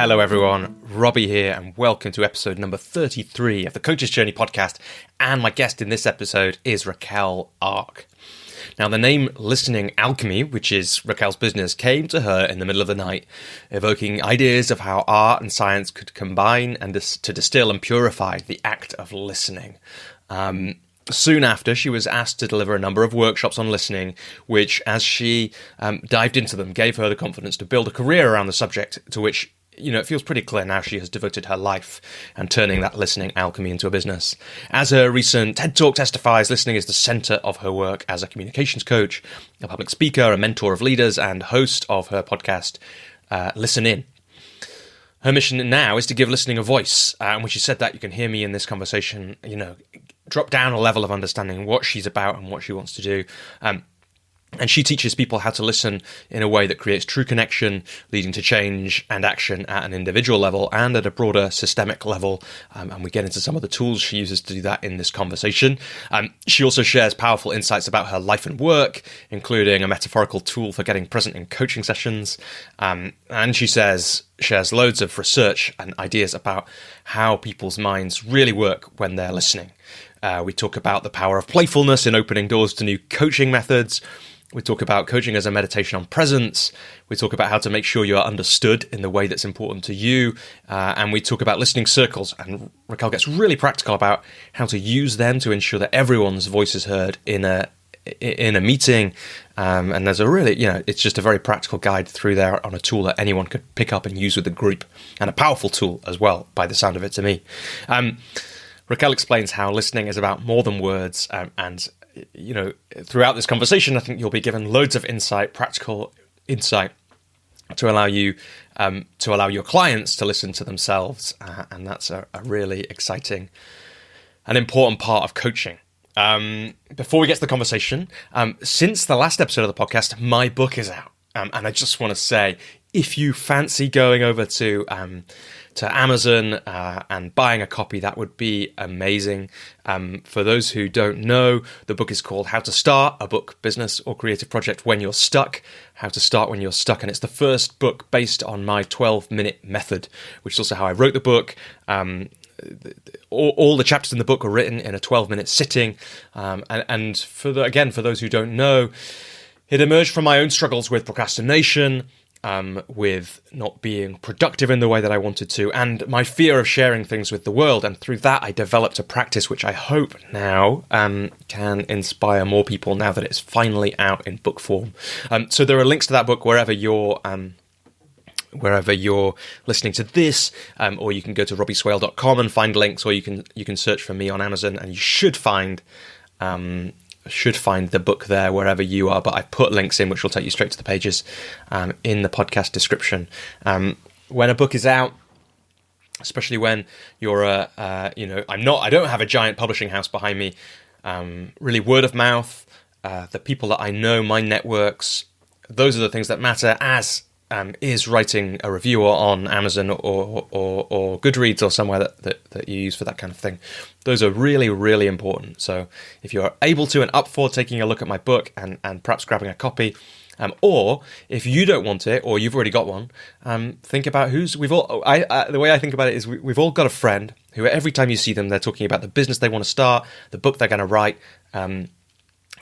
Hello everyone, Robbie here, and welcome to episode number 33 of the Coach's Journey podcast. And my guest in this episode is Raquel Ark. Now, the name Listening Alchemy, which is Raquel's business, came to her in the middle of the night, evoking ideas of how art and science could combine and to distill and purify the act of listening. Soon after, she was asked to deliver a number of workshops on listening, which, as she dived into them, gave her the confidence to build a career around the subject, to which, it feels pretty clear now she has devoted her life and turning that listening alchemy into a business. As her recent TED Talk testifies, listening is the center of her work as a communications coach, a public speaker, a mentor of leaders, and host of her podcast, Listen In. Her mission now is to give listening a voice. And when she said that, you can hear me in this conversation, drop down a level of understanding what she's about and what she wants to do. And she teaches people how to listen in a way that creates true connection, leading to change and action at an individual level and at a broader systemic level. And we get into some of the tools she uses to do that in this conversation. She also shares powerful insights about her life and work, including a metaphorical tool for getting present in coaching sessions. And she shares loads of research and ideas about how people's minds really work when they're listening. We talk about the power of playfulness in opening doors to new coaching methods. We talk about coaching as a meditation on presence. We talk about how to make sure you're understood in the way that's important to you. And we talk about listening circles. And Raquel gets really practical about how to use them to ensure that everyone's voice is heard in a meeting. And there's a really, it's just a very practical guide through there on a tool that anyone could pick up and use with the group. And a powerful tool as well, by the sound of it to me. Raquel explains how listening is about more than words, and throughout this conversation, I think you'll be given loads of practical insight, to allow you, to allow your clients to listen to themselves, and that's a really exciting and important part of coaching. Before we get to the conversation, since the last episode of the podcast, my book is out, and I just want to say, if you fancy going over to Amazon and buying a copy, that would be amazing. For those who don't know, the book is called How to Start a Book, Business or Creative Project When You're Stuck. How to Start When You're Stuck. And it's the first book based on my 12-minute method, which is also how I wrote the book. All the chapters in the book are written in a 12-minute sitting. And for those who don't know, it emerged from my own struggles with procrastination, with not being productive in the way that I wanted to, and my fear of sharing things with the world. And through that, I developed a practice which I hope now can inspire more people now that it's finally out in book form. So there are links to that book wherever you're listening to this, or you can go to robbieswale.com and find links, or you can search for me on Amazon, and you should find the book there wherever you are, but I put links in which will take you straight to the pages in the podcast description. When a book is out, especially when you're I don't have a giant publishing house behind me, really word of mouth, the people that I know, my networks, those are the things that matter, as is writing a review on Amazon or Goodreads or somewhere that you use for that kind of thing. Those are really, really important. So if you're able to and up for taking a look at my book and perhaps grabbing a copy, or if you don't want it or you've already got one, think about the way I think about it is we've all got a friend who every time you see them, they're talking about the business they want to start, the book they're going to write,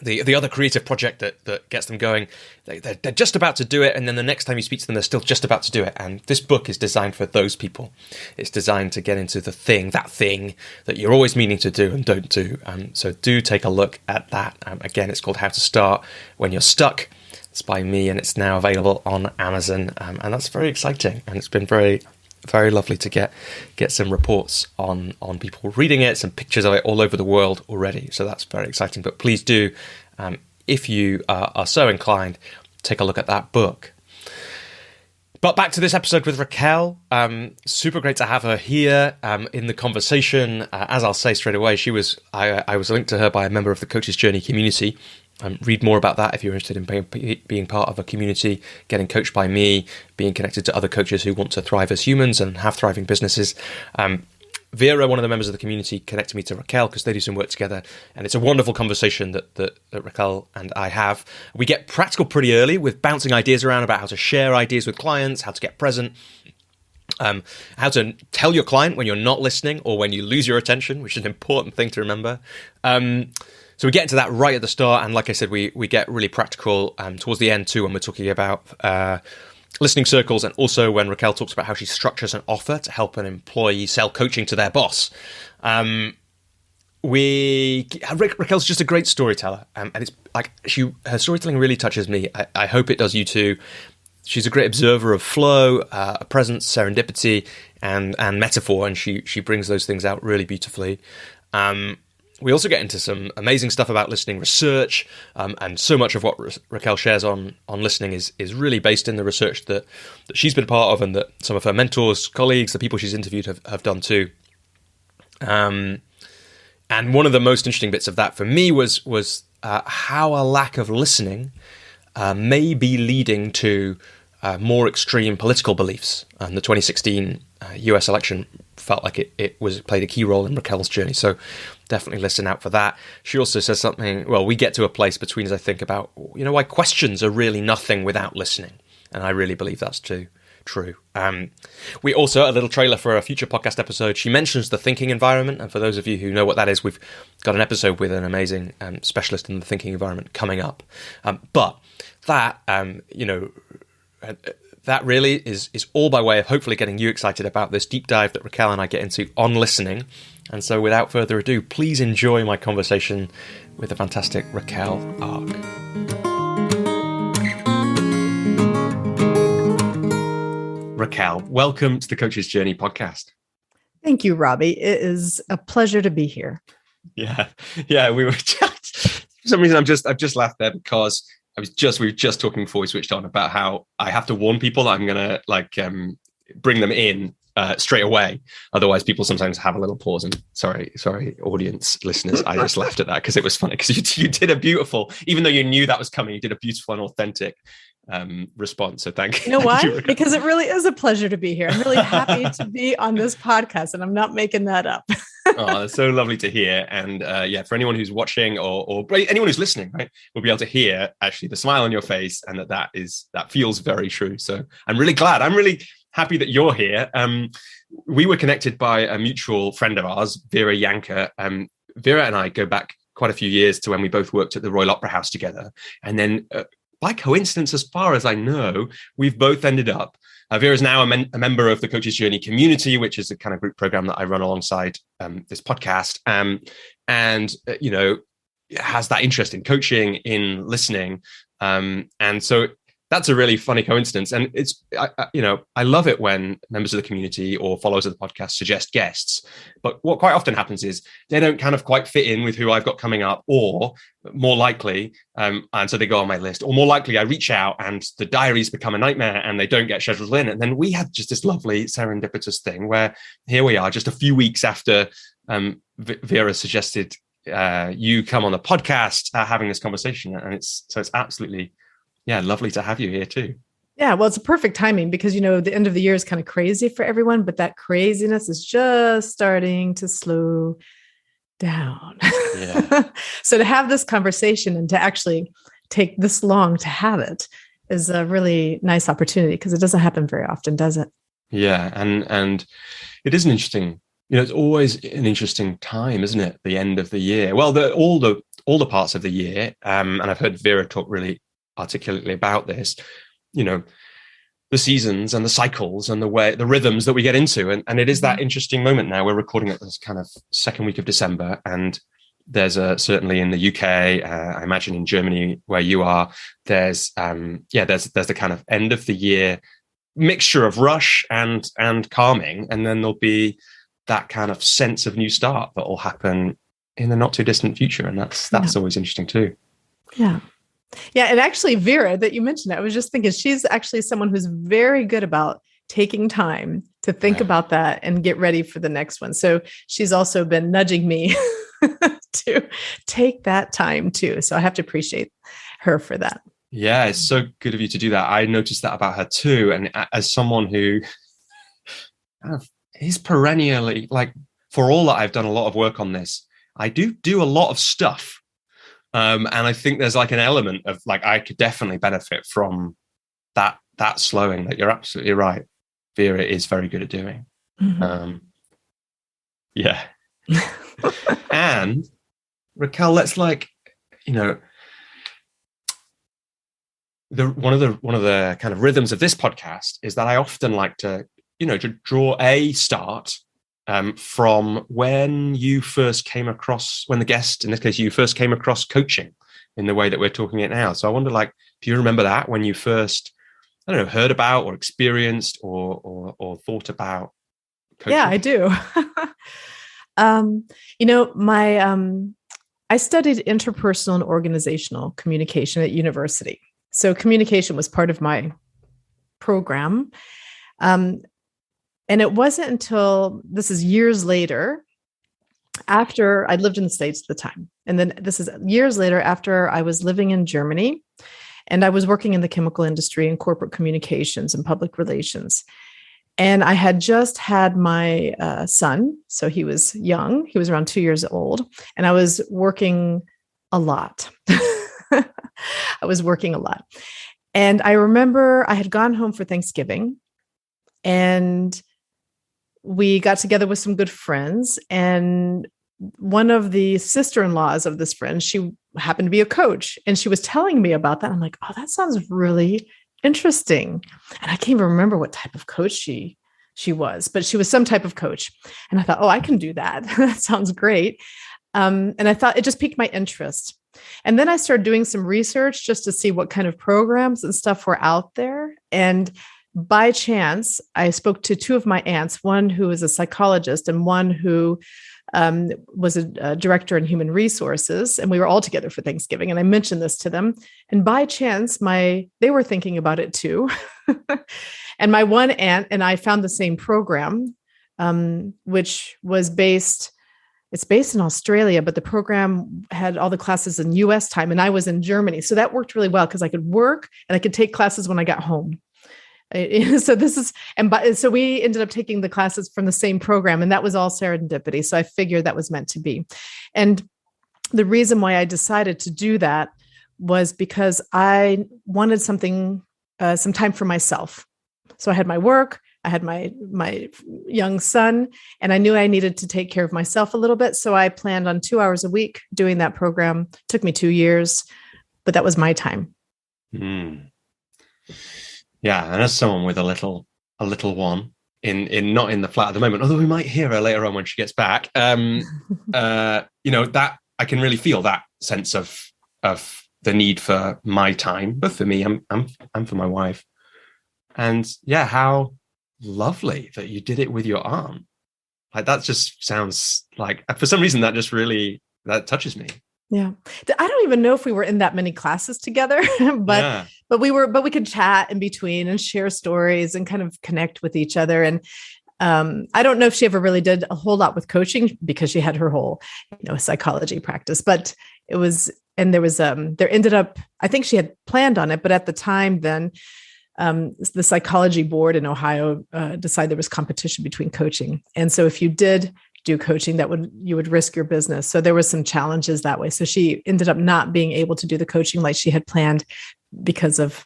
the other creative project that gets them going. They're just about to do it, and then the next time you speak to them, they're still just about to do it. And this book is designed for those people. It's designed to get into that thing that you're always meaning to do and don't do. So do take a look at that. Again, it's called How to Start When You're Stuck. It's by me, and it's now available on Amazon. And that's very exciting. And it's been very, very lovely to get some reports on people reading it, some pictures of it all over the world already. So that's very exciting. But please do, if you are so inclined, take a look at that book. But back to this episode with Raquel. Super great to have her here in the conversation. As I'll say straight away, I was linked to her by a member of the Coach's Journey community. Read more about that if you're interested in being part of a community, getting coached by me, being connected to other coaches who want to thrive as humans and have thriving businesses. Vera, one of the members of the community, connected me to Raquel because they do some work together, and it's a wonderful conversation that Raquel and I have. We get practical pretty early with bouncing ideas around about how to share ideas with clients, how to get present, how to tell your client when you're not listening or when you lose your attention, which is an important thing to remember. So we get into that right at the start, and like I said, we get really practical towards the end too when we're talking about listening circles, and also when Raquel talks about how she structures an offer to help an employee sell coaching to their boss. Raquel's just a great storyteller, and it's like her storytelling really touches me. I hope it does you too. She's a great observer of flow, presence, serendipity, and metaphor, and she brings those things out really beautifully. We also get into some amazing stuff about listening research, and so much of what Raquel shares on listening is really based in the research that she's been part of, and that some of her mentors, colleagues, the people she's interviewed have done too. And one of the most interesting bits of that for me was how a lack of listening may be leading to more extreme political beliefs. The 2016 US election felt like it played a key role in Raquel's journey. So definitely listen out for that. She also says something, well, we get to a place between us, I think, about, why questions are really nothing without listening. And I really believe that's true. We also, a little trailer for a future podcast episode, she mentions the thinking environment. And for those of you who know what that is, we've got an episode with an amazing specialist in the thinking environment coming up. But that, that really is all by way of hopefully getting you excited about this deep dive that Raquel and I get into on listening. And so without further ado, please enjoy my conversation with the fantastic Raquel Ark. Raquel, welcome to the Coach's Journey podcast. Thank you, Robbie. It is a pleasure to be here. Yeah. We were just, for some reason, I've just laughed there because we were just talking before we switched on about how I have to warn people that I'm going to bring them in straight away. Otherwise, people sometimes have a little pause. And sorry, audience listeners, I just laughed at that because it was funny because you did a beautiful, even though you knew that was coming, you did a beautiful and authentic response. So thank you. You know why? Because it really is a pleasure to be here. I'm really happy to be on this podcast, and I'm not making that up. Oh, that's so lovely to hear. And for anyone who's watching or anyone who's listening, right, we'll be able to hear actually the smile on your face, and that feels very true. So I'm really glad. I'm really happy that you're here. We were connected by a mutual friend of ours, Vera Yanka. Vera and I go back quite a few years to when we both worked at the Royal Opera House together. And then by coincidence, as far as I know, we've both ended up. Vera is now a member of the Coach's Journey community, which is a kind of group program that I run alongside this podcast. And has that interest in coaching, in listening. And so that's a really funny coincidence. And I love it when members of the community or followers of the podcast suggest guests. But what quite often happens is they don't kind of quite fit in with who I've got coming up, or more likely, and so they go on my list, or more likely I reach out and the diaries become a nightmare and they don't get scheduled in. And then we had just this lovely serendipitous thing where here we are just a few weeks after Vera suggested you come on the podcast having this conversation. And it's absolutely lovely to have you here too. Yeah, well, it's a perfect timing because, the end of the year is kind of crazy for everyone, but that craziness is just starting to slow down. Yeah. So to have this conversation and to actually take this long to have it is a really nice opportunity because it doesn't happen very often, does it? Yeah, and it is an interesting, it's always an interesting time, isn't it? The end of the year. Well, all the parts of the year, and I've heard Vera talk really articulately about this, the seasons and the cycles and the rhythms that we get into. And it is that interesting moment now. We're recording at this kind of second week of December, and there's certainly in the UK, I imagine in Germany where you are, there's the kind of end of the year mixture of rush and calming. And then there'll be that kind of sense of new start that will happen in the not too distant future. And that's always interesting too. Yeah. Yeah. And actually, Vera, that you mentioned, I was just thinking she's actually someone who's very good about taking time to think about that and get ready for the next one. So she's also been nudging me to take that time too. So I have to appreciate her for that. Yeah, it's so good of you to do that. I noticed that about her too. And as someone who is perennially, like, for all that I've done a lot of work on this, I do a lot of stuff. And I think there's like an element of like, I could definitely benefit from that slowing, that you're absolutely right. Vera is very good at doing. Mm-hmm. Yeah. And Raquel, let's like, you know, one of the kind of rhythms of this podcast is that I often like to, you know, to draw a start from when you first came across, when the guest, in this case, you first came across coaching in the way that we're talking it now. So I wonder, like, do you remember that when you first, I don't know, heard about or experienced or thought about coaching? Yeah, I do. You know, I studied interpersonal and organizational communication at university. So communication was part of my program. And it wasn't until, this is years later, after I lived in the States at the time. And then this is years later after I was living in Germany and I was working in the chemical industry and corporate communications and public relations. And I had just had my son. So he was young. He was around 2 years old. And I was working a lot. I was working a lot. And I remember I had gone home for Thanksgiving and we got together with some good friends. And one of the sister-in-laws of this friend, she happened to be a coach. And she was telling me about that. I'm like, oh, that sounds really interesting. And I can't even remember what type of coach she was, but she was some type of coach. And I thought, oh, I can do that. That sounds great. And I thought it just piqued my interest. And then I started doing some research just to see what kind of programs and stuff were out there. And by chance, I spoke to two of my aunts, one who is a psychologist and one who was a director in human resources. And we were all together for Thanksgiving. And I mentioned this to them. And by chance, they were thinking about it too. And my one aunt and I found the same program, which was based in Australia, but the program had all the classes in US time and I was in Germany. So that worked really well because I could work and I could take classes when I got home. So we ended up taking the classes from the same program and that was all serendipity. So I figured that was meant to be. And the reason why I decided to do that was because I wanted some time for myself. So I had my work, I had my young son, and I knew I needed to take care of myself a little bit. So I planned on 2 hours a week doing that program. It took me 2 years, but that was my time. Mm. Yeah, and as someone with a little one in not in the flat at the moment, although we might hear her later on when she gets back, you know, that I can really feel that sense of the need for my time, but for me, I'm for my wife. And yeah, how lovely that you did it with your aunt. Like that just sounds like, for some reason, that touches me. Yeah. I don't even know if we were in that many classes together, but we could chat in between and share stories and kind of connect with each other. And I don't know if she ever really did a whole lot with coaching because she had her whole, psychology practice, but there ended up, I think she had planned on it, but at the time then, the psychology board in Ohio decided there was competition between coaching. And so if you did do coaching, you would risk your business. So there was some challenges that way. So she ended up not being able to do the coaching like she had planned because of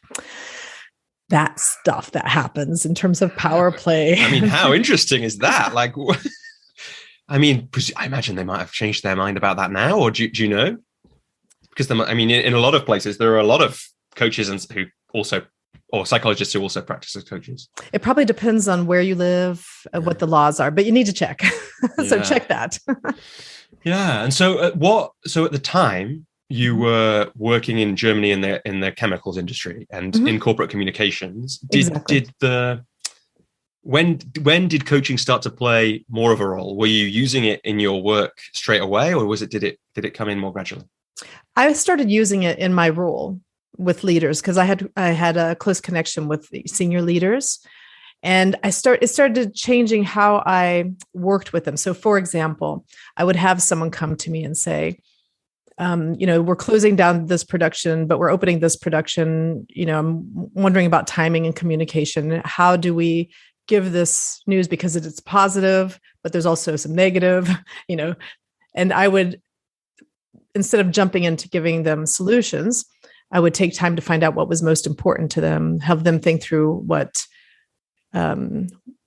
that stuff that happens in terms of power play. I mean, how interesting is that? Like, I mean, I imagine they might have changed their mind about that now, or do you know? Because in a lot of places, there are a lot of coaches who also, or psychologists who also practice as coaches. It probably depends on where you live, what the laws are, but you need to check. So check that. Yeah. And so at the time you were working in Germany in the chemicals industry and in corporate communications, when did coaching start to play more of a role? Were you using it in your work straight away, or did it come in more gradually? I started using it in my role with leaders because I had a close connection with the senior leaders, and it started changing how I worked with them. So, for example, I would have someone come to me and say, we're closing down this production, but we're opening this production. I'm wondering about timing and communication. How do we give this news because it's positive, but there's also some negative, and I would, instead of jumping into giving them solutions, I would take time to find out what was most important to them, have them think through what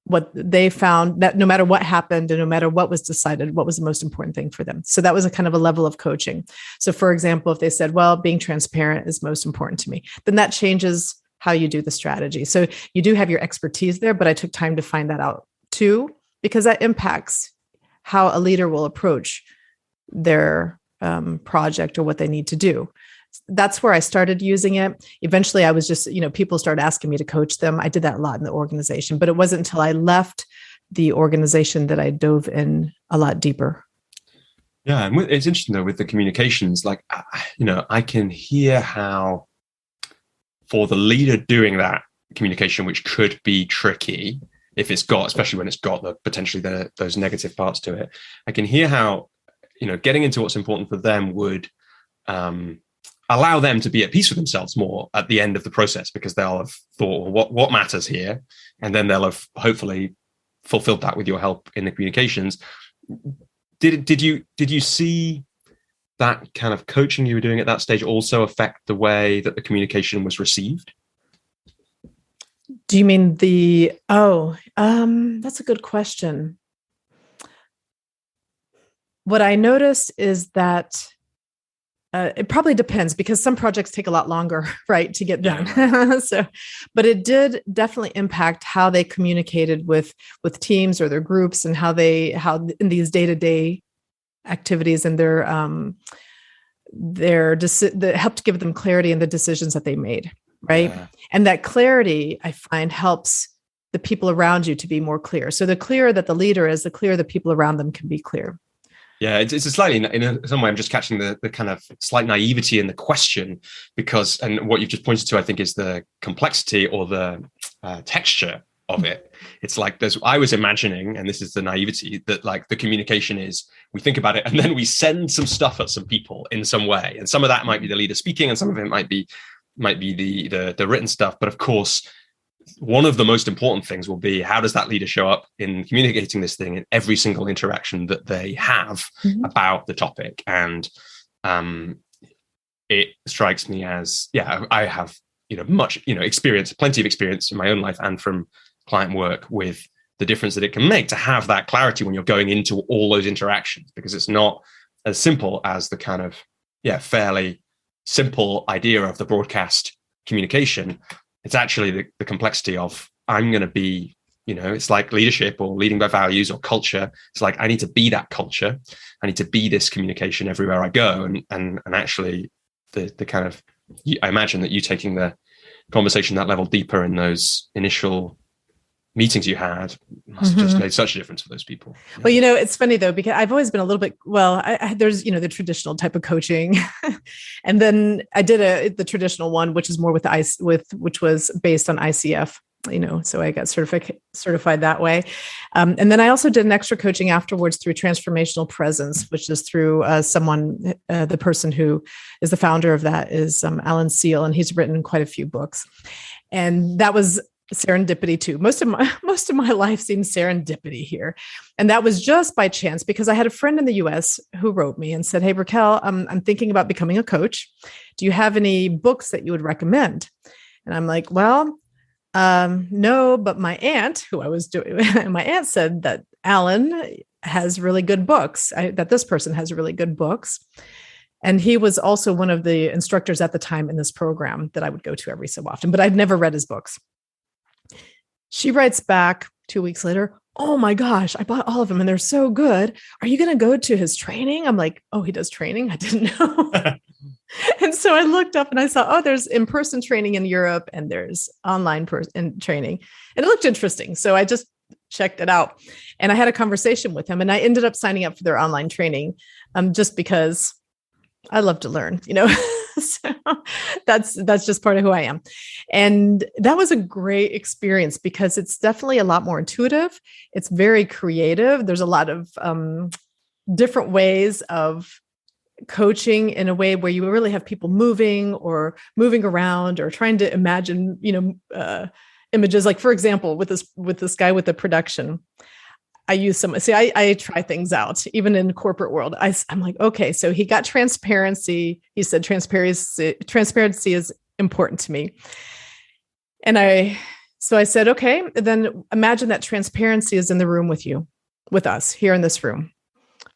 what they found, that no matter what happened and no matter what was decided, what was the most important thing for them. So that was a kind of a level of coaching. So for example, if they said, well, being transparent is most important to me, then that changes how you do the strategy. So you do have your expertise there, but I took time to find that out too, because that impacts how a leader will approach their project or what they need to do. That's where I started using it. Eventually I was just, people started asking me to coach them. I did that a lot in the organization, but it wasn't until I left the organization that I dove in a lot deeper. Yeah. And it's interesting though, with the communications, like, I can hear how for the leader doing that communication, which could be tricky if it's got, especially when it's got those negative parts to it, I can hear how, getting into what's important for them would, allow them to be at peace with themselves more at the end of the process, because they'll have thought, well, what matters here? And then they'll have hopefully fulfilled that with your help in the communications. Did you see that kind of coaching you were doing at that stage also affect the way that the communication was received? Do you mean that's a good question. What I noticed is that it probably depends, because some projects take a lot longer, right, to get done. Yeah. But it did definitely impact how they communicated with teams or their groups, and how in these day-to-day activities and that helped give them clarity in the decisions that they made, right? Yeah. And that clarity, I find, helps the people around you to be more clear. So the clearer that the leader is, the clearer the people around them can be clear. Yeah, it's a slightly, in some way, I'm just catching the kind of slight naivety in the question, and what you've just pointed to, I think, is the complexity or the texture of it. It's like I was imagining, and this is the naivety, that like the communication is, we think about it and then we send some stuff at some people in some way. And some of that might be the leader speaking, and some of it might be the written stuff. But of course, one of the most important things will be, how does that leader show up in communicating this thing in every single interaction that they have about the topic? And it strikes me as, I have, much, plenty of experience in my own life and from client work with the difference that it can make to have that clarity when you're going into all those interactions, because it's not as simple as the kind of, fairly simple idea of the broadcast communication. It's actually the complexity of, I'm going to be, it's like leadership or leading by values or culture. It's like, I need to be that culture. I need to be this communication everywhere I go. And actually the kind of, I imagine that you taking the conversation that level deeper in those initial meetings you had must have just made such a difference for those people. Yeah. Well, it's funny though, because I've always been a little bit, there's, the traditional type of coaching. And then I did the traditional one, which is more which was based on ICF, so I got certified that way. And then I also did an extra coaching afterwards through transformational presence, which is through someone, the person who is the founder of that is Alan Seal, and he's written quite a few books. And that was serendipity too. Most of my life seems serendipity here. And that was just by chance, because I had a friend in the US who wrote me and said, "Hey, Raquel, I'm thinking about becoming a coach. Do you have any books that you would recommend?" And I'm like, well, no, but my aunt, my aunt said that Alan has really good books, that this person has really good books. And he was also one of the instructors at the time in this program that I would go to every so often, but I'd never read his books. She writes back 2 weeks later, "Oh my gosh, I bought all of them and they're so good. Are you going to go to his training?" I'm like, "Oh, he does training? I didn't know." And so I looked up and I saw, there's in-person training in Europe and there's online training. And it looked interesting. So I just checked it out. And I had a conversation with him, and I ended up signing up for their online training just because I love to learn, So that's just part of who I am. And that was a great experience because it's definitely a lot more intuitive. It's very creative. There's a lot of different ways of coaching in a way where you really have people moving around or trying to imagine, images. Like, for example, with this guy with the production, I use I try things out, even in corporate world. I'm like, okay, so he got transparency. He said, transparency is important to me. And So I said, okay, then imagine that transparency is in the room with you, with us here in this room.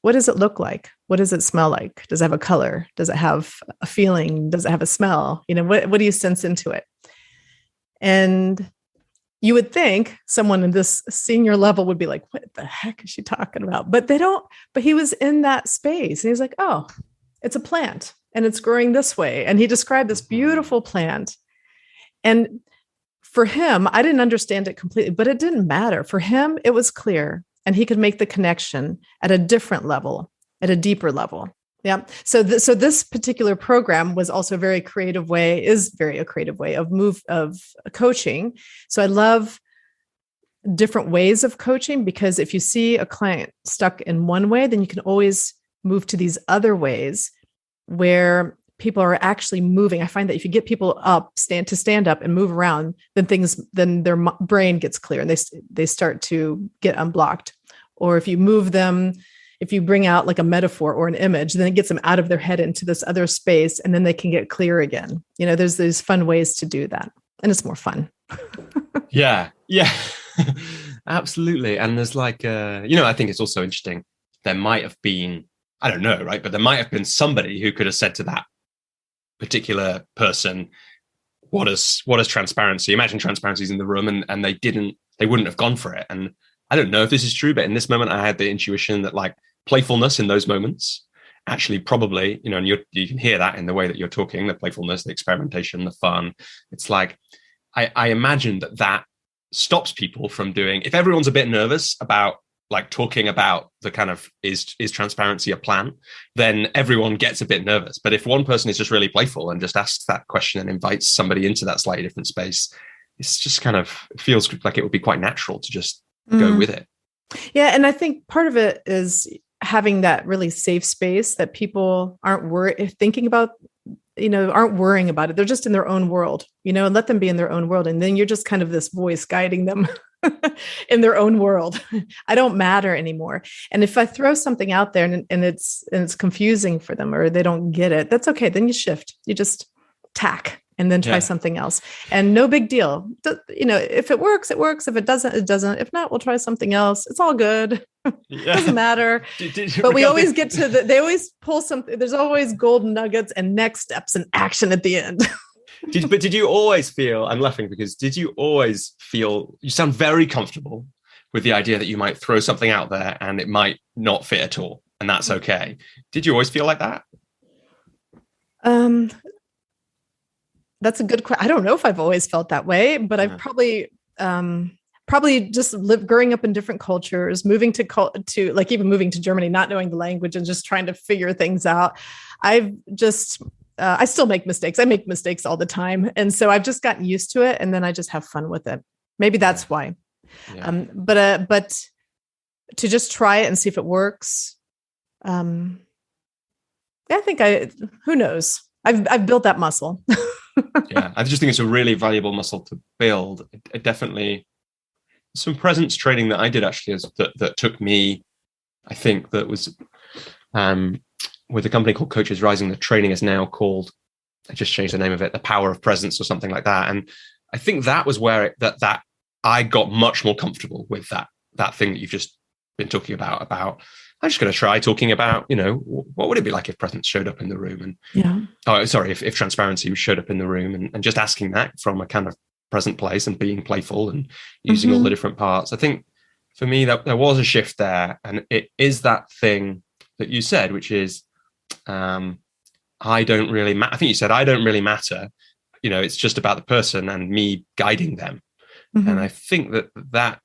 What does it look like? What does it smell like? Does it have a color? Does it have a feeling? Does it have a smell? What do you sense into it? And you would think someone in this senior level would be like, what the heck is she talking about? But they don't, but he was in that space. And he's like, oh, it's a plant and it's growing this way. And he described this beautiful plant. And for him, I didn't understand it completely, but it didn't matter. For him, it was clear. And he could make the connection at a different level, at a deeper level. Yeah. So this particular program was also is very a creative way of coaching. So I love different ways of coaching, because if you see a client stuck in one way, then you can always move to these other ways where people are actually moving. I find that if you get people stand up and move around, then their brain gets clear and they start to get unblocked. Or if you move them, if you bring out like a metaphor or an image, then it gets them out of their head into this other space, and then they can get clear again. There's these fun ways to do that, and it's more fun. Yeah, absolutely. And there's like, I think it's also interesting. There might have been, I don't know, right? But there might have been somebody who could have said to that particular person, what is transparency? Imagine transparency's in the room, and they wouldn't have gone for it. And I don't know if this is true, but in this moment, I had the intuition that like playfulness in those moments actually probably, and you can hear that in the way that you're talking, the playfulness, the experimentation, the fun. It's like, I imagine that stops people from doing, if everyone's a bit nervous about like talking about the kind of, is transparency a plan, then everyone gets a bit nervous. But if one person is just really playful and just asks that question and invites somebody into that slightly different space, it's just kind of, it feels like it would be quite natural to just go with it. Yeah. And I think part of it is having that really safe space that people aren't thinking about, aren't worrying about it. They're just in their own world, and let them be in their own world. And then you're just kind of this voice guiding them in their own world. I don't matter anymore. And if I throw something out there and it's confusing for them, or they don't get it, that's okay. Then you shift, you just tack, and then try something else. And no big deal. If it works, it works. If it doesn't, it doesn't. If not, we'll try something else. It's all good. Doesn't matter. But we always get to they always pull something. There's always golden nuggets and next steps and action at the end. Did you always feel, I'm laughing because did you always feel, you sound very comfortable with the idea that you might throw something out there and it might not fit at all, and that's okay. Did you always feel like that? That's a good question. I don't know if I've always felt that way, but I've probably just growing up in different cultures, moving to like even moving to Germany, not knowing the language and just trying to figure things out. I still make mistakes. I make mistakes all the time. And so I've just gotten used to it, and then I just have fun with it. Maybe that's why. Yeah. But to just try it and see if it works. I think who knows? I've built that muscle. Yeah, I just think it's a really valuable muscle to build. It definitely, some presence training that I did actually that took me, I think that was with a company called Coaches Rising. The training is now called, I just changed the name of it, The Power of Presence or something like that. And I think that was where that I got much more comfortable with that thing that you've just been talking about I'm just going to try talking about, what would it be like if presence showed up in the room? And if transparency showed up in the room, and just asking that from a kind of present place and being playful and using all the different parts. I think for me that there was a shift there, and it is that thing that you said, which is, I don't really matter. I think you said, I don't really matter. It's just about the person and me guiding them. And I think that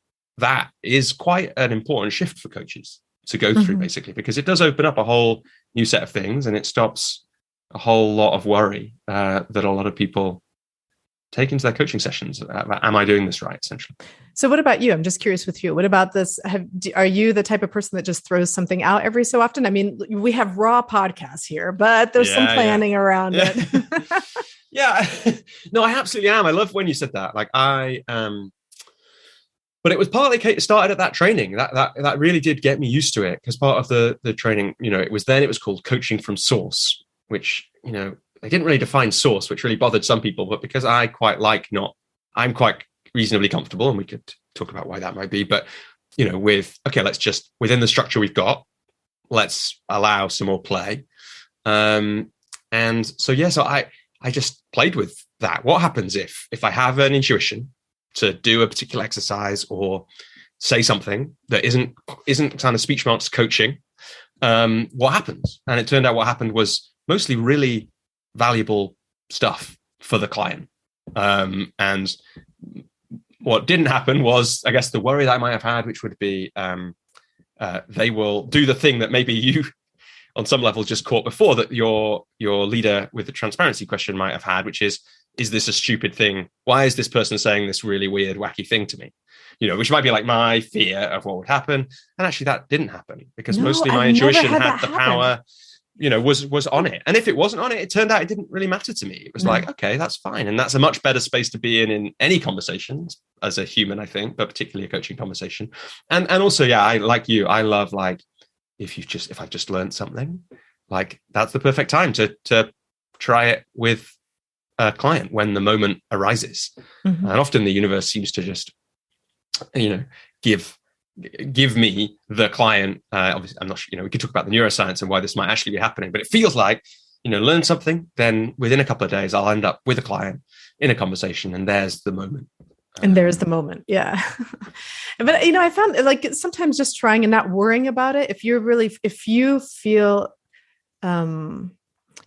is quite an important shift for coaches to go through, basically, because it does open up a whole new set of things, and it stops a whole lot of worry that a lot of people take into their coaching sessions. Am I doing this right, essentially? So what about you? I'm just curious with you. What about this? Are you the type of person that just throws something out every so often? I mean, we have raw podcasts here, but there's some planning around it. Yeah. No, I absolutely am. I love when you said that. Like but it was partly started at that training. That really did get me used to it, because part of the training, it was called coaching from source, which, they didn't really define source, which really bothered some people. But because I quite like I'm quite reasonably comfortable, and we could talk about why that might be. But, let's just, within the structure we've got, let's allow some more play. So I just played with that. What happens if I have an intuition to do a particular exercise or say something that isn't kind of speech marks coaching? What happens? And it turned out what happened was mostly really valuable stuff for the client. And what didn't happen was, I guess, the worry that I might have had, which would be they will do the thing that maybe you, on some level, just caught before, that your leader with the transparency question might have had, which is this a stupid thing? Why is this person saying this really weird, wacky thing to me? Which might be like my fear of what would happen. And actually that didn't happen, because mostly my intuition had the power, was on it. And if it wasn't on it, it turned out it didn't really matter to me. It was like, okay, that's fine. And that's a much better space to be in any conversations as a human, I think, but particularly a coaching conversation. And also, I like you, I love, like, if I've just learned something, like, that's the perfect time to try it with a client when the moment arises. Mm-hmm. And often the universe seems to just, give me, the client, obviously I'm not sure, we could talk about the neuroscience and why this might actually be happening, but it feels like, learn something, then within a couple of days I'll end up with a client in a conversation, and there's the moment. And there's the moment. Yeah. But, I found, like, sometimes just trying and not worrying about it. If you feel,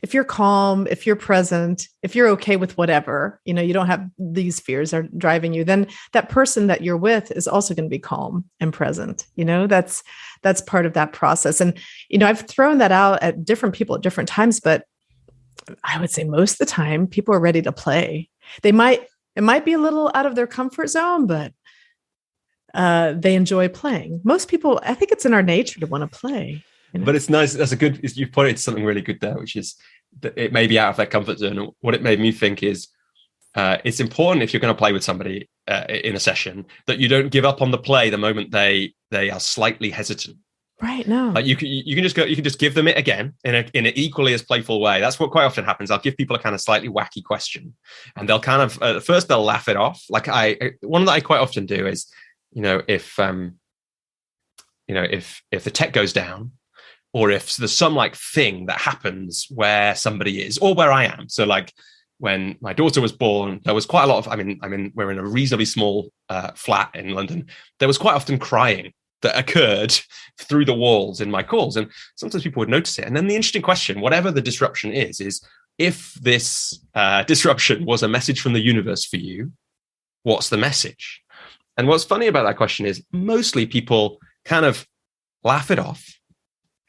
if you're calm, if you're present, if you're okay with whatever, you don't have these fears are driving you, then that person that you're with is also going to be calm and present. That's part of that process. And, I've thrown that out at different people at different times, but I would say most of the time people are ready to play. It might be a little out of their comfort zone, but they enjoy playing. Most people, I think it's in our nature to want to play. But it's nice. You've pointed to something really good there, which is that it may be out of their comfort zone. What it made me think is it's important, if you're going to play with somebody in a session, that you don't give up on the play the moment they are slightly hesitant. Right. No. Like you can just give them it again in an equally as playful way. That's what quite often happens. I'll give people a kind of slightly wacky question, and they'll kind of at first they'll laugh it off. Like one that I quite often do is, if the tech goes down, or if there's some like thing that happens where somebody is, or where I am. So like when my daughter was born, there was quite a lot of, we're in a reasonably small flat in London. There was quite often crying that occurred through the walls in my calls. And sometimes people would notice it. And then the interesting question, whatever the disruption is if this disruption was a message from the universe for you, what's the message? And what's funny about that question is mostly people kind of laugh it off.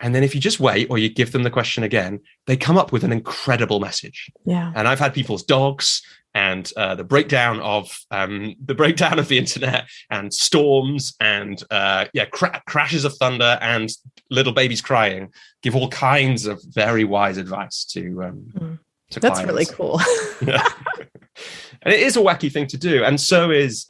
And then if you just wait, or you give them the question again, they come up with an incredible message. Yeah. And I've had people's dogs and the breakdown of the internet, and storms, and crashes of thunder, and little babies crying, give all kinds of very wise advice to That's clients. really cool. Yeah. And it is a wacky thing to do, and so is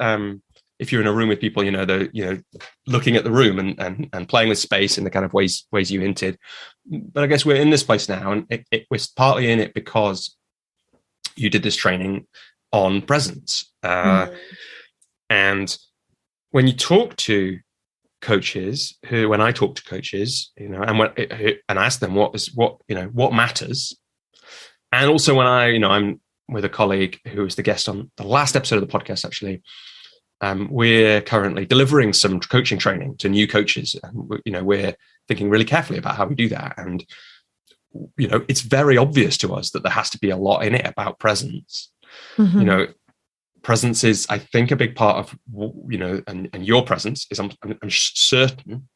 if you're in a room with people, looking at the room and playing with space in the kind of ways you hinted. But I guess we're in this place now, and we're partly in it because you did this training on presence. And when you talk to coaches, when I talk to coaches, and ask them what matters, and also when I'm with a colleague who was the guest on the last episode of the podcast, actually. We're currently delivering some coaching training to new coaches, and we're thinking really carefully about how we do that. And it's very obvious to us that there has to be a lot in it about presence. Mm-hmm. Presence is, I think, a big part of and your presence is, I'm certain,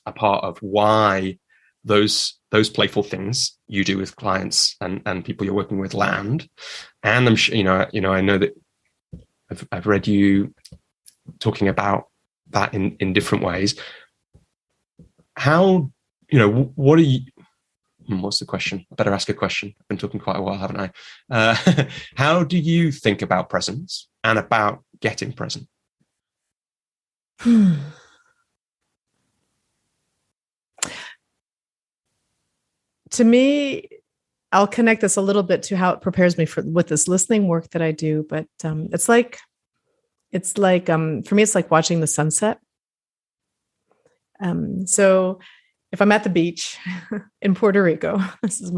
a part of why those playful things you do with clients and people you're working with land. And I'm sure I know that I've read you talking about that in different ways. How, what are you, what's the question? I better ask a question. I've been talking quite a while, haven't I? How do you think about presence and about getting present? To me, I'll connect this a little bit to how it prepares me with this listening work that I do, but it's like it's like, for me, it's like watching the sunset. So if I'm at the beach in Puerto Rico, this is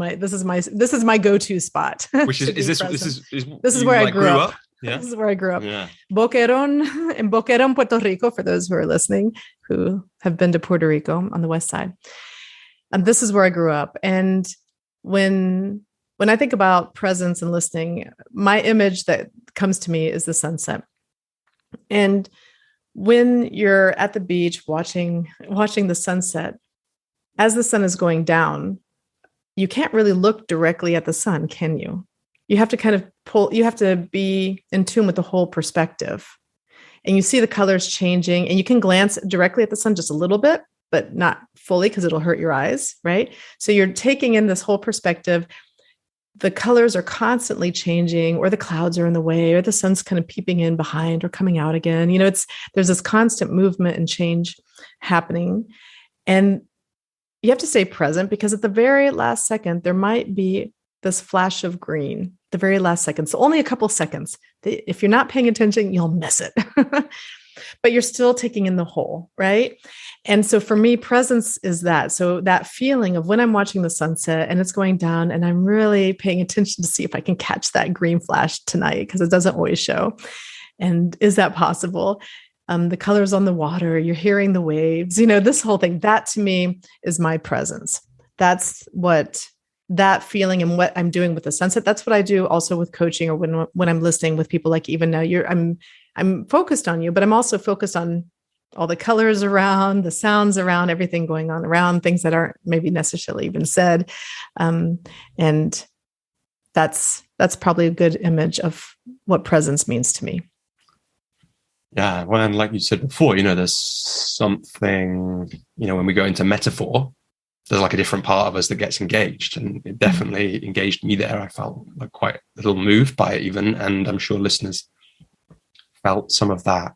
my go-to spot. Which is this is where I grew up. Yeah. This is where I grew up. Yeah. In Boquerón, Puerto Rico, for those who are listening, who have been to Puerto Rico on the west side. And this is where I grew up. And when I think about presence and listening, my image that comes to me is the sunset. And when you're at the beach watching the sunset, as the sun is going down, you can't really look directly at the sun, can you? You have to kind of you have to be in tune with the whole perspective. And you see the colors changing, and you can glance directly at the sun just a little bit, but not fully because it'll hurt your eyes, right? So you're taking in this whole perspective. The colors are constantly changing, or the clouds are in the way, or the sun's kind of peeping in behind or coming out again. There's this constant movement and change happening. And you have to stay present, because at the very last second, there might be this flash of green, the very last second. So only a couple seconds. If you're not paying attention, you'll miss it. But you're still taking in the whole, right? And so for me, presence is that. So that feeling of when I'm watching the sunset and it's going down, and I'm really paying attention to see if I can catch that green flash tonight, because it doesn't always show. And is that possible? The colors on the water, you're hearing the waves, this whole thing, that to me is my presence. That's what that feeling and what I'm doing with the sunset. That's what I do also with coaching, or when I'm listening with people, like even now I'm focused on you, but I'm also focused on all the colors around, the sounds around, everything going on around, things that aren't maybe necessarily even said. And that's probably a good image of what presence means to me. Yeah. Well, and like you said before, there's something, when we go into metaphor, there's like a different part of us that gets engaged, and it definitely engaged me there. I felt like quite a little moved by it even, and I'm sure listeners felt some of that.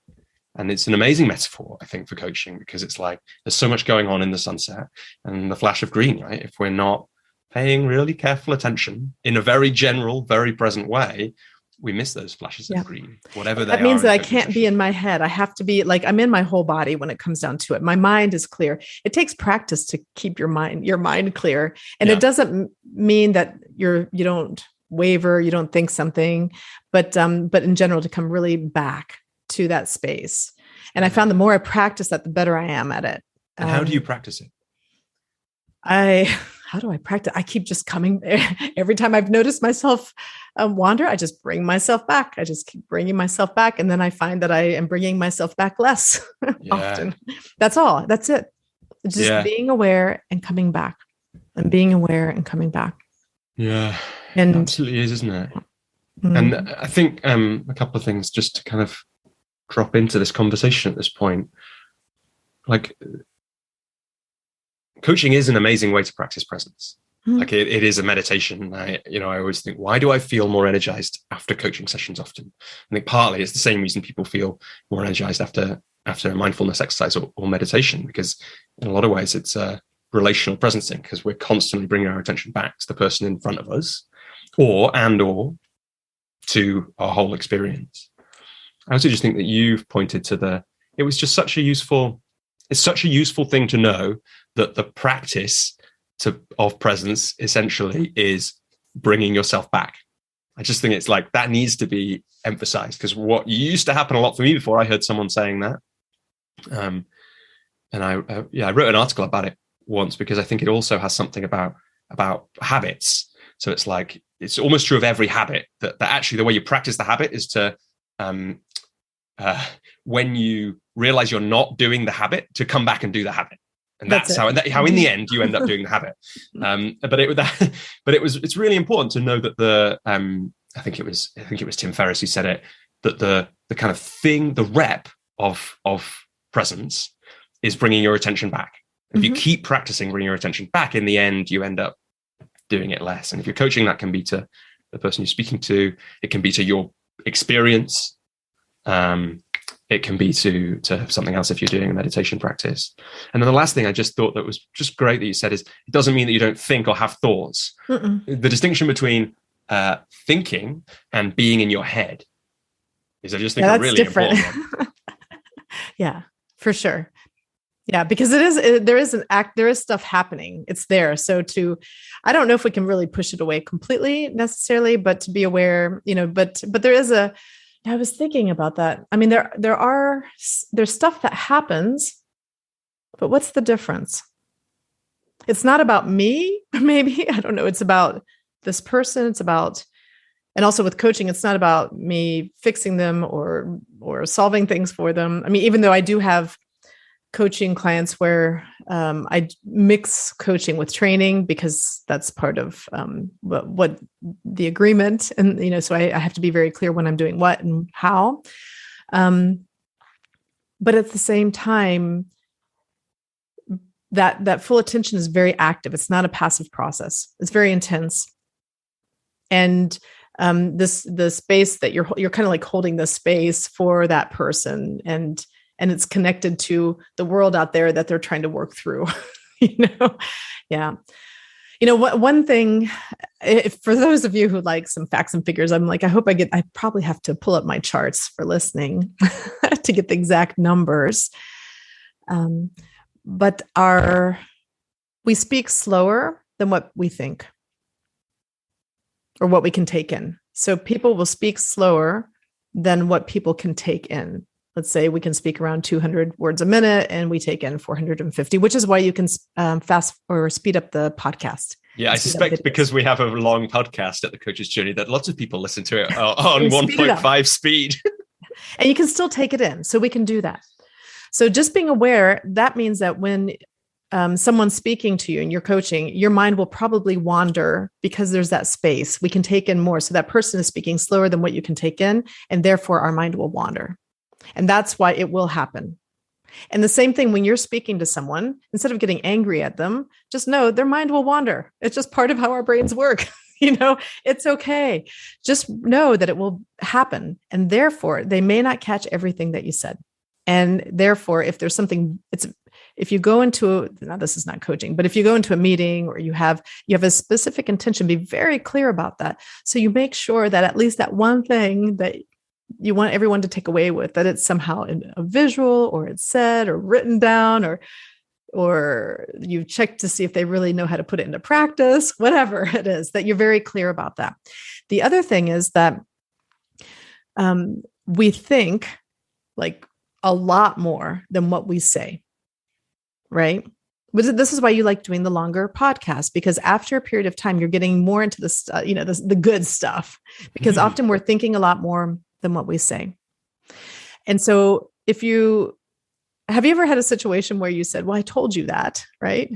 And it's an amazing metaphor, I think, for coaching, because it's like there's so much going on in the sunset and the flash of green, right? If we're not paying really careful attention in a very general, very present way, we miss those flashes of green, whatever they are. That means that I can't be in my head. I have to be like, I'm in my whole body when it comes down to it. My mind is clear. It takes practice to keep your mind clear. And it doesn't mean that you don't waver, you don't think something, but in general, to come really back to that space. And I found the more I practice that, the better I am at it. And how do you practice it? How do I practice? I keep just coming every time I've noticed myself wander. I just bring myself back. I just keep bringing myself back. And then I find that I am bringing myself back less often. That's all. That's it. Just being aware and coming back, and being aware and coming back. Yeah, and it absolutely is, isn't it? Mm. And I think a couple of things just to kind of drop into this conversation at this point. Like, coaching is an amazing way to practice presence. Like it is a meditation. I always think, why do I feel more energized after coaching sessions often? I think partly it's the same reason people feel more energized after a mindfulness exercise or meditation, because in a lot of ways it's a relational presencing, because we're constantly bringing our attention back to the person in front of us or to our whole experience. I also just think that you've pointed to it's such a useful thing to know that the practice of presence essentially is bringing yourself back. I just think it's like that needs to be emphasized, because what used to happen a lot for me before, I heard someone saying that. And I wrote an article about it once, because I think it also has something about habits. So it's like, it's almost true of every habit that actually the way you practice the habit is to, when you realize you're not doing the habit, to come back and do the habit. And that's how in the end you end up doing the habit. But it's really important to know that I think it was Tim Ferriss who said it, that the kind of thing, the rep of presence is bringing your attention back. If you keep practicing bringing your attention back, in the end you end up doing it less. And if you're coaching, that can be to the person you're speaking to, it can be to your experience. It can be to something else if you're doing a meditation practice. And then the last thing I just thought that was just great that you said is, it doesn't mean that you don't think or have thoughts. The distinction between thinking and being in your head is I just think a really different. important one. Yeah, for sure. Yeah, because there is stuff happening. It's there. So I don't know if we can really push it away completely necessarily, but to be aware, but I was thinking about that. I mean, there's stuff that happens, but what's the difference? It's not about me, maybe. I don't know. It's about this person. It's about, and also with coaching, it's not about me fixing them or solving things for them. I mean, even though I do have coaching clients where I mix coaching with training because that's part of what the agreement, and so I have to be very clear when I'm doing what and how. But at the same time, that full attention is very active. It's not a passive process. It's very intense, and the space that you're kind of like holding the space for that person, and it's connected to the world out there that they're trying to work through. Yeah. One thing, for those of you who like some facts and figures, I'm like, I probably have to pull up my charts for listening to get the exact numbers. But we speak slower than what we think or what we can take in. So people will speak slower than what people can take in. Let's say we can speak around 200 words a minute and we take in 450, which is why you can fast or speed up the podcast. Yeah, I suspect because we have a long podcast at the Coach's Journey that lots of people listen to it on 1.5 speed. And you can still take it in. So we can do that. So just being aware, that means that when someone's speaking to you and you're coaching, your mind will probably wander because there's that space. We can take in more. So that person is speaking slower than what you can take in, and therefore our mind will wander. And that's why it will happen. And the same thing when you're speaking to someone, instead of getting angry at them, just know their mind will wander. It's just part of how our brains work. It's okay. Just know that it will happen. And therefore, they may not catch everything that you said. And therefore, if there's something, if you go into, now this is not coaching, but if you go into a meeting or you have a specific intention, be very clear about that. So you make sure that at least that one thing that you want everyone to take away with, that it's somehow in a visual or it's said or written down, or you check to see if they really know how to put it into practice, whatever it is, that you're very clear about that. The other thing is that we think like a lot more than what we say, right? But this is why you like doing the longer podcast, because after a period of time, you're getting more into the good stuff, because often we're thinking a lot more than what we say. And so have you ever had a situation where you said, well, I told you that, right?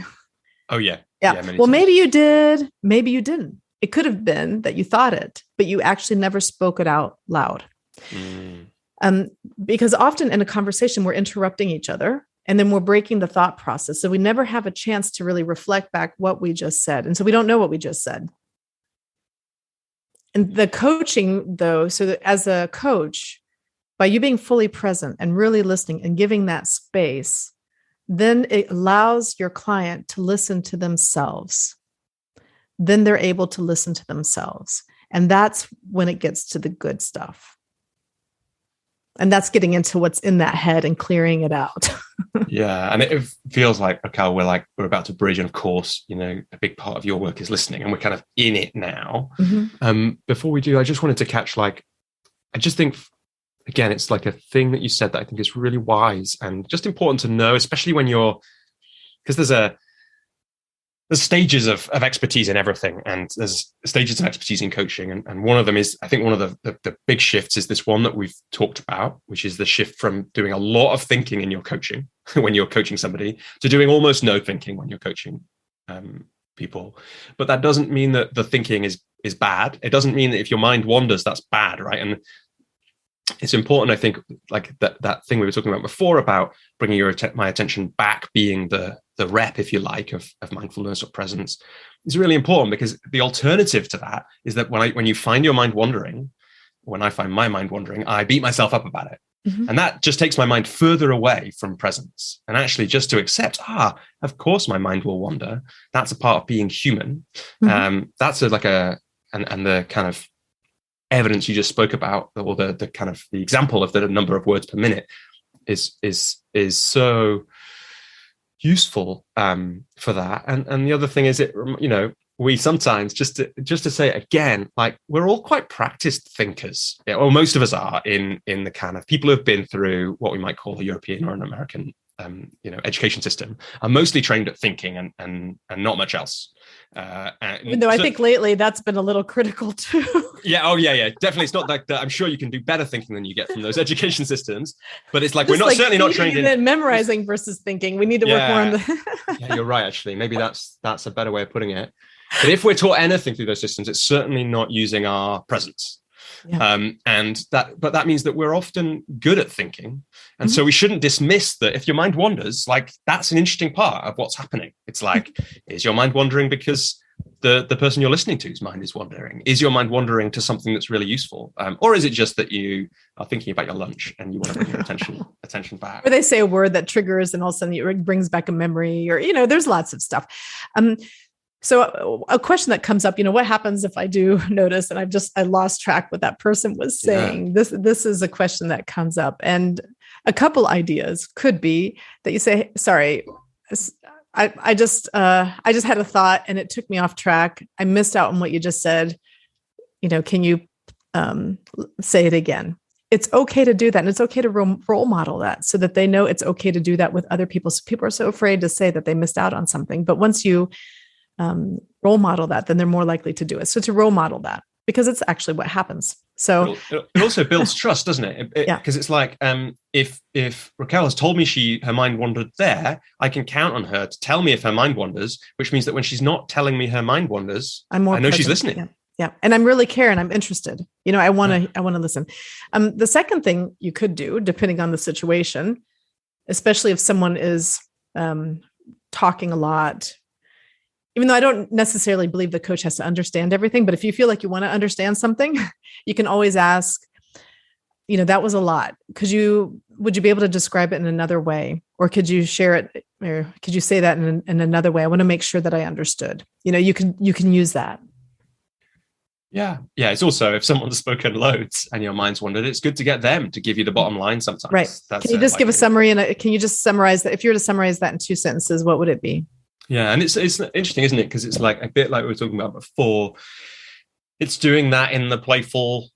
Oh yeah. Yeah. Well, times. Maybe you did, maybe you didn't. It could have been that you thought it, but you actually never spoke it out loud. Because often in a conversation, we're interrupting each other and then we're breaking the thought process. So we never have a chance to really reflect back what we just said. And so we don't know what we just said. And the coaching, though, so that as a coach, by you being fully present and really listening and giving that space, then it allows your client to listen to themselves. Then they're able to listen to themselves. And that's when it gets to the good stuff. And that's getting into what's in that head and clearing it out. Yeah. And it feels like, Raquel, we're about to bridge. And of course, a big part of your work is listening, and we're kind of in it now. Mm-hmm. Before we do, I just wanted to catch, I just think, again, it's like a thing that you said that I think is really wise and just important to know, especially when because there's stages of expertise in everything, and there's stages of expertise in coaching. And one of them is, I think one of the big shifts is this one that we've talked about, which is the shift from doing a lot of thinking in your coaching when you're coaching somebody to doing almost no thinking when you're coaching people. But that doesn't mean that the thinking is bad. It doesn't mean that if your mind wanders, that's bad, right? And it's important, I think, like that thing we were talking about before about bringing my attention back, being the rep, if you like, of mindfulness or presence, is really important, because the alternative to that is that when you find your mind wandering, when I find my mind wandering, I beat myself up about it. Mm-hmm. And that just takes my mind further away from presence. And actually just to accept, of course my mind will wander. That's a part of being human. Mm-hmm. That's and the kind of evidence you just spoke about, or the kind of the example of the number of words per minute is so useful for that. And the other thing is, we sometimes, just to say it again, like, we're all quite practiced thinkers, or most of us are, in the kind of people who have been through what we might call a European or an American education system, are mostly trained at thinking and not much else. Even though I think lately that's been a little critical too. Yeah. Oh, yeah. Definitely. It's not like that. I'm sure you can do better thinking than you get from those education systems, but it's like, we're not certainly not trained in memorizing versus thinking. We need to work more on the. Yeah, you're right. Actually, maybe that's a better way of putting it. But if we're taught anything through those systems, it's certainly not using our presence. Yeah. But that means that we're often good at thinking. And so we shouldn't dismiss that if your mind wanders, like, that's an interesting part of what's happening. It's like, is your mind wandering because the person you're listening to's mind is wandering? Is your mind wandering to something that's really useful? Or is it just that you are thinking about your lunch and you want to bring your attention back? Or they say a word that triggers and all of a sudden it brings back a memory, or, there's lots of stuff. So a question that comes up, what happens if I do notice and I lost track what that person was saying? Yeah. This is a question that comes up, and a couple ideas could be that you say, sorry, I just had a thought and it took me off track. I missed out on what you just said. Can you say it again? It's okay to do that. And it's okay to role model that so that they know it's okay to do that with other people. So people are so afraid to say that they missed out on something. But once you role model that, then they're more likely to do it. So to role model that, because it's actually what happens. So it also builds trust, doesn't it? Because it's like, if Raquel has told me her mind wandered there, I can count on her to tell me if her mind wanders, which means that when she's not telling me her mind wanders, I know present. She's listening. Yeah. And I'm really caring. I'm interested. I want to listen. The second thing you could do, depending on the situation, especially if someone is talking a lot, even though I don't necessarily believe the coach has to understand everything, but if you feel like you want to understand something, you can always ask, that was a lot. Would you be able to describe it in another way? Or could you share it? Or could you say that in another way? I want to make sure that I understood. You can use that. Yeah. Yeah. It's also, if someone's spoken loads and your mind's wandered, it's good to get them to give you the bottom line sometimes. Right. Can you just give a summary, and can you just summarize that? If you were to summarize that in 2 sentences, what would it be? Yeah. And it's interesting, isn't it? Because it's like a bit like we were talking about before. It's doing that in the playful,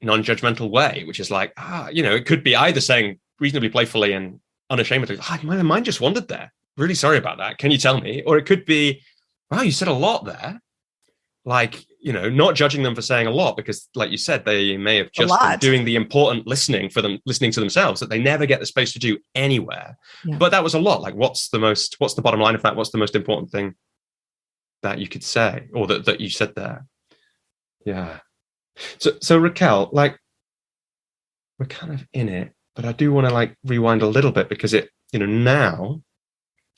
non-judgmental way, which is like, it could be either saying reasonably playfully and unashamedly, my mind just wandered there. Really sorry about that. Can you tell me? Or it could be, wow, you said a lot there. Like, not judging them for saying a lot, because like you said, they may have just been doing the important listening to themselves that they never get the space to do anywhere. Yeah. But that was a lot. Like, what's the bottom line of that? What's the most important thing that you could say, or that you said there? Yeah. So Raquel, like, we're kind of in it, but I do want to like rewind a little bit, because it, now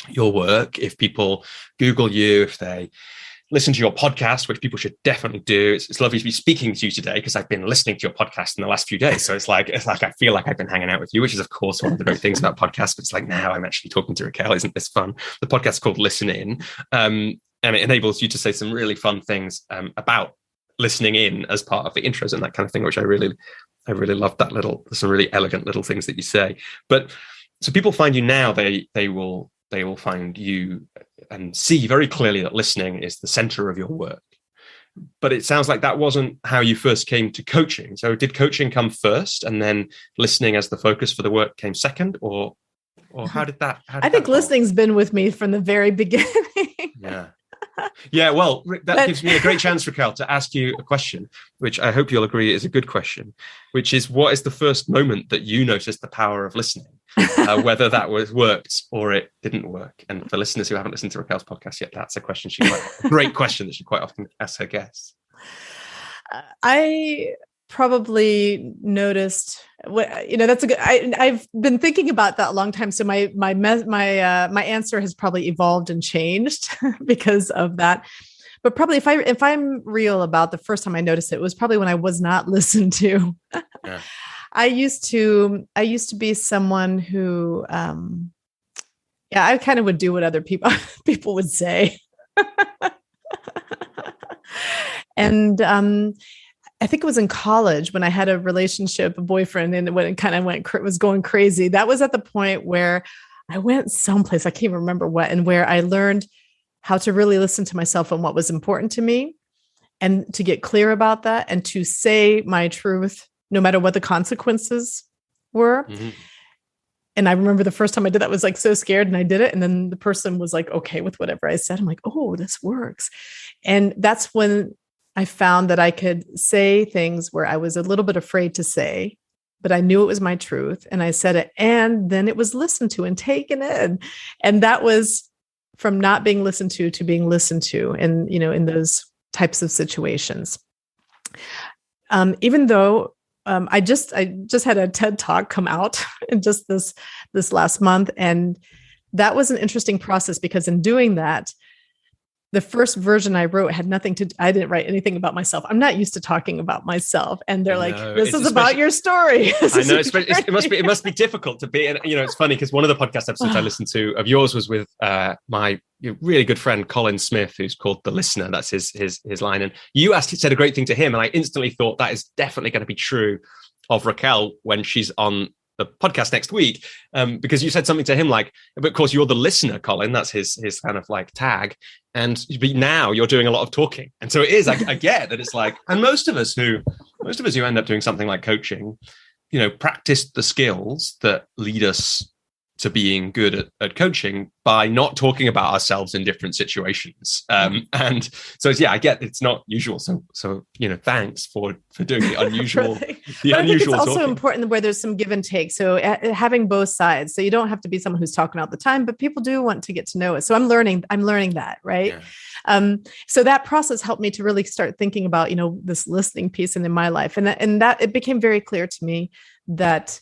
your work, if people Google you, if they listen to your podcast, which people should definitely do. It's lovely to be speaking to you today, because I've been listening to your podcast in the last few days. So it's like I feel like I've been hanging out with you, which is of course one of the great things about podcasts. But it's like, now I'm actually talking to Raquel. Isn't this fun? The podcast is called Listen In, and it enables you to say some really fun things about listening in as part of the intros and that kind of thing, which I really love. Some really elegant little things that you say. But so people find you now, they will find you and see very clearly that listening is the center of your work. But it sounds like that wasn't how you first came to coaching. So did coaching come first and then listening as the focus for the work came second, or how did that? I think listening's been with me from the very beginning. Yeah. Yeah, well, that gives me a great chance, Raquel, to ask you a question, which I hope you'll agree is a good question, which is, what is the first moment that you noticed the power of listening, whether that worked or it didn't work? And for listeners who haven't listened to Raquel's podcast yet, that's a great question that she quite often asks her guests. I probably noticed that's a good, I've been thinking about that a long time. So my answer has probably evolved and changed because of that. But probably if I'm real about the first time I noticed it, was probably when I was not listened to. Yeah. I used to be someone who, I kind of would do what other people would say. And I think it was in college when I had a relationship, a boyfriend, and when it kind of was going crazy. That was at the point where I went someplace, I can't even remember what, and where I learned how to really listen to myself and what was important to me, and to get clear about that, and to say my truth, no matter what the consequences were. Mm-hmm. And I remember the first time I did that, I was like so scared, and I did it. And then the person was like, okay with whatever I said. I'm like, oh, this works. And that's when I found that I could say things where I was a little bit afraid to say, but I knew it was my truth. And I said it, and then it was listened to and taken in. And that was from not being listened to being listened to, and, in those types of situations. Even though I just had a TED Talk come out in just this last month. And that was an interesting process, because in doing that, the first version I wrote had I didn't write anything about myself. I'm not used to talking about myself. And they're like, this is about your story. I know, it must be difficult to be. And, it's funny because one of the podcast episodes I listened to of yours was with my really good friend, Colin Smith, who's called The Listener. That's his line. And you said a great thing to him. And I instantly thought that is definitely going to be true of Raquel when she's on the podcast next week, because you said something to him like, but of course you're the listener, Colin. That's his kind of like tag. And now you're doing a lot of talking. And so it is, I get that it's like, and most of us who end up doing something like coaching, practice the skills that lead us to being good at coaching by not talking about ourselves in different situations. And so, I get it's not usual. So thanks for doing the unusual. Right. But I think it's also talking. Important where there's some give and take. So having both sides. So you don't have to be someone who's talking all the time, but people do want to get to know it. So I'm learning that, right? Yeah. So that process helped me to really start thinking about, this listening piece in my life. And that it became very clear to me that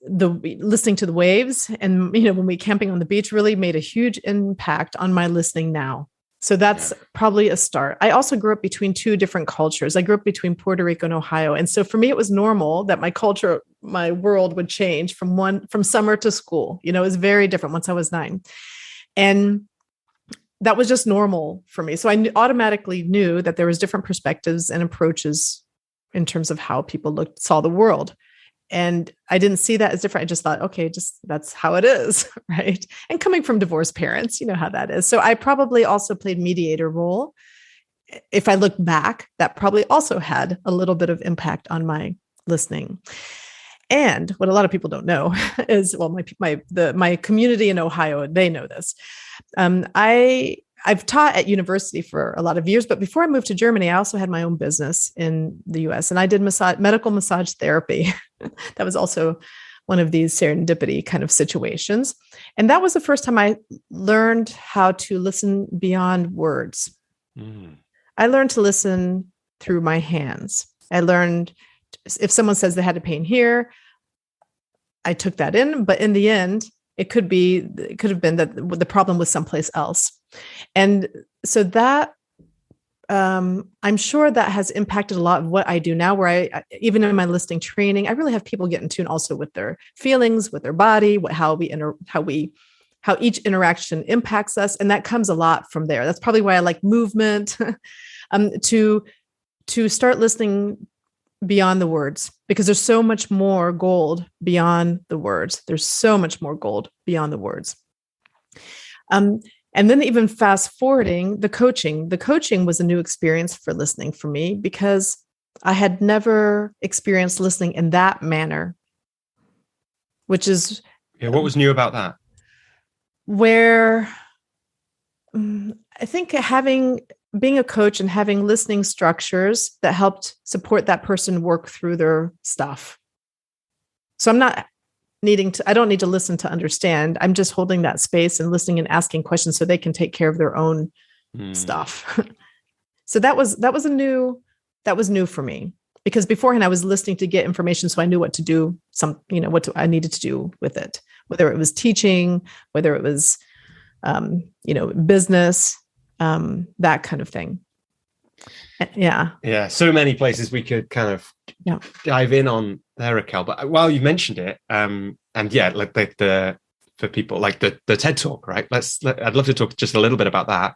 the listening to the waves and, when we camping on the beach really made a huge impact on my listening now. So that's probably a start. I also grew up between two different cultures. I grew up between Puerto Rico and Ohio. And so for me, it was normal that my culture, my world would change from summer to school. It was very different once I was 9. And that was just normal for me. So I automatically knew that there was different perspectives and approaches in terms of how people saw the world. And I didn't see that as different. I just thought, okay, that's how it is, right? And coming from divorced parents, you know how that is. So I probably also played mediator role. If I look back, that probably also had a little bit of impact on my listening. And what a lot of people don't know is, well, my community in Ohio, they know this. I've taught at university for a lot of years, but before I moved to Germany, I also had my own business in the US, and I did medical massage therapy. That was also one of these serendipity kind of situations. And that was the first time I learned how to listen beyond words. Mm. I learned to listen through my hands. I learned if someone says they had a pain here, I took that in, but in the end, it could have been that the problem was someplace else. And so that, I'm sure that has impacted a lot of what I do now, where even in my listening training, I really have people get in tune also with their feelings, with their body, how each interaction impacts us. And that comes a lot from there. That's probably why I like movement, to start listening beyond the words, because there's so much more gold beyond the words. There's so much more gold beyond the words. And then even fast forwarding the coaching was a new experience for listening for me, because I had never experienced listening in that manner, which is... Yeah, what was new about that? Where I think being a coach and having listening structures that helped support that person work through their stuff. So I don't need to listen to understand. I'm just holding that space and listening and asking questions so they can take care of their own stuff. So that was new for me, because beforehand I was listening to get information. So I knew what to do, I needed to do with it, whether it was teaching, whether it was, business, that kind of thing. Yeah. Yeah. So many places we could kind of dive in on there, Raquel. But while you mentioned it, like for people like the TED Talk, right? I'd love to talk just a little bit about that.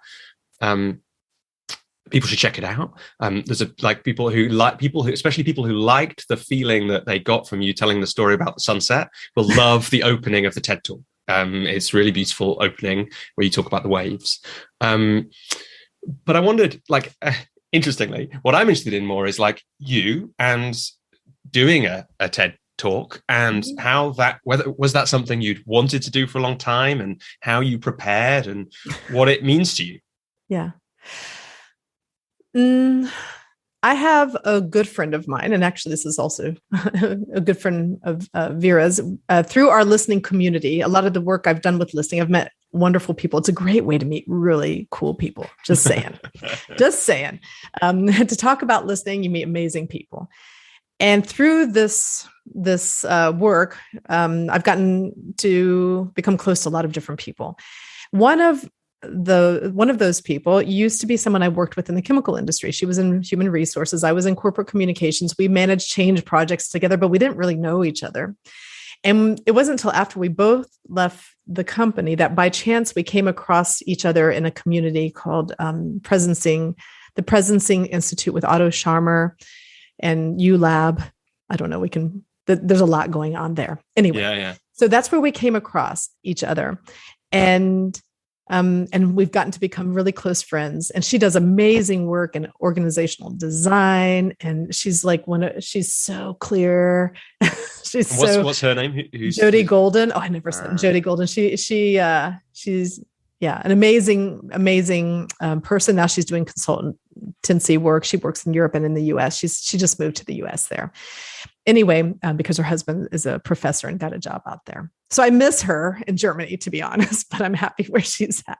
people should check it out. There's especially people who liked the feeling that they got from you telling the story about the sunset will love the opening of the TED Talk. It's really beautiful opening where you talk about the waves. But I wondered, like, interestingly, what I'm interested in more is like you and doing a TED Talk, and how whether was that something you'd wanted to do for a long time, and how you prepared, and what it means to you. Yeah. I have a good friend of mine, and actually this is also a good friend of Vera's. Through our listening community, a lot of the work I've done with listening, I've met wonderful people. It's a great way to meet really cool people. Just saying. Just saying. To talk about listening, you meet amazing people. And through this work, I've gotten to become close to a lot of different people. One of those people used to be someone I worked with in the chemical industry. She was in human resources. I was in corporate communications. We managed change projects together, but we didn't really know each other. And it wasn't until after we both left the company that by chance we came across each other in a community called the Presencing Institute with Otto Scharmer and ULab. I don't know. There's a lot going on there. Anyway, yeah. So that's where we came across each other. And we've gotten to become really close friends. And she does amazing work in organizational design. And she's like she's so clear. What's her name? Jody Golden. Oh, I never said Jody Golden. She's an amazing person. Now she's doing consultancy work. She works in Europe and in the US. She just moved to the US there. Anyway, because her husband is a professor and got a job out there. So I miss her in Germany, to be honest, but I'm happy where she's at.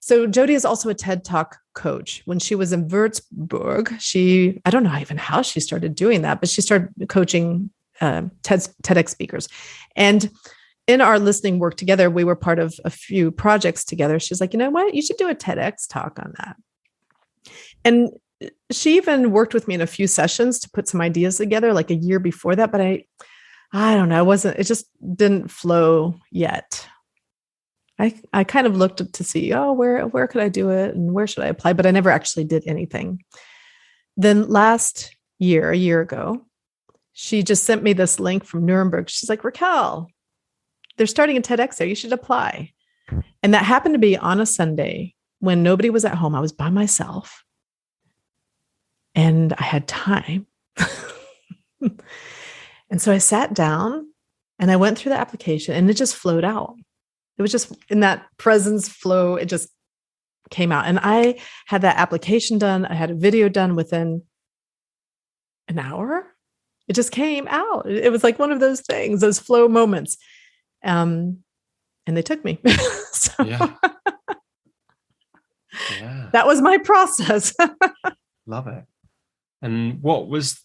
So Jody is also a TED Talk coach. When she was in Würzburg, I don't know even how she started doing that, but she started coaching TEDx speakers. And in our listening work together, we were part of a few projects together. She's like, you know what? You should do a TEDx talk on that. And she even worked with me in a few sessions to put some ideas together, like a year before that. But I don't know. It just didn't flow yet. I kind of looked to see, where could I do it and where should I apply? But I never actually did anything. Then last year, a year ago, she just sent me this link from Nuremberg. She's like, Raquel, they're starting a TEDx there. You should apply. And that happened to be on a Sunday when nobody was at home. I was by myself. And I had time. And so I sat down and I went through the application and it just flowed out. It was just in that presence flow. It just came out. And I had that application done. I had a video done within an hour. It just came out. It was like one of those things, those flow moments. And they took me. So yeah. That was my process. Love it. And what was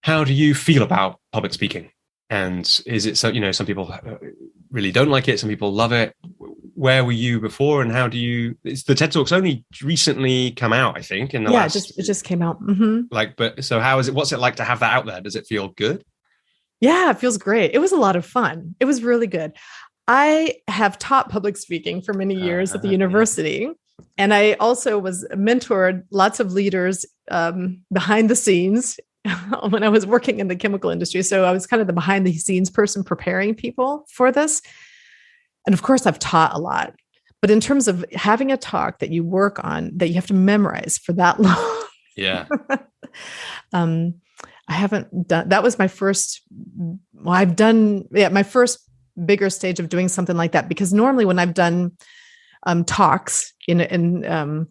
how do you feel about public speaking? And is it so, some people really don't like it. Some people love it. Where were you before? And how do you, the TED Talk's only recently come out, I think, in the last. It just came out. Mm-hmm. So how is it, what's it like to have that out there? Does it feel good? Yeah, it feels great. It was a lot of fun. It was really good. I have taught public speaking for many years at the university. Yeah. And I also was mentored lots of leaders behind the scenes when I was working in the chemical industry. So I was kind of the behind the scenes person preparing people for this. And of course, I've taught a lot. But in terms of having a talk that you work on, that you have to memorize for that long. Yeah. I haven't done, that was my first, my first bigger stage of doing something like that. Because normally when I've done talks in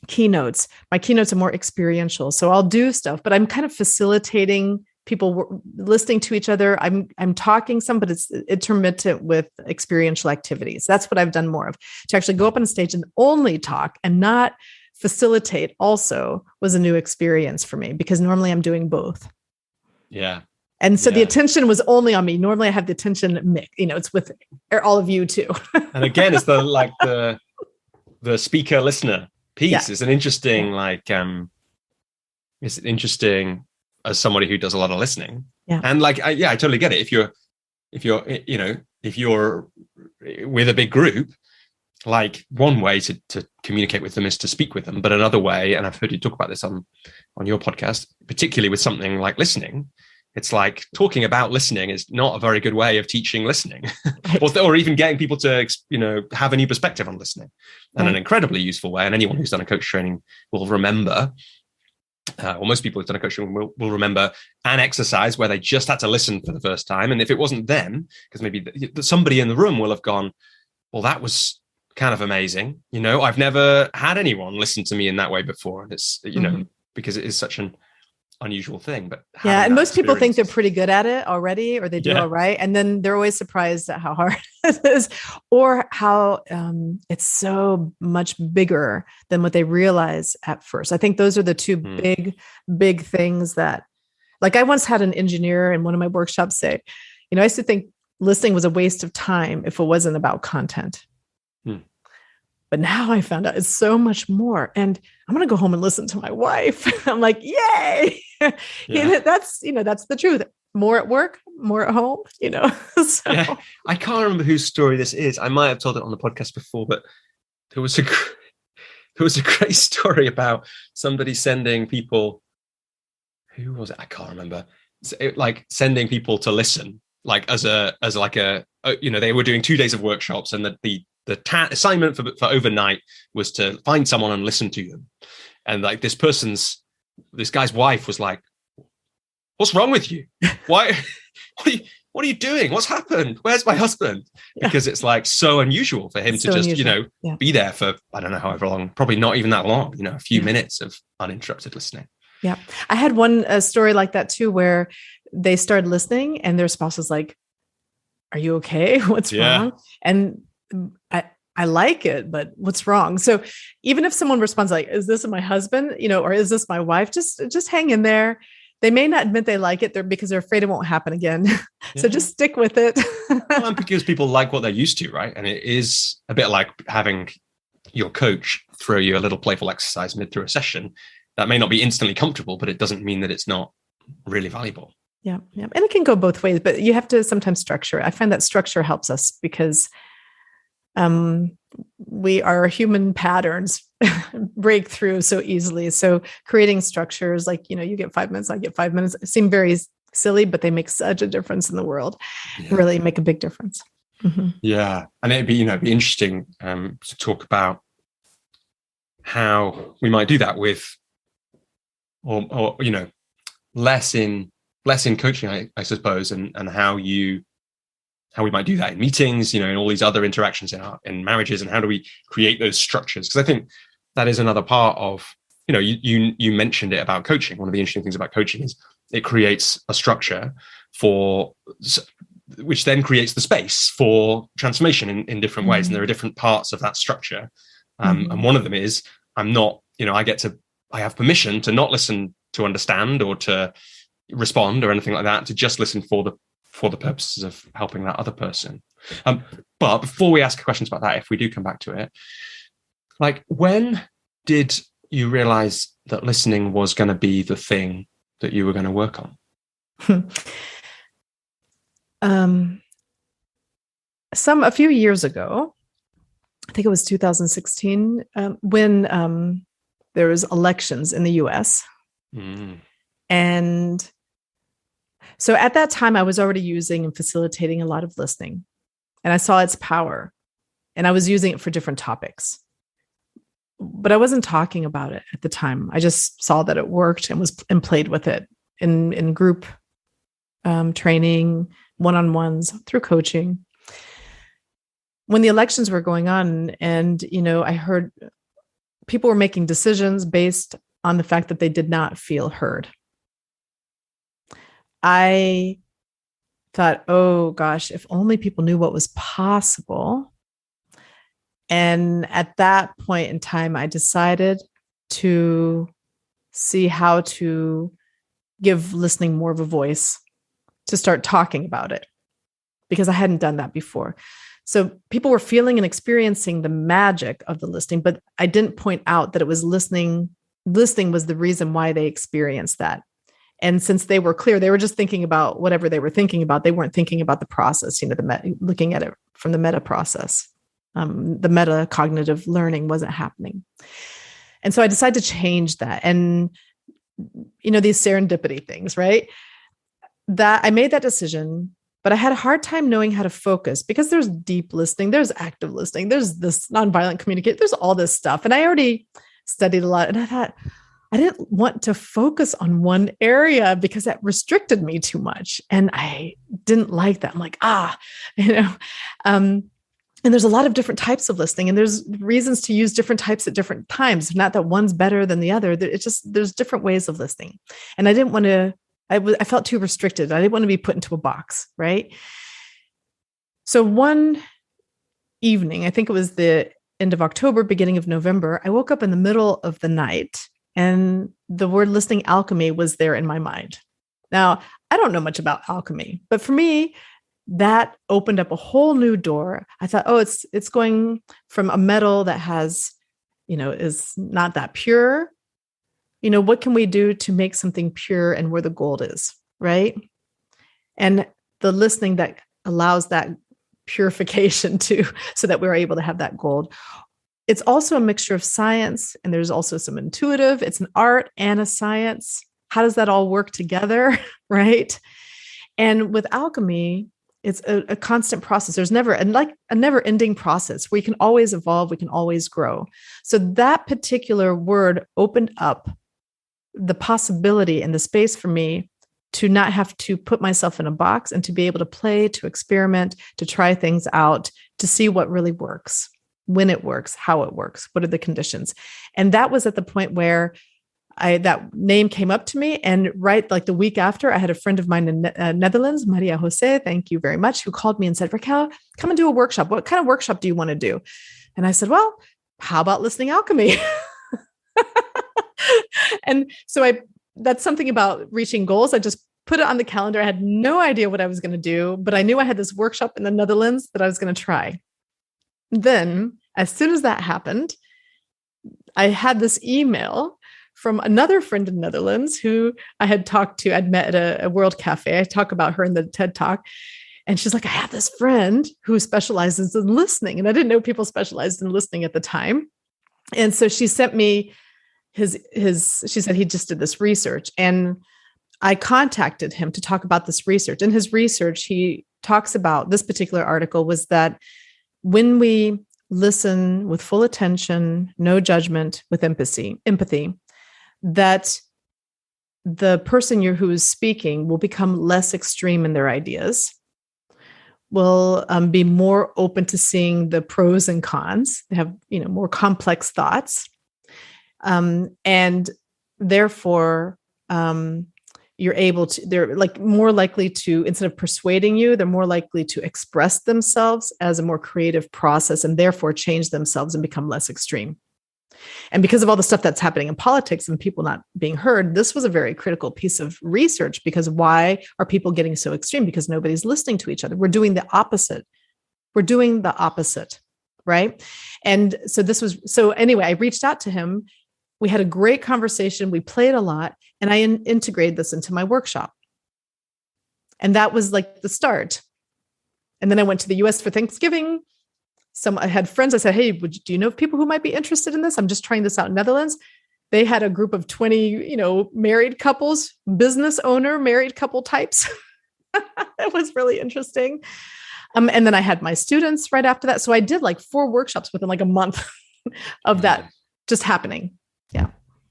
keynotes, my keynotes are more experiential. So I'll do stuff, but I'm kind of facilitating people listening to each other. I'm talking some, but it's intermittent with experiential activities. That's what I've done more of. To actually go up on stage and only talk and not facilitate also was a new experience for me, because normally I'm doing both. Yeah. And so the attention was only on me. Normally I have the attention mix, it's with all of you too. And again, it's the speaker listener piece. It's an interesting, it's interesting as somebody who does a lot of listening. Yeah. And I totally get it. If you're with a big group, like one way to communicate with them is to speak with them, but another way, and I've heard you talk about this on your podcast, particularly with something like listening, it's like talking about listening is not a very good way of teaching listening. Right. or even getting people to, have a new perspective on listening. And Right. an incredibly useful way, and anyone who's done a coach training will remember, or most people who've done a coach training will remember an exercise where they just had to listen for the first time. And if it wasn't them, because maybe somebody in the room will have gone, well, that was kind of amazing. I've never had anyone listen to me in that way before. And it's, because it is such an unusual thing. But yeah, and most people think they're pretty good at it already, or they do all right. And then they're always surprised at how hard it is, or how it's so much bigger than what they realize at first. I think those are the two big things that, like, I once had an engineer in one of my workshops say, I used to think listening was a waste of time if it wasn't about content. But now I found out it's so much more. And I'm going to go home and listen to my wife. I'm like, yay. Yeah. That's the truth. More at work, more at home, So. Yeah. I can't remember whose story this is. I might have told it on the podcast before, but there was a great story about somebody sending people, who was it? I can't remember. Like sending people to listen, like they were doing 2 days of workshops, and the assignment for overnight was to find someone and listen to them. And like this guy's wife was like, what's wrong with you? Why? What are you doing? What's happened? Where's my husband? Because it's like so unusual for him to just, be there for, I don't know, however long, probably not even that long, a few minutes of uninterrupted listening. Yeah. I had one story like that too, where they started listening and their spouse was like, are you okay? What's wrong? And I like it, but what's wrong? So even if someone responds like, is this my husband, or is this my wife? Just hang in there. They may not admit they like it because they're afraid it won't happen again. So just stick with it. Well, because people like what they're used to, right? And it is a bit like having your coach throw you a little playful exercise mid through a session. That may not be instantly comfortable, but it doesn't mean that it's not really valuable. Yeah. And it can go both ways, but you have to sometimes structure it. I find that structure helps us because our human patterns break through so easily. So creating structures like, you get 5 minutes, I get 5 minutes, seem very silly, but they make such a difference in the world, really make a big difference. Mm-hmm. Yeah. And it'd be, be interesting to talk about how we might do that with, or less in coaching, I suppose, and how we might do that in meetings, in all these other interactions in marriages, and how do we create those structures? Because I think that is another part of, you mentioned it about coaching. One of the interesting things about coaching is it creates a structure which then creates the space for transformation in different ways. And there are different parts of that structure. And one of them is, I have permission to not listen to understand or to respond or anything like that, to just listen for the purposes of helping that other person. But before we ask questions about that, if we do come back to it, like, when did you realize that listening was going to be the thing that you were going to work on? A few years ago, I think it was 2016, when there was elections in the US. And so at that time, I was already using and facilitating a lot of listening, and I saw its power, and I was using it for different topics, but I wasn't talking about it at the time. I just saw that it worked and played with it in group training, one-on-ones, through coaching. When the elections were going on, and, I heard people were making decisions based on the fact that they did not feel heard. I thought, oh gosh, if only people knew what was possible. And at that point in time, I decided to see how to give listening more of a voice, to start talking about it, because I hadn't done that before. So people were feeling and experiencing the magic of the listening, but I didn't point out that it was listening. Listening was the reason why they experienced that. And since they were clear, they were just thinking about whatever they were thinking about. They weren't thinking about the process, looking at it from the meta process. The metacognitive learning wasn't happening. And so I decided to change that. And, these serendipity things, right? That I made that decision, but I had a hard time knowing how to focus because there's deep listening, there's active listening, there's this nonviolent communication, there's all this stuff. And I already studied a lot. And I thought, I didn't want to focus on one area because that restricted me too much. And I didn't like that. I'm like, and there's a lot of different types of listening, and there's reasons to use different types at different times. Not that one's better than the other. It's just, there's different ways of listening. And I didn't want to, I felt too restricted. I didn't want to be put into a box, right? So one evening, I think it was the end of October, beginning of November, I woke up in the middle of the night and the word listening alchemy was there in my mind. Now, I don't know much about alchemy, but for me, that opened up a whole new door. I thought, it's going from a metal that has, is not that pure. What can we do to make something pure and where the gold is, right? And the listening that allows that purification so that we're able to have that gold. It's also a mixture of science, and there's also some intuitive. It's an art and a science. How does that all work together, right? And with alchemy, it's a constant process. There's never a never-ending process where you can always evolve, we can always grow. So that particular word opened up the possibility and the space for me to not have to put myself in a box and to be able to play, to experiment, to try things out, to see what really works, when it works, how it works, what are the conditions. And that was at the point where that name came up to me, and right like the week after, I had a friend of mine in Netherlands, Maria Jose, thank you very much, who called me and said, Raquel, come and do a workshop. What kind of workshop do you want to do? And I said, well, how about listening alchemy? And so that's something about reaching goals. I just put it on the calendar. I had no idea what I was going to do, but I knew I had this workshop in the Netherlands that I was going to try. Then as soon as that happened, I had this email from another friend in the Netherlands who I had talked to. I'd met at a World Cafe. I talk about her in the TED Talk. And she's like, I have this friend who specializes in listening. And I didn't know people specialized in listening at the time. And so she sent me she said he just did this research. And I contacted him to talk about this research. In his research, he talks about, this particular article was that when we listen with full attention, no judgment, with empathy, that the person who is speaking will become less extreme in their ideas, will be more open to seeing the pros and cons. They have, more complex thoughts. And therefore, they're like more likely to, instead of persuading you, they're more likely to express themselves as a more creative process and therefore change themselves and become less extreme. And because of all the stuff that's happening in politics and people not being heard, this was a very critical piece of research, because why are people getting so extreme? Because nobody's listening to each other. We're doing the opposite. Right? And so anyway, I reached out to him. We had a great conversation. We played a lot, and I integrated this into my workshop. And that was like the start. And then I went to the US for Thanksgiving. I had friends. I said, hey, do you know people who might be interested in this? I'm just trying this out in Netherlands. They had a group of 20, married couples, business owner, married couple types. It was really interesting. And then I had my students right after that. So I did like 4 workshops within like a month of that just happening. Yeah.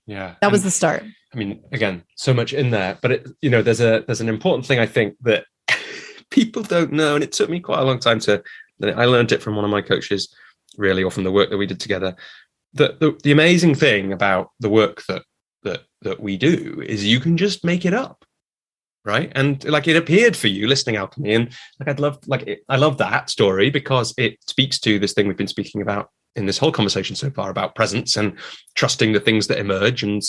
Yeah. That was the start. I mean, again, so much in there, but there's an important thing I think that people don't know. And it took me quite a long time I learned it from one of my coaches, really, or from the work that we did together. The amazing thing about the work that we do is you can just make it up. Right. And like it appeared for you listening alchemy. And I love that story because it speaks to this thing we've been speaking about in this whole conversation so far about presence and trusting the things that emerge. And,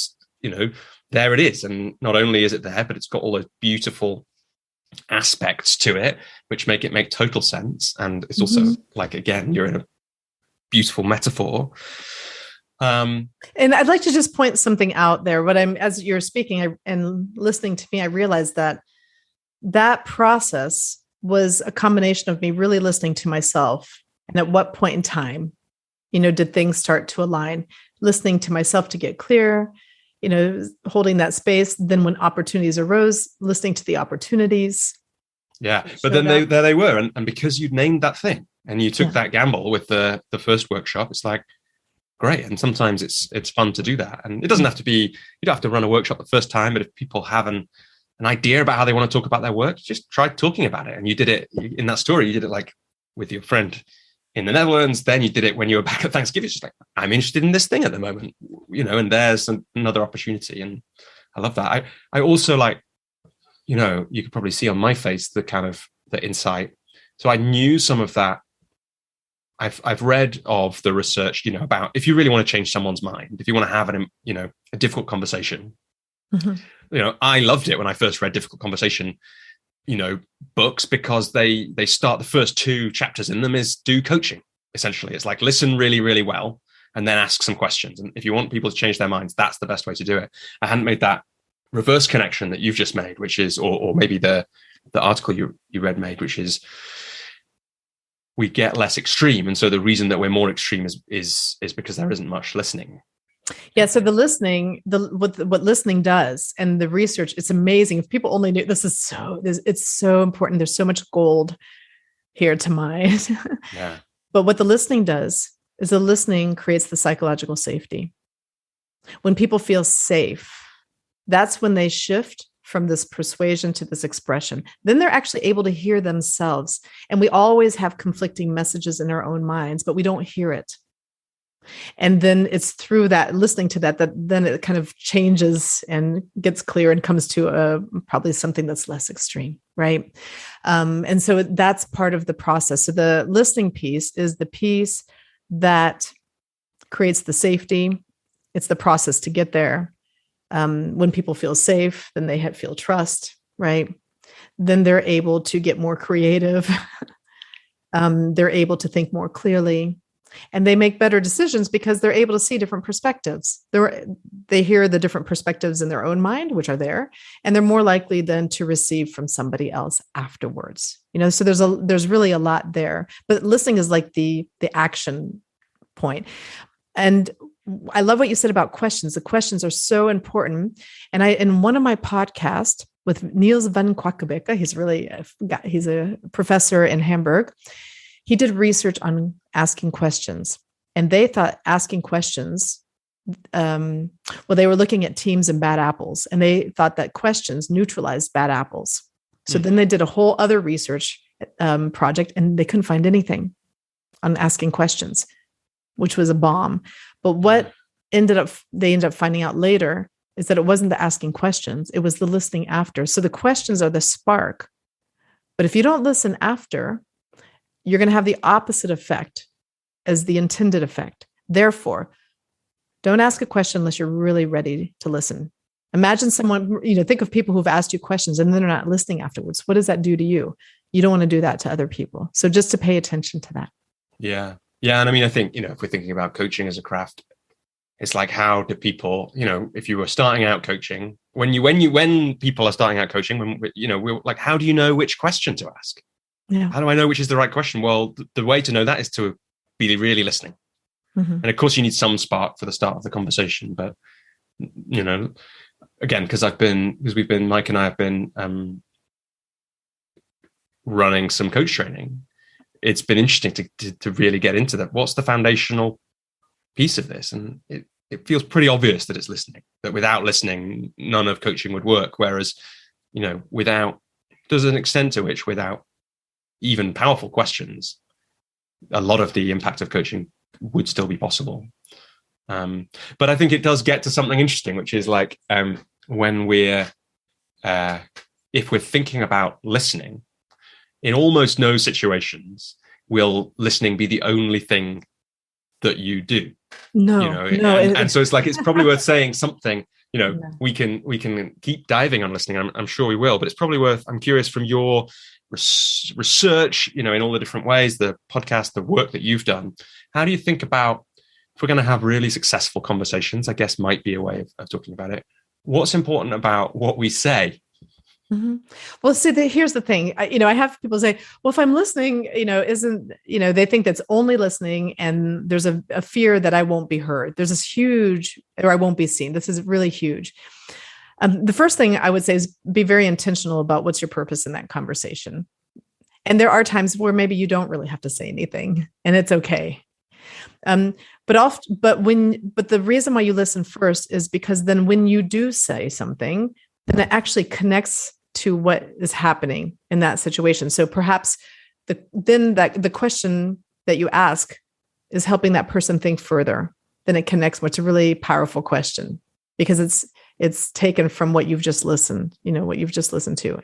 there it is. And not only is it there, but it's got all those beautiful aspects to it, which make it make total sense. And it's also like, again, you're in a beautiful metaphor. And I'd like to just point something out there. As you're speaking and listening to me, I realized that process was a combination of me really listening to myself And at what point in time, did things start to align? Listening to myself to get clear, holding that space. Then when opportunities arose, listening to the opportunities. Yeah. But then there they were. And because you'd named that thing and you took that gamble with the first workshop, it's like, great. And sometimes it's fun to do that. And it doesn't have to be, you don't have to run a workshop the first time, but if people have an idea about how they want to talk about their work, just try talking about it. And you did it in that story, you did it like with your friend in the Netherlands. Then you did it when you were back at Thanksgiving. It's just like, I'm interested in this thing at the moment, and there's another opportunity. And I love that. I also like, you could probably see on my face the kind of the insight. So I knew some of that. I've read of the research, about if you really want to change someone's mind, if you want to have a difficult conversation, I loved it when I first read difficult conversation, books, because they start, the first 2 chapters in them is do coaching. Essentially, it's like listen really, really well, and then ask some questions. And if you want people to change their minds, that's the best way to do it. I hadn't made that reverse connection that you've just made, which is, or maybe the article you read made, which is, we get less extreme. And so the reason that we're more extreme is because there isn't much listening. Yeah. So the listening, what listening does, and the research, it's amazing. If people only knew, it's so important. There's so much gold here to mine. Yeah. But what the listening does is the listening creates the psychological safety. When people feel safe, that's when they shift from this persuasion to this expression. Then they're actually able to hear themselves. And we always have conflicting messages in our own minds, but we don't hear it. And then it's through that, listening to that then it kind of changes and gets clear and comes to probably something that's less extreme, right? And so that's part of the process. So the listening piece is the piece that creates the safety. It's the process to get there. When people feel safe, then they feel trust, right? Then they're able to get more creative. They're able to think more clearly, and they make better decisions because they're able to see different perspectives. They hear the different perspectives in their own mind, which are there, and they're more likely then to receive from somebody else afterwards. So there's really a lot there, but listening is like the action point. And I love what you said about questions. The questions are so important. And in one of my podcasts with Niels van Quackebeke, he's a professor in Hamburg. He did research on asking questions, and they thought asking questions, they were looking at teams and bad apples, and they thought that questions neutralized bad apples. So then they did a whole other research project, and they couldn't find anything on asking questions, which was a bomb. But what they ended up finding out later is that it wasn't the asking questions, it was the listening after. So the questions are the spark. But if you don't listen after, you're going to have the opposite effect as the intended effect. Therefore, don't ask a question unless you're really ready to listen. Imagine someone, think of people who've asked you questions and then they're not listening afterwards. What does that do to you? You don't want to do that to other people. So just to pay attention to that. Yeah. Yeah. And I mean, I think, if we're thinking about coaching as a craft, it's like, how do people, if you were starting out coaching, when people are starting out coaching, we're like, how do you know which question to ask? Yeah. How do I know which is the right question? Well, the way to know that is to be really listening. Mm-hmm. And of course you need some spark for the start of the conversation, but again, because Mike and I have been running some coach training. It's been interesting to really get into that. What's the foundational piece of this? And it feels pretty obvious that it's listening, that without listening, none of coaching would work. Whereas, there's an extent to which without even powerful questions, a lot of the impact of coaching would still be possible. But I think it does get to something interesting, which is like when if we're thinking about listening, in almost no situations will listening be the only thing that you do. No, and so it's like, it's probably worth saying something. We can keep diving on listening. I'm sure we will, but it's probably worth. I'm curious from your research, in all the different ways, the podcast, the work that you've done. How do you think about, if we're going to have really successful conversations, I guess might be a way of talking about it. What's important about what we say Mm-hmm. Well, see, here's the thing. I have people say, well, if I'm listening, they think that's only listening. And there's a fear that I won't be heard. There's this huge, or I won't be seen. This is really huge. The first thing I would say is be very intentional about what's your purpose in that conversation. And there are times where maybe you don't really have to say anything, and it's okay. But the reason why you listen first is because then when you do say something, then it actually connects to what is happening in that situation. So perhaps the question that you ask is helping that person think further. Then it connects. What's a really powerful question, because it's taken from what you've just listened, what you've just listened to.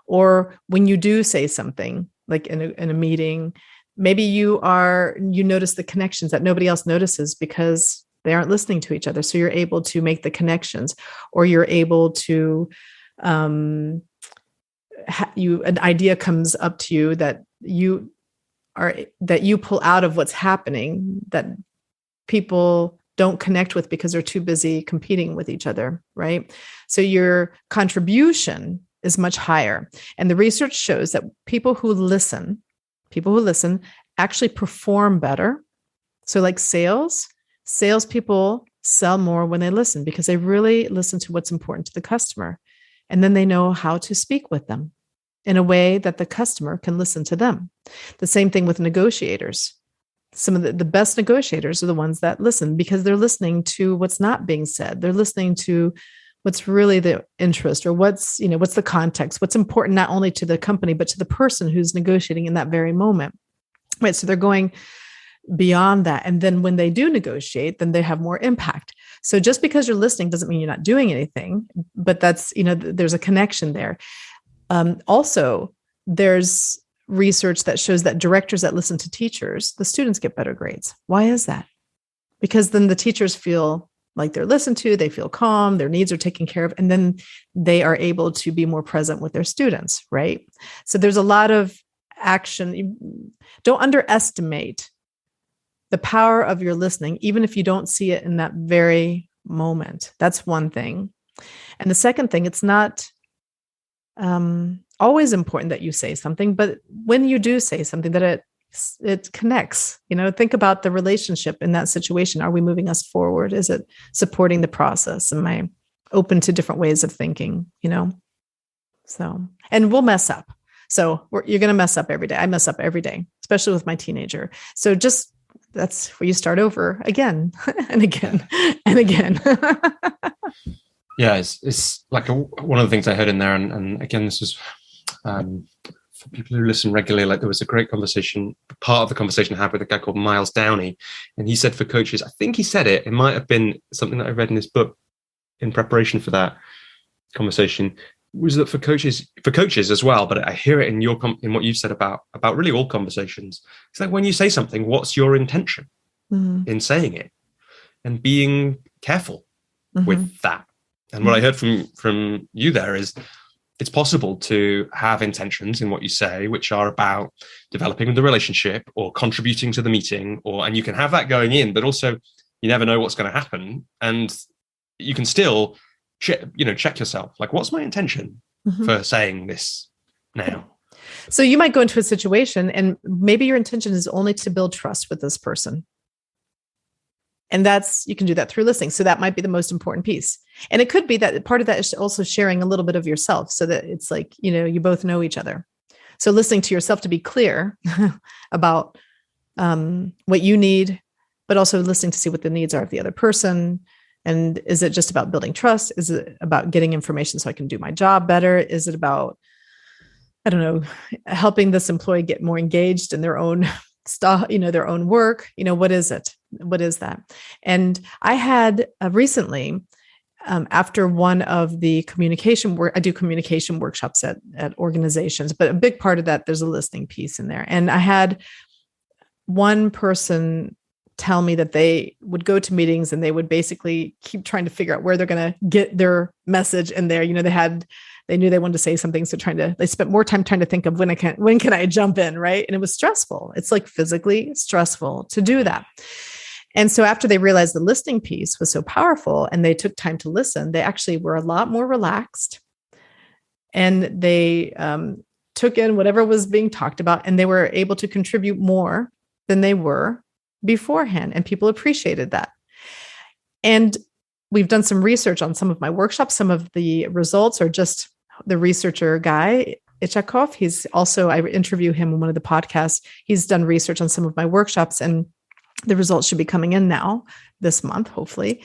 Or when you do say something like in a meeting, maybe you notice the connections that nobody else notices because they aren't listening to each other. So you're able to make the connections, or you're able to, an idea comes up to you that you pull out of what's happening that people don't connect with because they're too busy competing with each other, right? So your contribution is much higher. And the research shows that people who listen actually perform better. So like salespeople sell more when they listen, because they really listen to what's important to the customer. And then they know how to speak with them in a way that the customer can listen to them. The same thing with negotiators. Some of the best negotiators are the ones that listen, because they're listening to what's not being said. They're listening to what's really the interest, or what's the context, what's important not only to the company, but to the person who's negotiating in that very moment. Right. So they're going beyond that. And then when they do negotiate, then they have more impact. So just because you're listening doesn't mean you're not doing anything, but that's, there's a connection there. Also, there's research that shows that directors that listen to teachers, the students get better grades. Why is that? Because then the teachers feel like they're listened to, they feel calm, their needs are taken care of, and then they are able to be more present with their students, right? So there's a lot of action. Don't underestimate the power of your listening, even if you don't see it in that very moment. That's one thing. And the second thing, it's not always important that you say something, but when you do say something, that it connects. Think about the relationship in that situation. Are we moving us forward? Is it supporting the process? Am I open to different ways of thinking? So, and we'll mess up. So you're going to mess up every day. I mess up every day, especially with my teenager. So that's where you start over again and again and again. Yeah, it's like one of the things I heard in there, and again, this was for people who listen regularly. Like, there was a great conversation. Part of the conversation I had with a guy called Miles Downey, and he said for coaches, I think he said it might have been something that I read in his book in preparation for that conversation, was that for coaches as well. But I hear it in in what you've said about really all conversations. It's like, when you say something, what's your intention in saying it, and being careful with that. And what I heard from you there is, it's possible to have intentions in what you say, which are about developing the relationship or contributing to the meeting, and you can have that going in, but also you never know what's going to happen, and you can still check yourself. Like, what's my intention for saying this now? So you might go into a situation, and maybe your intention is only to build trust with this person. And you can do that through listening. So that might be the most important piece. And it could be that part of that is also sharing a little bit of yourself, so that it's like, you both know each other. So listening to yourself to be clear about what you need, but also listening to see what the needs are of the other person. And is it just about building trust? Is it about getting information so I can do my job better? Is it about, I don't know, helping this employee get more engaged in their own stuff, their own work? What is it? What is that? And I had recently, after one of the communication work, I do communication workshops at organizations, but a big part of that, there's a listening piece in there. And I had one person tell me that they would go to meetings and they would basically keep trying to figure out where they're going to get their message in there. They knew they wanted to say something. So they spent more time trying to think of when can I jump in? Right. And it was stressful. It's like physically stressful to do that. And so after they realized the listening piece was so powerful and they took time to listen, they actually were a lot more relaxed. and they took in whatever was being talked about, and they were able to contribute more than they were beforehand. And people appreciated that. And we've done some research on some of my workshops. Some of the results are just the researcher guy, Ichakov. He's also, I interview him in one of the podcasts. He's done research on some of my workshops, and the results should be coming in now this month, hopefully.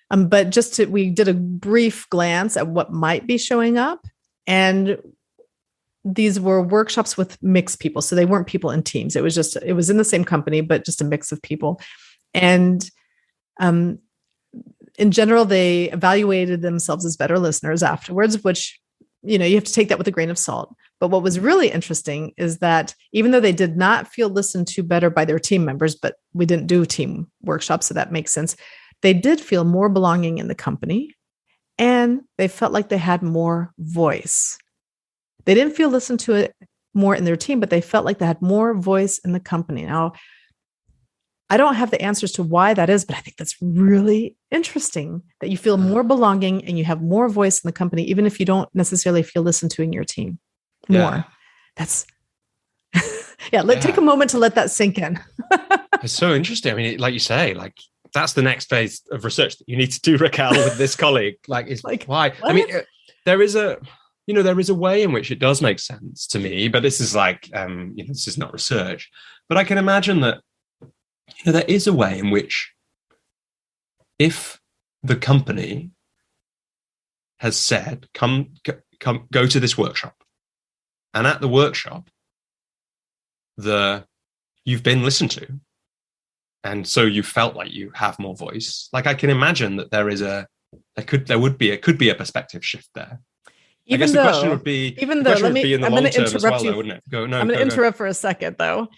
But we did a brief glance at what might be showing up. And these were workshops with mixed people. So they weren't people in teams. It was in the same company, but just a mix of people. And in general, they evaluated themselves as better listeners afterwards, which, you have to take that with a grain of salt. But what was really interesting is that even though they did not feel listened to better by their team members, but we didn't do team workshops, so that makes sense, they did feel more belonging in the company, and they felt like they had more voice. They didn't feel listened to it more in their team, but they felt like they had more voice in the company. Now, I don't have the answers to why that is, but I think that's really interesting that you feel more belonging and you have more voice in the company, even if you don't necessarily feel listened to in your team more. Yeah. That's, take a moment to let that sink in. It's so interesting. I mean, like you say, like, that's the next phase of research that you need to do, Raquel, with this colleague. Like, it's like, why? What? I mean, there is a way in which it does make sense to me, but this is like, this is not research. But I can imagine that, there is a way in which, if the company has said, come, go to this workshop, and at the workshop, you've been listened to, and so you felt like you have more voice. Like, I can imagine that there could be a perspective shift there. I guess the question would be, I'm going to interrupt you. Wouldn't it? I'm going to interrupt for a second, though.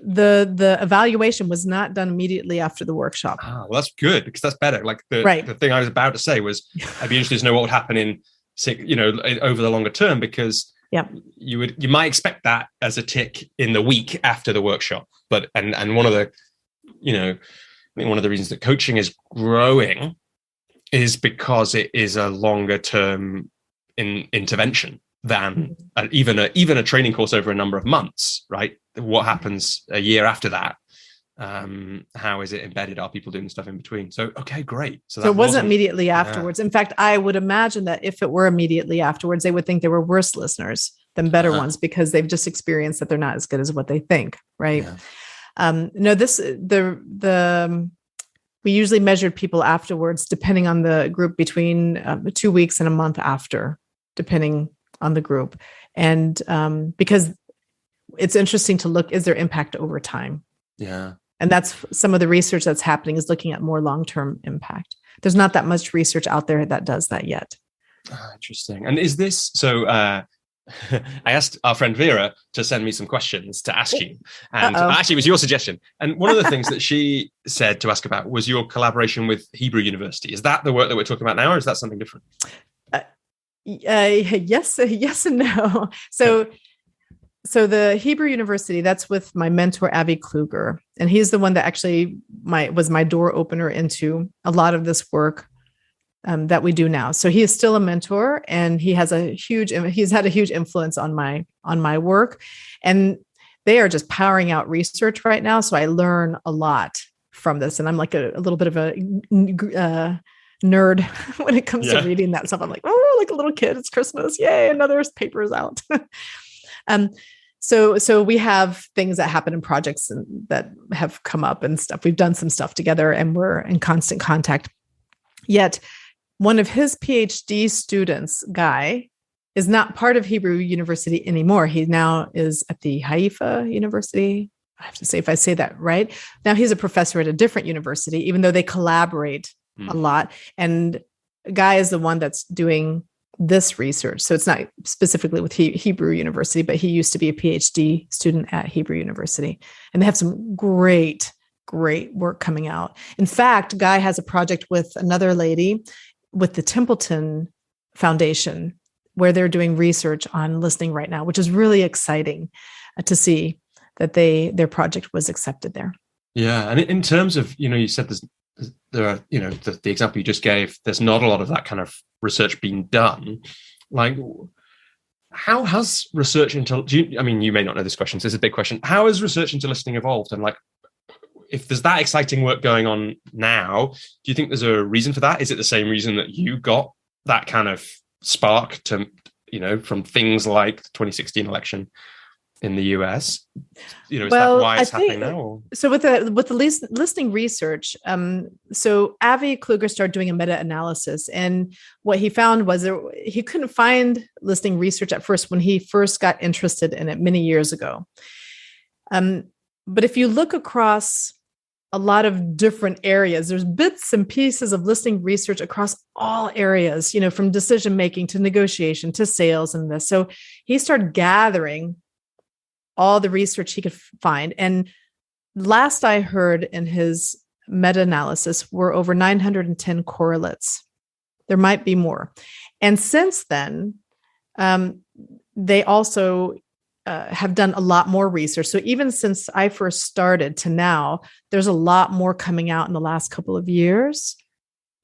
The evaluation was not done immediately after the workshop. Well, that's good, because that's better. Like the thing I was about to say was, I'd be interested to know what would happen over the longer term, because you might expect that as a tick in the week after the workshop. But and one of the one of the reasons that coaching is growing is because it is a longer term intervention than even a training course over a number of months, right? What happens a year after that? How is it embedded? Are people doing stuff in between? So, okay, great. So it wasn't immediately afterwards. In fact, I would imagine that if it were immediately afterwards, they would think they were worse listeners than better ones, because they've just experienced that they're not as good as what they think, right? We usually measured people afterwards, depending on the group, between 2 weeks and a month after, depending on the group. And because it's interesting to look, is there impact over time? Yeah. And that's some of the research that's happening, is looking at more long-term impact. There's not that much research out there that does that yet. Interesting. And is this, so I asked our friend Vera to send me some questions to ask you. And actually, it was your suggestion. And one of the things that she said to ask about was your collaboration with Hebrew University. Is that the work that we're talking about now, or is that something different? Yes and no. So the Hebrew University, that's with my mentor, Avi Kluger. And he's the one that actually was my door opener into a lot of this work that we do now. So he is still a mentor, and he's had a huge influence on my work. And they are just powering out research right now. So I learn a lot from this. And I'm like a little bit of a nerd when it comes to reading that stuff. I'm like, oh, like a little kid, it's Christmas. Yay, another paper is out. So we have things that happen in projects that have come up and stuff. We've done some stuff together, and we're in constant contact. Yet one of his PhD students, Guy, is not part of Hebrew University anymore. He now is at the Haifa University. I have to say if I say that right. Now he's a professor at a different university, even though they collaborate a lot. And Guy is the one that's doing this research. So it's not specifically with Hebrew University, but he used to be a PhD student at Hebrew University. And they have some great work coming out. In fact, Guy has a project with another lady with the Templeton Foundation, where they're doing research on listening right now, which is really exciting to see that their project was accepted there. Yeah. And in terms of, you said there are, the example you just gave, there's not a lot of that kind of research being done. Like, How has research into, you may not know this question, so it's a big question. How has research into listening evolved? And like, if there's that exciting work going on now, do you think there's a reason for that? Is it the same reason that you got that kind of spark to, from things like the 2016 election in the US? Is that why it's happening now? Or? So with the listening research, so Avi Kluger started doing a meta-analysis, and what he found was he couldn't find listening research at first when he first got interested in it many years ago. But if you look across a lot of different areas, there's bits and pieces of listening research across all areas, from decision making to negotiation to sales and this. So he started gathering all the research he could find. And last I heard in his meta-analysis were over 910 correlates. There might be more. And since then, they also have done a lot more research. So even since I first started to now, there's a lot more coming out in the last couple of years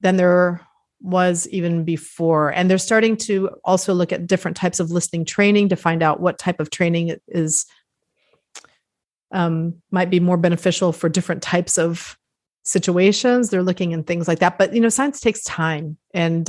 than there was even before. And they're starting to also look at different types of listening training to find out what type of training is might be more beneficial for different types of situations. They're looking in things like that. But, science takes time. And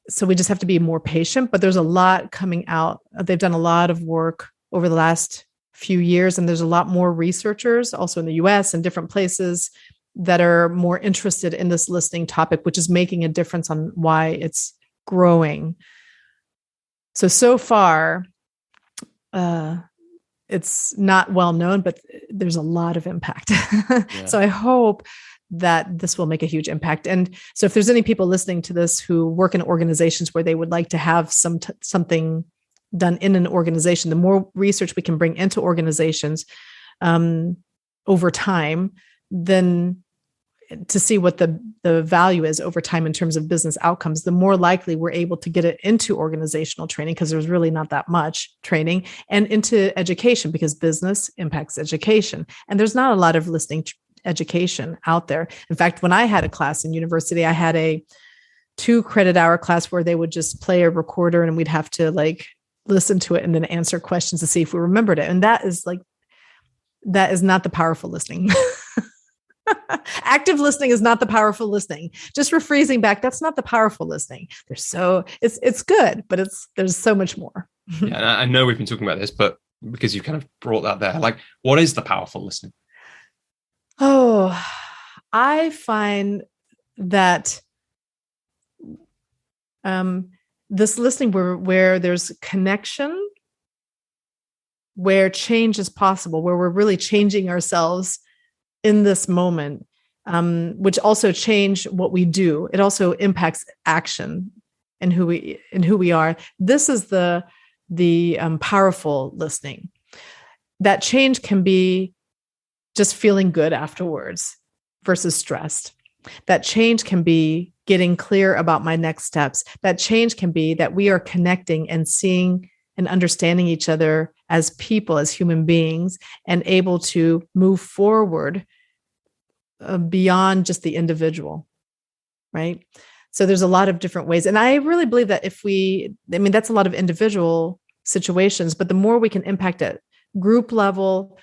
so we just have to be more patient, but there's a lot coming out. They've done a lot of work over the last few years, and there's a lot more researchers also in the US and different places that are more interested in this listening topic, which is making a difference on why it's growing. So far, it's not well known, but there's a lot of impact. Yeah. So I hope that this will make a huge impact. And so if there's any people listening to this who work in organizations where they would like to have something done in an organization, the more research we can bring into organizations over time, then to see what the value is over time in terms of business outcomes, the more likely we're able to get it into organizational training, because there's really not that much training, and into education, because business impacts education. And there's not a lot of listening education out there. In fact, when I had a class in university, I had a 2-credit-hour class where they would just play a recorder and we'd have to listen to it and then answer questions to see if we remembered it. And that is not the powerful listening. Active listening is not the powerful listening. Just rephrasing back, that's not the powerful listening. It's good, but there's so much more. Yeah, and I know we've been talking about this, but because you kind of brought that there, what is the powerful listening? Oh, I find that this listening where there's connection, where change is possible, where we're really changing ourselves in this moment, which also change what we do. It also impacts action and who we are. This is the powerful listening. That change can be just feeling good afterwards versus stressed. That change can be getting clear about my next steps. That change can be that we are connecting and seeing and understanding each other as people, as human beings, and able to move forward beyond just the individual, right? So there's a lot of different ways. And I really believe that that's a lot of individual situations, but the more we can impact at group level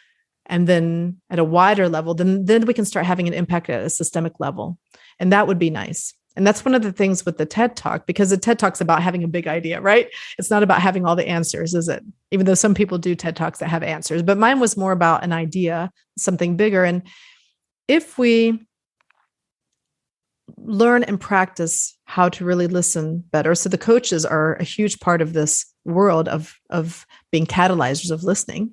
and then at a wider level, then we can start having an impact at a systemic level. And that would be nice. And that's one of the things with the TED Talk, because the TED Talk's about having a big idea, right? It's not about having all the answers, is it? Even though some people do TED Talks that have answers, but mine was more about an idea, something bigger. And if we learn and practice how to really listen better, so the coaches are a huge part of this world of being catalyzers of listening.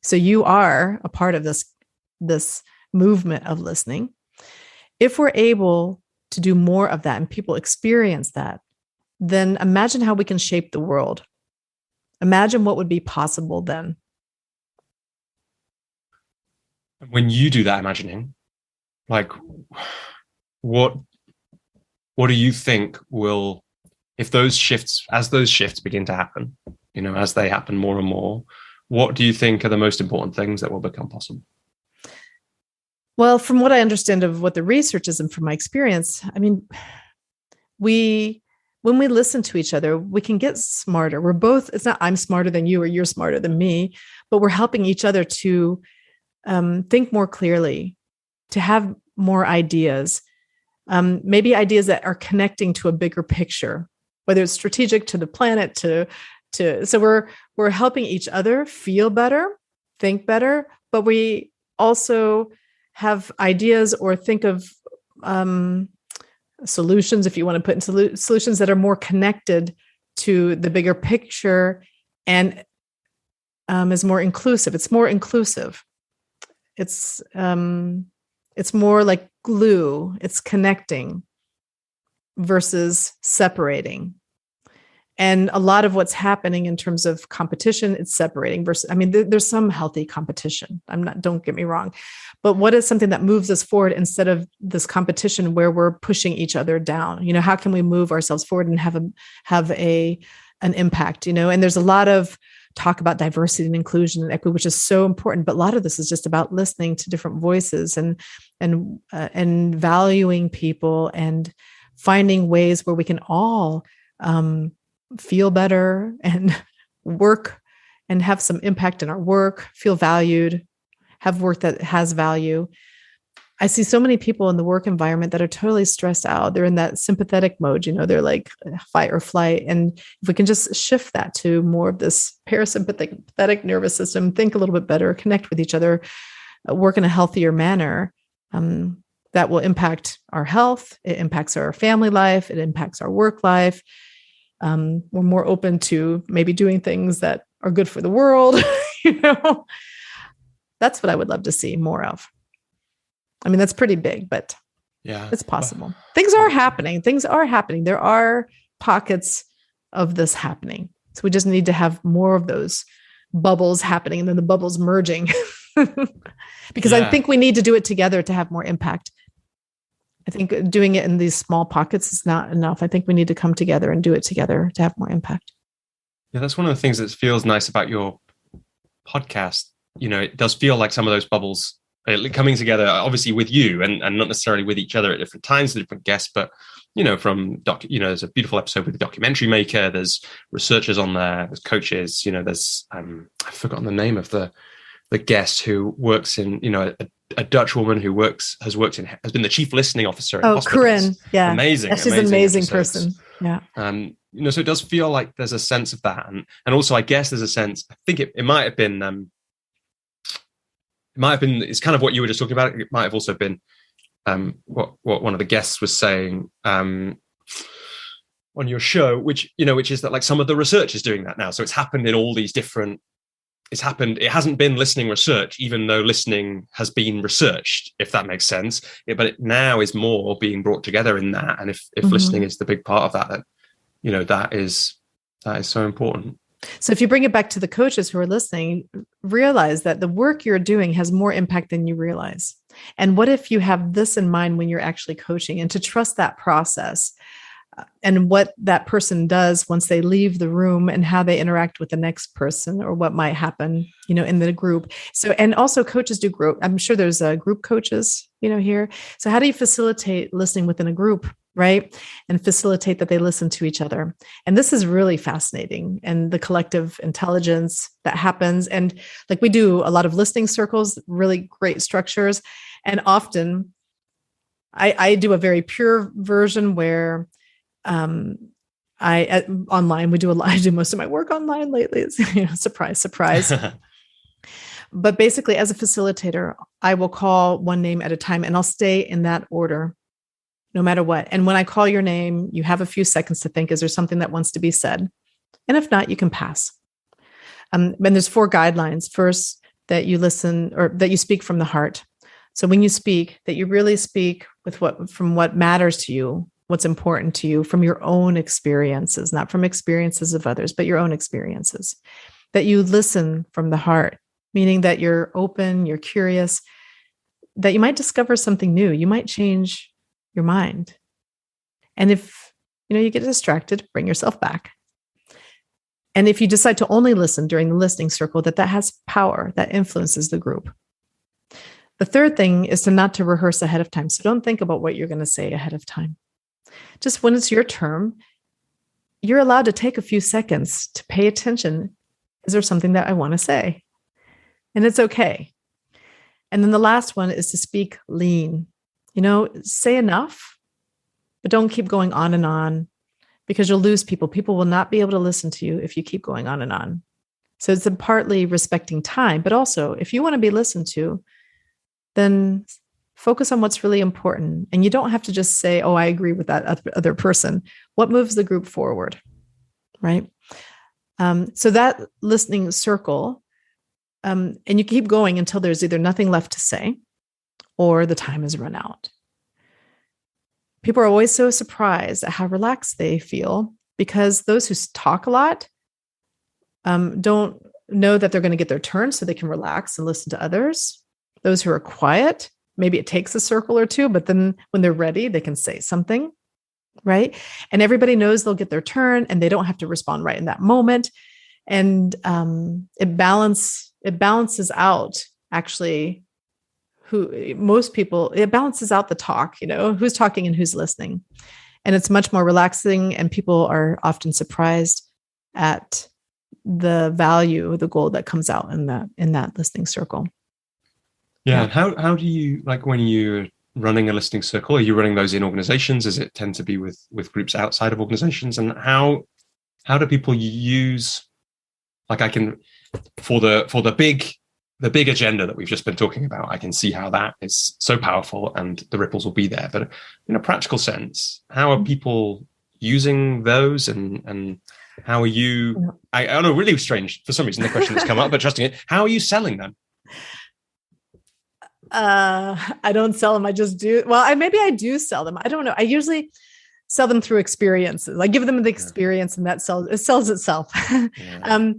So you are a part of this movement of listening. If we're able to do more of that and people experience that, then imagine how we can shape the world. Imagine what would be possible then. When you do that imagining, what do you think will, as those shifts begin to happen, as they happen more and more, what do you think are the most important things that will become possible? Well, from what I understand of what the research is and from my experience, we when we listen to each other, we can get smarter. We're both, it's not I'm smarter than you or you're smarter than me, but we're helping each other to think more clearly, to have more ideas, maybe ideas that are connecting to a bigger picture, whether it's strategic to the planet, so we're helping each other feel better, think better, but we also have ideas or think of solutions, if you want to put in solutions that are more connected to the bigger picture and is more inclusive. It's more inclusive. It's more like glue. It's connecting versus separating. And a lot of what's happening in terms of competition, it's separating versus, I mean, there's some healthy competition. Don't get me wrong, but what is something that moves us forward instead of this competition where we're pushing each other down? How can we move ourselves forward and have an impact, and there's a lot of talk about diversity and inclusion and equity, which is so important. But a lot of this is just about listening to different voices and valuing people and finding ways where we can all feel better and work and have some impact in our work, feel valued, have work that has value. I see so many people in the work environment that are totally stressed out. They're in that sympathetic mode, they're like fight or flight. And if we can just shift that to more of this parasympathetic nervous system, think a little bit better, connect with each other, work in a healthier manner, that will impact our health. It impacts our family life. It impacts our work life. We're more open to maybe doing things that are good for the world. That's what I would love to see more of. I mean, that's pretty big, but yeah, it's possible. Things are happening. There are pockets of this happening. So we just need to have more of those bubbles happening and then the bubbles merging. Because I think we need to do it together to have more impact. I think doing it in these small pockets is not enough. I think we need to come together and do it together to have more impact. Yeah, that's one of the things that feels nice about your podcast. It does feel like some of those bubbles coming together, obviously with you and not necessarily with each other at different times, with different guests, but there's a beautiful episode with the documentary maker. There's researchers on there. There's coaches. There's I've forgotten the name of the guest who works in a Dutch woman who has been the chief listening officer. In hospitals. Corinne, yeah, amazing. Yeah, she's an amazing person. Yeah. So it does feel like there's a sense of that, and also I guess there's a sense. I think it might have been. It's kind of what you were just talking about. It might have also been what one of the guests was saying on your show, which is that like some of the research is doing that now. So it's happened in all these different. It hasn't been listening research, even though listening has been researched, if that makes sense. But it now is more being brought together in that. And if listening is the big part of that, then, that is so important. So if you bring it back to the coaches who are listening, realize that the work you're doing has more impact than you realize. And what if you have this in mind when you're actually coaching, and to trust that process and what that person does once they leave the room and how they interact with the next person or what might happen, in the group. So, and also coaches do group. I'm sure there's group coaches, here. So how do you facilitate listening within a group? Right. And facilitate that they listen to each other. And this is really fascinating. And the collective intelligence that happens. And like we do a lot of listening circles, really great structures. And often I do a very pure version where online, I do most of my work online lately. It's, surprise. But basically as a facilitator, I will call one name at a time and I'll stay in that order. No matter what. And when I call your name, you have a few seconds to think, is there something that wants to be said? And if not, you can pass. And there's 4 guidelines. First, that you listen or that you speak from the heart. So when you speak, that you really speak from what matters to you, what's important to you, from your own experiences, not from experiences of others, but your own experiences. That you listen from the heart, meaning that you're open, you're curious, that you might discover something new. You might change your mind. And if, you get distracted, bring yourself back. And if you decide to only listen during the listening circle, that has power, that influences the group. The third thing is not to rehearse ahead of time. So don't think about what you're going to say ahead of time. Just when it's your turn, you're allowed to take a few seconds to pay attention. Is there something that I want to say? And it's okay. And then the last one is to speak lean. Say enough, but don't keep going on and on, because you'll lose people. People will not be able to listen to you if you keep going on and on. So it's partly respecting time, but also if you want to be listened to, then focus on what's really important. And you don't have to just say, oh, I agree with that other person. What moves the group forward, right? So that listening circle, and you keep going until there's either nothing left to say or the time has run out. People are always so surprised at how relaxed they feel, because those who talk a lot don't know that they're going to get their turn, so they can relax and listen to others. Those who are quiet, maybe it takes a circle or two, but then when they're ready, they can say something, right? And everybody knows they'll get their turn and they don't have to respond right in that moment. And it balances out, actually, it balances out the talk, who's talking and who's listening. And it's much more relaxing, and people are often surprised at the value, the gold that comes out in that listening circle. Yeah. And how do you, like, when you're running a listening circle, are you running those in organizations? Does it tend to be with groups outside of organizations? And how do people use, like, I can, for the big agenda that we've just been talking about, I can see how that is so powerful and the ripples will be there. But in a practical sense, how are people using those, and how are you, I don't know, really strange for some reason, the question that's come up, but trusting it, how are you selling them? I don't sell them. I just do. Well, maybe I do sell them. I don't know. I usually sell them through experiences. I give them the experience, and that sells itself. Yeah.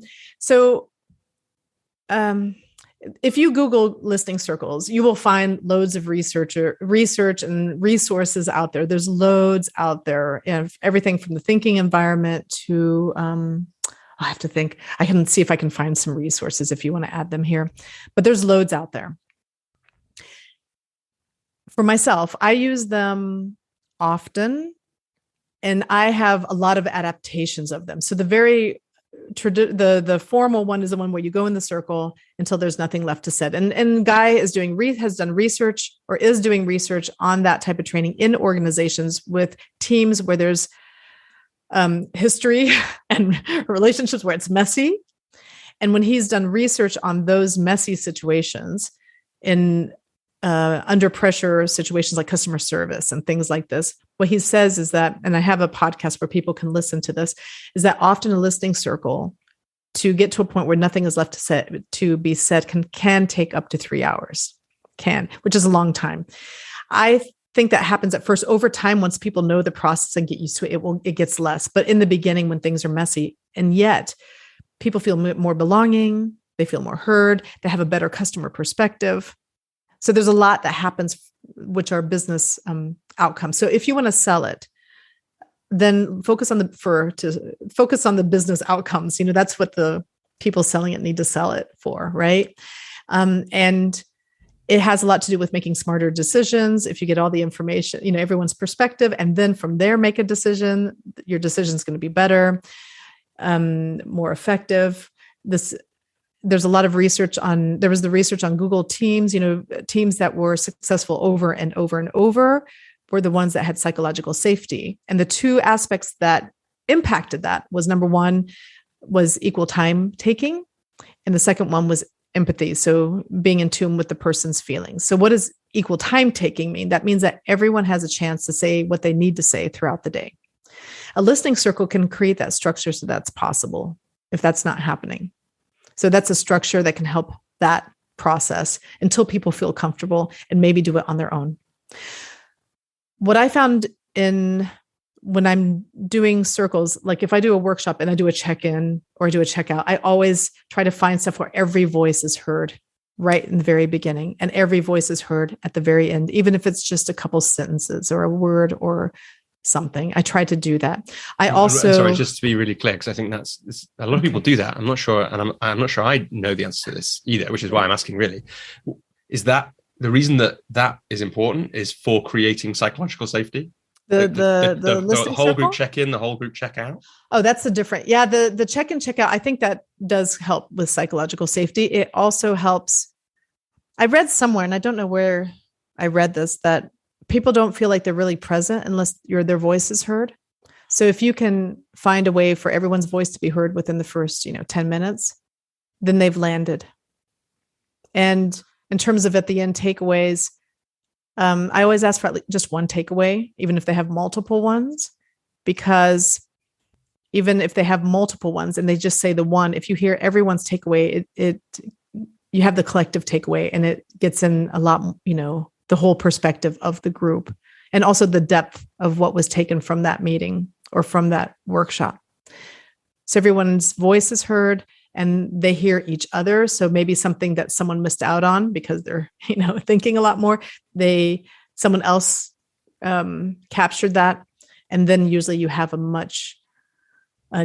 If you Google listening circles, you will find loads of research and resources out there. There's loads out there, everything from the thinking environment to, I have to think, I can see if I can find some resources if you want to add them here, but there's loads out there. For myself, I use them often, and I have a lot of adaptations of them. So the formal one is the one where you go in the circle until there's nothing left to say. And Guy is doing research on that type of training in organizations with teams where there's history and relationships where it's messy. And when he's done research on those messy situations in under pressure situations like customer service and things like this, what he says is that, and I have a podcast where people can listen to this, is that often a listening circle, to get to a point where nothing is left to be said can take up to 3 hours, which is a long time. I think that happens at first. Over time, once people know the process and get used to it, it gets less. But in the beginning, when things are messy, and yet people feel more belonging, they feel more heard, they have a better customer perspective. So there's a lot that happens, which are business outcomes. So if you want to sell it, then focus on the business outcomes. That's what the people selling it need to sell it for, right? And it has a lot to do with making smarter decisions. If you get all the information, everyone's perspective, and then from there make a decision, your decision is going to be better, more effective. There's a lot of research there was the research on Google Teams, teams that were successful over and over and over were the ones that had psychological safety. And the two aspects that impacted that was, number one was equal time taking. And the second one was empathy. So being in tune with the person's feelings. So what does equal time taking mean? That means that everyone has a chance to say what they need to say throughout the day. A listening circle can create that structure so that's possible if that's not happening. So that's a structure that can help that process until people feel comfortable and maybe do it on their own. What I found when I'm doing circles, like if I do a workshop and I do a check-in or I do a checkout, I always try to find stuff where every voice is heard right in the very beginning and every voice is heard at the very end, even if it's just a couple sentences or a word or something. I try to do that. Sorry, just to be really clear, because I think that's a lot of people do that. I'm not sure, and I'm not sure I know the answer to this either, which is why I'm asking. Really, is that the reason that is important is for creating psychological safety? The The listening whole circle? group check-in, the whole group check-out? Oh, that's a different. Yeah, the check-in, check-out, I think that does help with psychological safety. It also helps. I read somewhere, and I don't know where I read this, that people don't feel like they're really present unless their voice is heard. So if you can find a way for everyone's voice to be heard within the first, 10 minutes, then they've landed. And in terms of at the end takeaways, I always ask for just one takeaway, even if they have multiple ones, because even if they have multiple ones and they just say the one, if you hear everyone's takeaway, you have the collective takeaway, and it gets in a lot, the whole perspective of the group, and also the depth of what was taken from that meeting or from that workshop. So everyone's voice is heard and they hear each other. So maybe something that someone missed out on because they're, thinking a lot more, someone else captured that. And then usually you have a much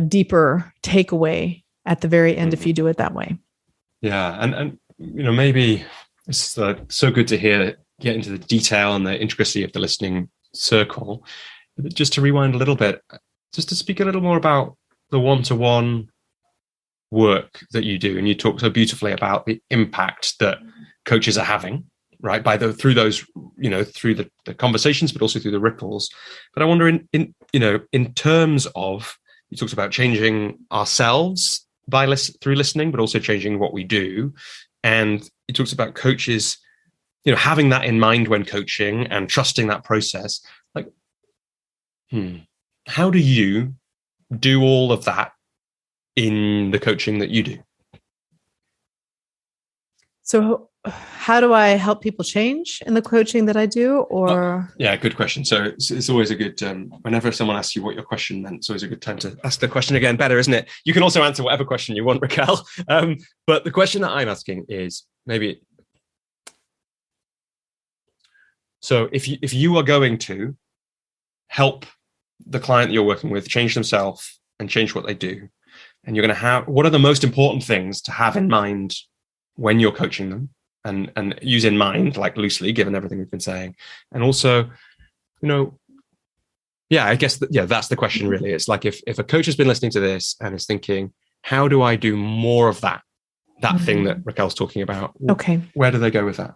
deeper takeaway at the very end if you do it that way. Yeah. And maybe it's so good to get into the detail and the intricacy of the listening circle. Just to rewind a little bit, just to speak a little more about the one-to-one work that you do. And you talk so beautifully about the impact that coaches are having, right? Through those, through the conversations, but also through the ripples. But I wonder in terms of, you talked about changing ourselves through listening, but also changing what we do. And you talked about coaches, having that in mind when coaching and trusting that process. Like, how do you do all of that in the coaching that you do? So how do I help people change in the coaching that I do? Or yeah, good question. So it's always a good, whenever someone asks you what your question meant, it's always a good time to ask the question again better, isn't it? You can also answer whatever question you want, Raquel. But the question that I'm asking is maybe, so if you are going to help the client that you're working with change themselves and change what they do, and you're going to have, what are the most important things to have in mind when you're coaching them, and use in mind, like loosely, given everything we've been saying? And also, I guess that's the question really. It's like, if a coach has been listening to this and is thinking, how do I do more of that thing that Raquel's talking about? Okay. Where do they go with that?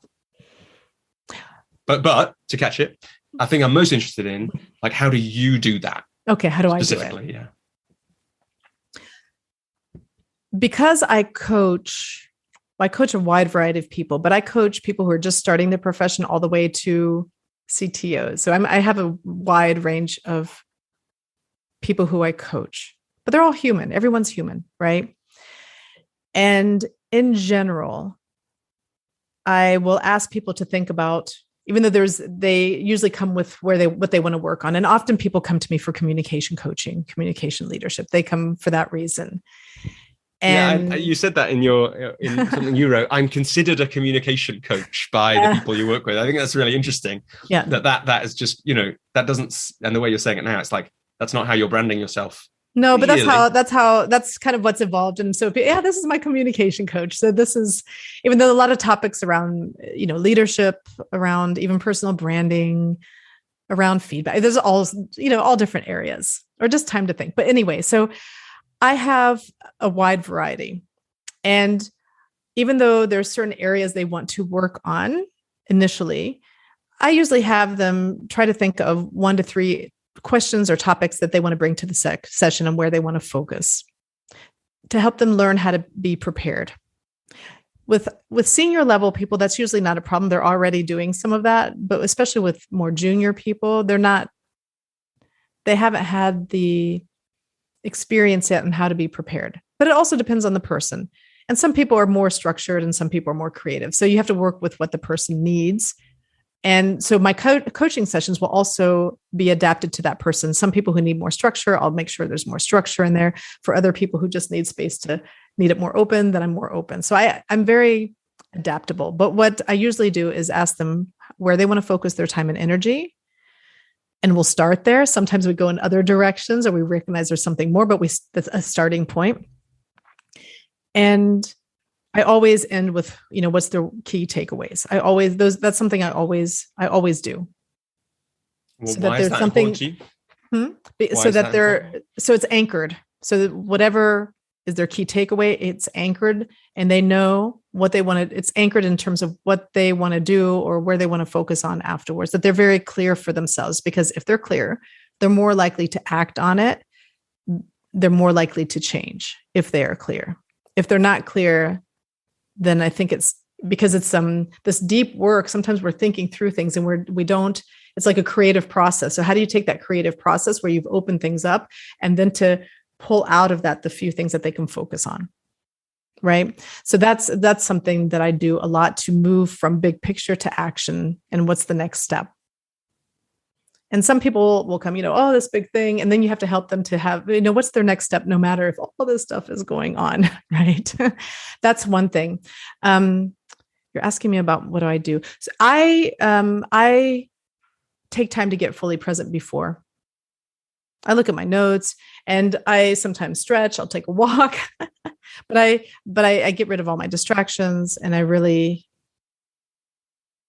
But to catch it, I think I'm most interested in, like, how do you do that? Okay. How do I do it? Specifically, yeah. Because I coach a wide variety of people, but I coach people who are just starting their profession all the way to CTOs. So I have a wide range of people who I coach, but they're all human. Everyone's human, right? And in general, I will ask people to think about, even though they usually come with what they want to work on. And often people come to me for communication coaching, communication leadership. They come for that reason. And you said that in something you wrote. I'm considered a communication coach by the people you work with. I think that's really interesting. Yeah. That is just, that doesn't, and the way you're saying it now, it's like, that's not how you're branding yourself. No, but that's kind of what's evolved. And so, this is my communication coach. So this is, even though a lot of topics around, leadership, around even personal branding, around feedback, there's all different areas, or just time to think. But anyway, so I have a wide variety. And even though there's certain areas they want to work on initially, I usually have them try to think of 1 to 3 questions or topics that they want to bring to the session and where they want to focus to help them learn how to be prepared. With senior level people, that's usually not a problem. They're already doing some of that, but especially with more junior people, they haven't had the experience yet on how to be prepared. But it also depends on the person. And some people are more structured and some people are more creative. So you have to work with what the person needs. And so my coaching sessions will also be adapted to that person. Some people who need more structure, I'll make sure there's more structure in there. For other people who just need space to need it more open, then I'm more open. So I'm very adaptable. But what I usually do is ask them where they want to focus their time and energy. And we'll start there. Sometimes we go in other directions, or we recognize there's something more, but that's a starting point. And I always end with, what's the key takeaways? That's something I always do. Well, why is that important to you? So that so it's anchored. So whatever is their key takeaway, it's anchored and they know what they want to, it's anchored in terms of what they want to do or where they want to focus on afterwards, that they're very clear for themselves, because if they're clear, they're more likely to act on it. They're more likely to change if they are clear. If they're not clear, then I think it's because it's this deep work. Sometimes we're thinking through things and we don't, it's like a creative process. So how do you take that creative process where you've opened things up and then to pull out of that the few things that they can focus on? Right. So that's something that I do a lot to move from big picture to action. And what's the next step? And some people will come, oh, this big thing. And then you have to help them to have, what's their next step, no matter if all this stuff is going on. Right. That's one thing. You're asking me about what do I do? So I take time to get fully present before. I look at my notes and I sometimes stretch. I'll take a walk, but I get rid of all my distractions and I really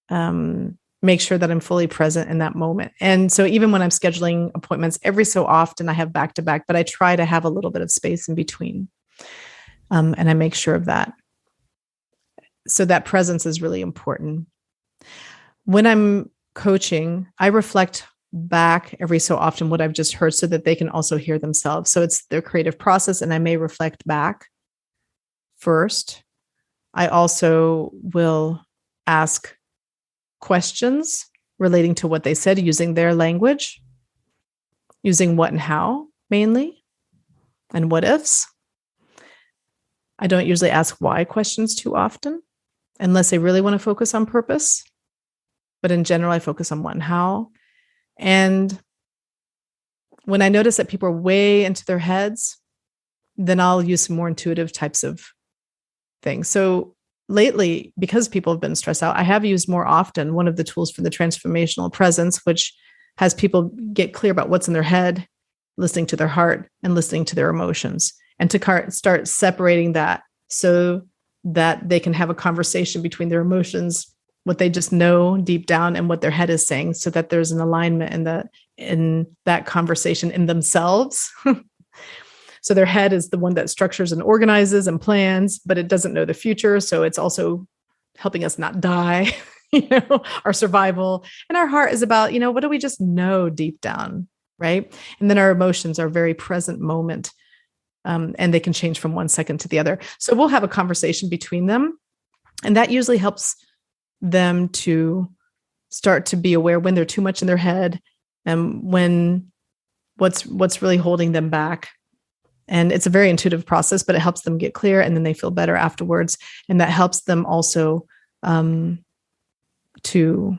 make sure that I'm fully present in that moment. And so even when I'm scheduling appointments, every so often I have back to back, but I try to have a little bit of space in between. And I make sure of that. So that presence is really important. When I'm coaching, I reflect back every so often what I've just heard so that they can also hear themselves. So it's their creative process, and I may reflect back first. I also will ask questions relating to what they said using their language, using what and how mainly, and what ifs. I don't usually ask why questions too often, unless they really want to focus on purpose. But in general, I focus on what and how. And when I notice that people are way into their heads, then I'll use some more intuitive types of things. So lately, because people have been stressed out, I have used more often one of the tools for the transformational presence, which has people get clear about what's in their head, listening to their heart and listening to their emotions, and to start separating that so that they can have a conversation between their emotions, what they just know deep down, and what their head is saying, so that there's an alignment in that conversation in themselves. So their head is the one that structures and organizes and plans, but it doesn't know the future. So it's also helping us not die, our survival. And our heart is about, what do we just know deep down, right? And then our emotions are very present moment. And they can change from one second to the other. So we'll have a conversation between them. And that usually helps them to start to be aware when they're too much in their head and when what's really holding them back. And it's a very intuitive process, but it helps them get clear, and then they feel better afterwards. And that helps them also to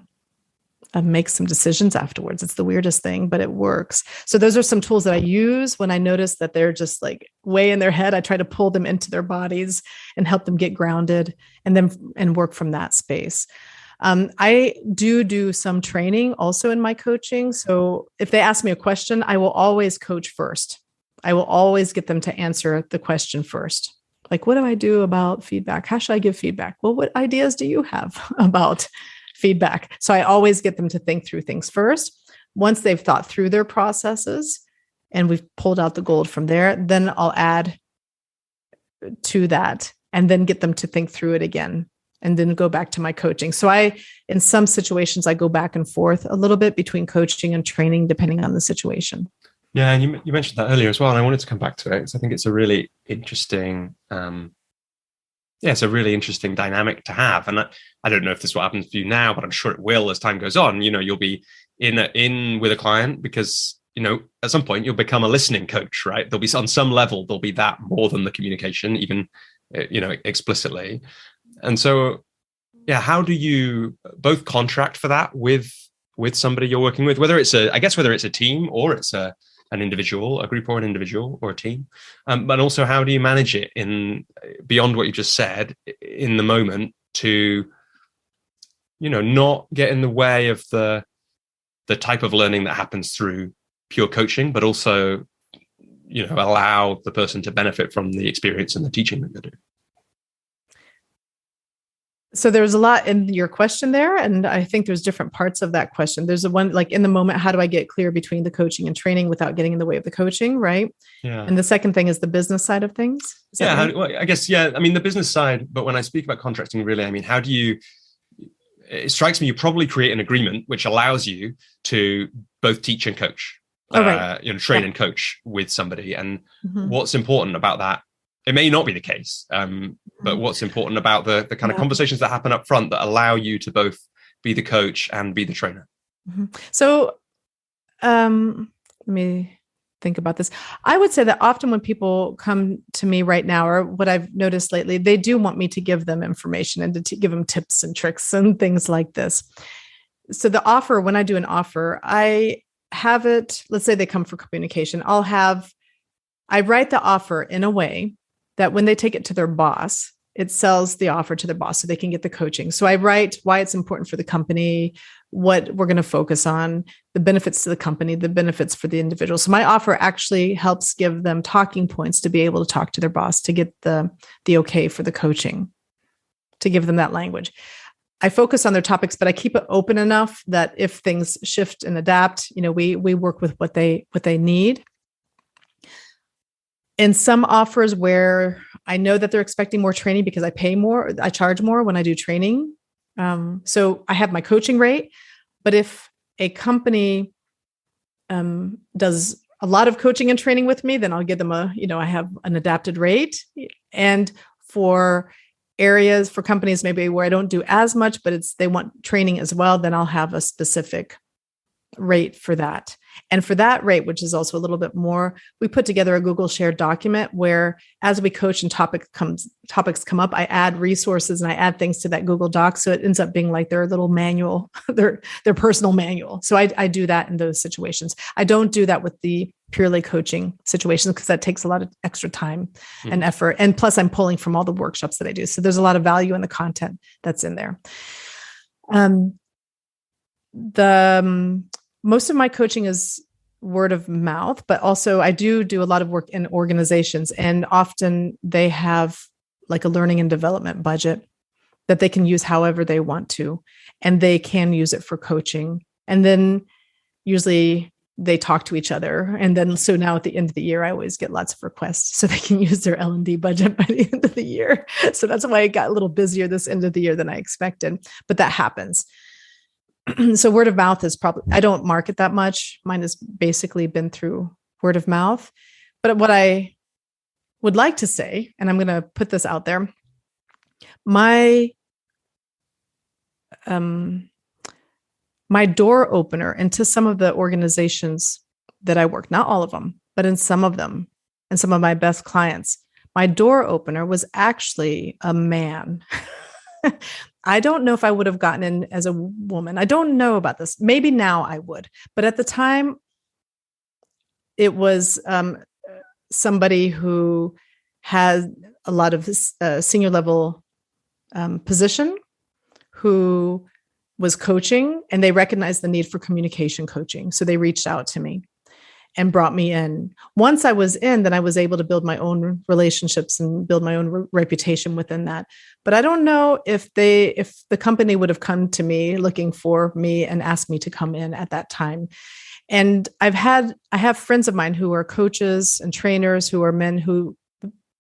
make some decisions afterwards. It's the weirdest thing, but it works. So those are some tools that I use when I notice that they're just like way in their head. I try to pull them into their bodies and help them get grounded, and work from that space. I do some training also in my coaching. So if they ask me a question, I will always coach first. I will always get them to answer the question first. Like, what do I do about feedback? How should I give feedback? Well, what ideas do you have about feedback? So I always get them to think through things first. Once they've thought through their processes and we've pulled out the gold from there, then I'll add to that and then get them to think through it again and then go back to my coaching. So in some situations, I go back and forth a little bit between coaching and training, depending on the situation. Yeah, and you mentioned that earlier as well, and I wanted to come back to it because I think it's a really interesting, it's a really interesting dynamic to have. And I don't know if this is what happens for you now, but I'm sure it will as time goes on. You'll be in with a client because at some point you'll become a listening coach, right? There'll be on some level there'll be that more than the communication, even explicitly. And so, yeah, how do you both contract for that with somebody you're working with, whether it's a team or it's an individual, a group or an individual or a team, but also how do you manage it beyond what you just said in the moment to, not get in the way of the type of learning that happens through pure coaching, but also, allow the person to benefit from the experience and the teaching that you're doing. So there's a lot in your question there. And I think there's different parts of that question. There's the one like in the moment, how do I get clear between the coaching and training without getting in the way of the coaching? Right. Yeah. And the second thing is the business side of things. Yeah. Right? Well, I guess, yeah. I mean, the business side, but when I speak about contracting, really, I mean, how do you, it strikes me you probably create an agreement which allows you to both teach and coach, train and coach with somebody. And what's important about that? It may not be the case, but what's important about the kind of conversations that happen up front that allow you to both be the coach and be the trainer? So let me think about this. I would say that often when people come to me right now, or what I've noticed lately, they do want me to give them information and to give them tips and tricks and things like this. So the offer, when I do an offer, I have it, let's say they come for communication. I write the offer in a way that when they take it to their boss, it sells the offer to their boss so they can get the coaching. So I write why it's important for the company, what we're going to focus on, the benefits to the company, the benefits for the individual. So my offer actually helps give them talking points to be able to talk to their boss to get the okay for the coaching, to give them that language. I focus on their topics, but I keep it open enough that if things shift and adapt, we work with what they need. In some offers where I know that they're expecting more training because I pay more, I charge more when I do training. So I have my coaching rate, but if a company does a lot of coaching and training with me, then I'll give them I have an adapted rate. And for companies maybe where I don't do as much, but they want training as well, then I'll have a specific rate for that. And for that rate, which is also a little bit more, we put together a Google shared document where as we coach and topics come up, I add resources and I add things to that Google Doc. So it ends up being like their little manual, their personal manual. So I do that in those situations. I don't do that with the purely coaching situations because that takes a lot of extra time and effort. And plus I'm pulling from all the workshops that I do. So there's a lot of value in the content that's in there. Most of my coaching is word of mouth, but also I do a lot of work in organizations, and often they have like a learning and development budget that they can use however they want to, and they can use it for coaching. And then usually they talk to each other. And then, so now at the end of the year, I always get lots of requests so they can use their L&D budget by the end of the year. So that's why it got a little busier this end of the year than I expected, but that happens. So word of mouth is probably, I don't market that much. Mine has basically been through word of mouth. But what I would like to say, and I'm going to put this out there, my door opener into some of the organizations that I work, not all of them, but in some of them, and some of my best clients, my door opener was actually a man. I don't know if I would have gotten in as a woman. I don't know about this. Maybe now I would. But at the time, it was somebody who had a lot of senior level position, who was coaching, and they recognized the need for communication coaching. So they reached out to me and brought me in. Once I was in, then I was able to build my own relationships and build my own reputation within that. But I don't know if the company would have come to me looking for me and asked me to come in at that time. And I have friends of mine who are coaches and trainers who are men who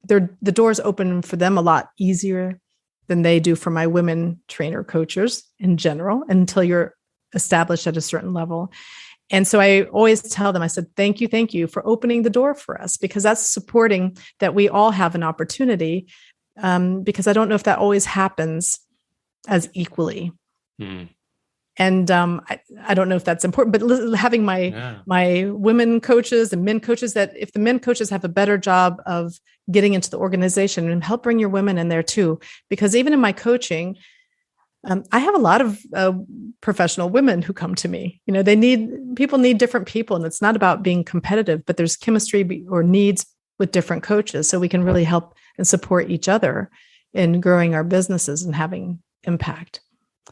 the doors open for them a lot easier than they do for my women trainer coaches in general, until you're established at a certain level. And so I always tell them, I said, thank you for opening the door for us, because that's supporting that we all have an opportunity, because I don't know if that always happens as equally. And I don't know if that's important, but having my women coaches and men coaches, that if the men coaches have a better job of getting into the organization, and help bring your women in there too, because even in my coaching, I have a lot of professional women who come to me. People need different people, and it's not about being competitive, but there's chemistry or needs with different coaches. So we can really help and support each other in growing our businesses and having impact.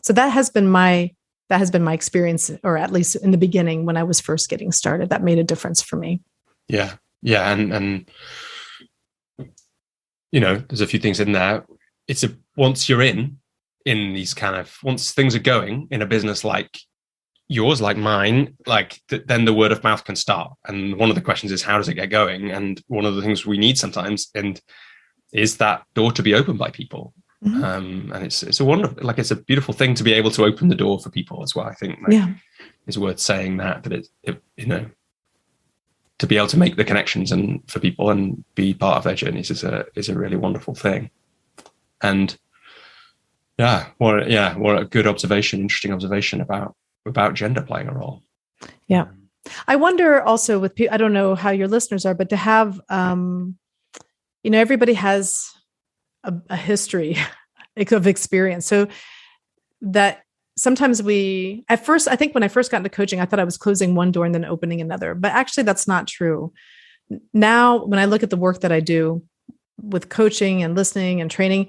So that has been my experience, or at least in the beginning when I was first getting started, that made a difference for me. Yeah. And there's a few things in there. Once you're in, in these kind of, once things are going in a business like yours, like mine, like then the word of mouth can start. And one of the questions is, how does it get going? And one of the things we need sometimes is that door to be opened by people. And it's a wonderful, like, it's a beautiful thing to be able to open the door for people as well. I think it's worth saying that it you know, to be able to make the connections and for people and be part of their journeys is a really wonderful thing. And what a good observation, interesting observation about gender playing a role. Yeah. I wonder also with people, I don't know how your listeners are, but to have, everybody has a history of experience. So that sometimes at first, I think when I first got into coaching, I thought I was closing one door and then opening another, but actually that's not true. Now, when I look at the work that I do with coaching and listening and training,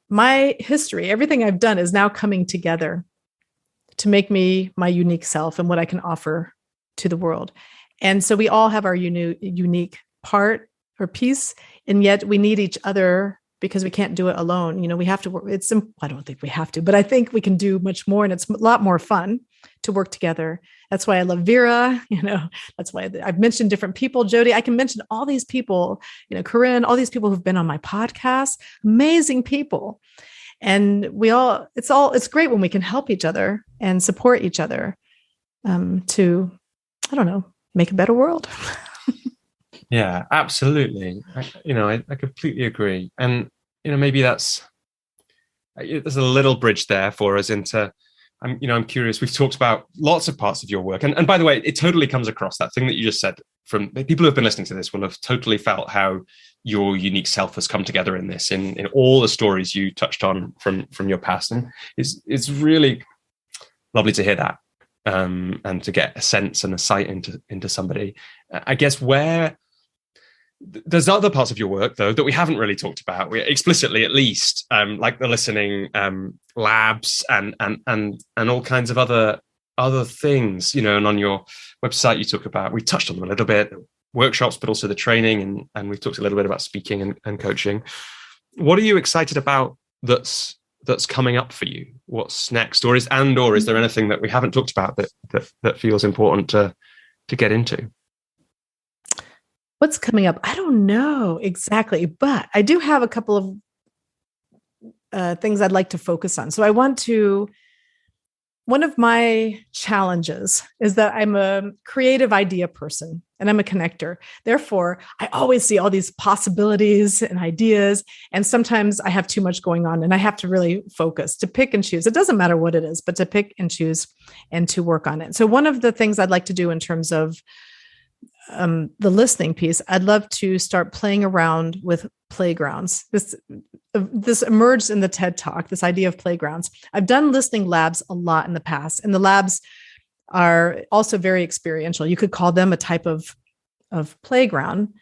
my history, everything I've done is now coming together to make me my unique self and what I can offer to the world. And so we all have our unique part or piece, and yet we need each other because we can't do it alone. We have to work. I don't think we have to, but I think we can do much more, and it's a lot more fun to work together. That's why I love Vera. That's why I've mentioned different people. Jody, I can mention all these people, Corinne, all these people who've been on my podcast, amazing people. And it's great when we can help each other and support each other to, I don't know, make a better world. Yeah, absolutely. I completely agree. And, maybe there's a little bridge there for us into, I'm curious. We've talked about lots of parts of your work. And by the way, it totally comes across, that thing that you just said. From people who have been listening to this will have totally felt how your unique self has come together in this, in all the stories you touched on from your past. And it's really lovely to hear that, and to get a sense and a sight into somebody. I guess where there's other parts of your work, though, that we haven't really talked about, explicitly at least, like the listening labs and all kinds of other things, and on your website you talk about, we touched on them a little bit, workshops, but also the training, and we've talked a little bit about speaking and coaching. What are you excited about that's coming up for you? What's next? Or is there anything that we haven't talked about that feels important to get into? What's coming up? I don't know exactly, but I do have a couple of things I'd like to focus on. So one of my challenges is that I'm a creative idea person and I'm a connector. Therefore, I always see all these possibilities and ideas. And sometimes I have too much going on and I have to really focus to pick and choose. It doesn't matter what it is, but to pick and choose and to work on it. So one of the things I'd like to do in terms of the listening piece, I'd love to start playing around with playgrounds. This emerged in the TED Talk, this idea of playgrounds. I've done listening labs a lot in the past, and the labs are also very experiential. You could call them a type of playground.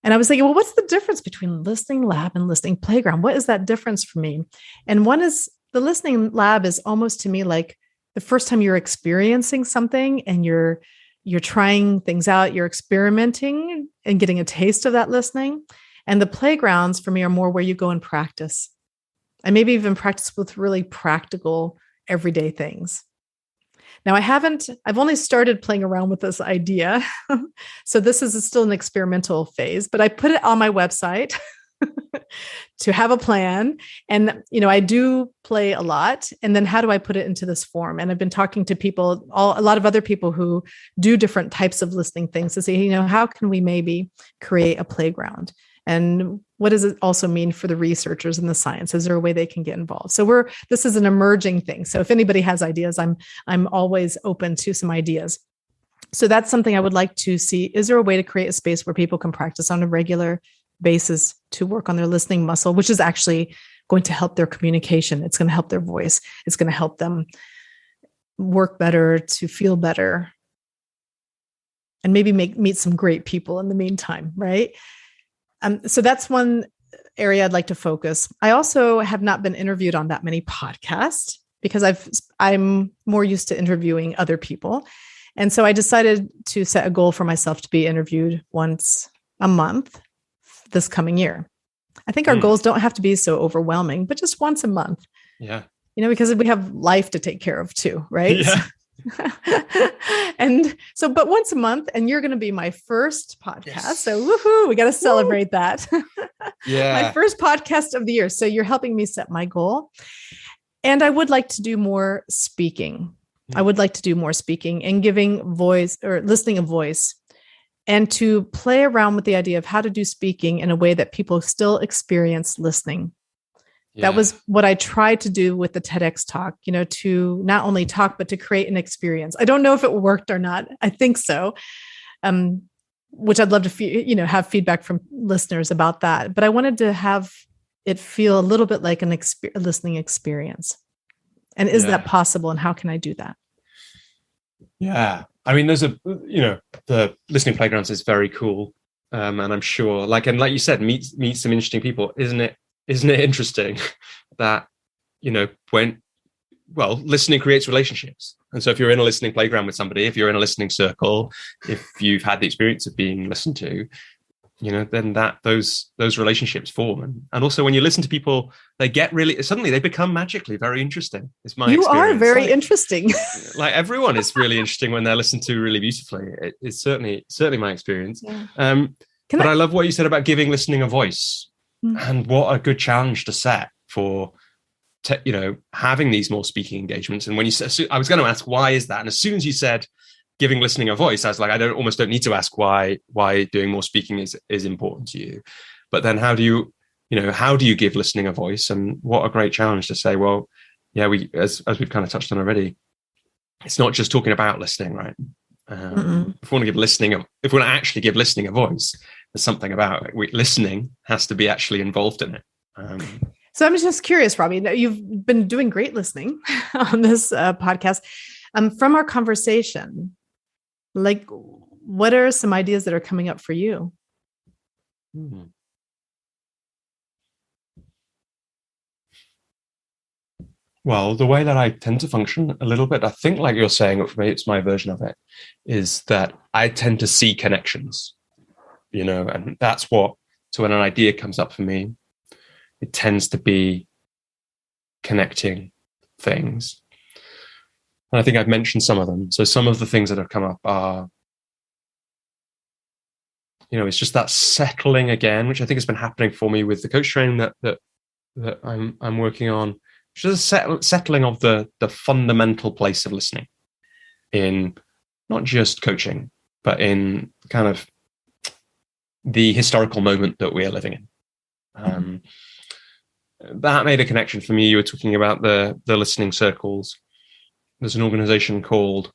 And I was thinking, well, what's the difference between listening lab and listening playground? What is that difference for me? And one is, the listening lab is almost to me like the first time you're experiencing something and you're trying things out, you're experimenting and getting a taste of that listening. And the playgrounds for me are more where you go and practice. And maybe even practice with really practical, everyday things. Now, I've only started playing around with this idea. So this is still an experimental phase, but I put it on my website to have a plan. And, I do play a lot. And then how do I put it into this form? And I've been talking to people, a lot of other people who do different types of listening things to say, how can we maybe create a playground? And what does it also mean for the researchers and the science? Is there a way they can get involved? So this is an emerging thing. So if anybody has ideas, I'm always open to some ideas. So that's something I would like to see. Is there a way to create a space where people can practice on a regular basis to work on their listening muscle, which is actually going to help their communication. It's going to help their voice. It's going to help them work better, to feel better, and maybe meet some great people in the meantime, right? So that's one area I'd like to focus. I also have not been interviewed on that many podcasts because I'm more used to interviewing other people. And so I decided to set a goal for myself to be interviewed once a month this coming year. I think our goals don't have to be so overwhelming, but just once a month. Yeah. because we have life to take care of too, right? Yeah. And so, but once a month, and you're going to be my first podcast. Yes. So woohoo, we got to celebrate that. Yeah. My first podcast of the year. So you're helping me set my goal. And I would like to do more speaking. I would like to do more speaking and giving voice or listening a voice, and to play around with the idea of how to do speaking in a way that people still experience listening. Yeah. That was what I tried to do with the TEDx talk, to not only talk, but to create an experience. I don't know if it worked or not. I think so. Which I'd love to, have feedback from listeners about that. But I wanted to have it feel a little bit like a listening experience. And is that possible? And how can I do that? Yeah. I mean, there's the listening playgrounds is very cool. And I'm sure like you said, meet some interesting people. Isn't it interesting that, listening creates relationships. And so if you're in a listening playground with somebody, if you're in a listening circle, if you've had the experience of being listened to, then those relationships form. And also when you listen to people, they get suddenly they become magically very interesting. It's my experience. You are very interesting. Like everyone is really interesting when they're listened to really beautifully. It's certainly my experience. Yeah. But I love what you said about giving listening a voice, and what a good challenge to set for, having these more speaking engagements. And when you said, I was going to ask, why is that? And as soon as you said giving listening a voice, I was like, almost don't need to ask why doing more speaking is important to you. But then how do you give listening a voice? And what a great challenge to say, well, yeah, as we've kind of touched on already, it's not just talking about listening, right? If we want to actually give listening a voice, there's something about it. Listening has to be actually involved in it. So I'm just curious, Robbie, you've been doing great listening on this podcast. From our conversation, like, what are some ideas that are coming up for you? Well, the way that I tend to function a little bit, I think like you're saying, for me, it's my version of it, is that I tend to see connections, and that's so when an idea comes up for me, it tends to be connecting things. And I think I've mentioned some of them. So some of the things that have come up are, it's just that settling again, which I think has been happening for me with the coach training that I'm working on. Just a settling of the fundamental place of listening in not just coaching, but in kind of the historical moment that we are living in. That made a connection for me. You were talking about the listening circles. There's an organization called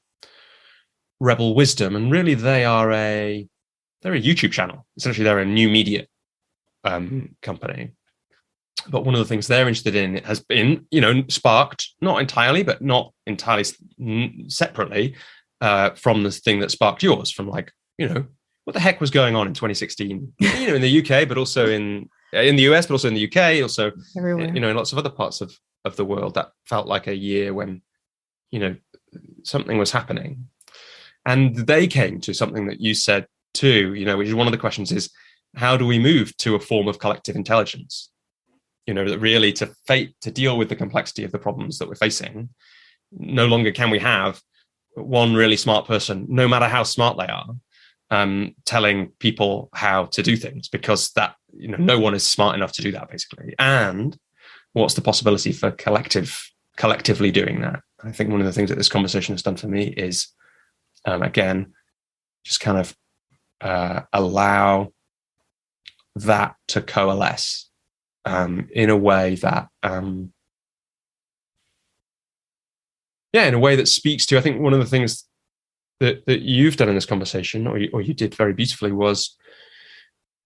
Rebel Wisdom, and really they're a YouTube channel. Essentially, they're a new media company. But one of the things they're interested in has been, sparked, not entirely, but not entirely separately from the thing that sparked yours, from like, what the heck was going on in 2016, in the UK, but also in the US, but also in the UK, also, everywhere. In lots of other parts of the world. That felt like a year when, something was happening. And they came to something that you said too, which is one of the questions is, how do we move to a form of collective intelligence? That really to deal with the complexity of the problems that we're facing, no longer can we have one really smart person, no matter how smart they are, telling people how to do things, because that, no one is smart enough to do that, basically. And what's the possibility for collectively doing that? I think one of the things that this conversation has done for me is, again, just kind of allow that to coalesce in a way that, in a way that speaks to, I think one of the things that you've done in this conversation, or you did very beautifully, was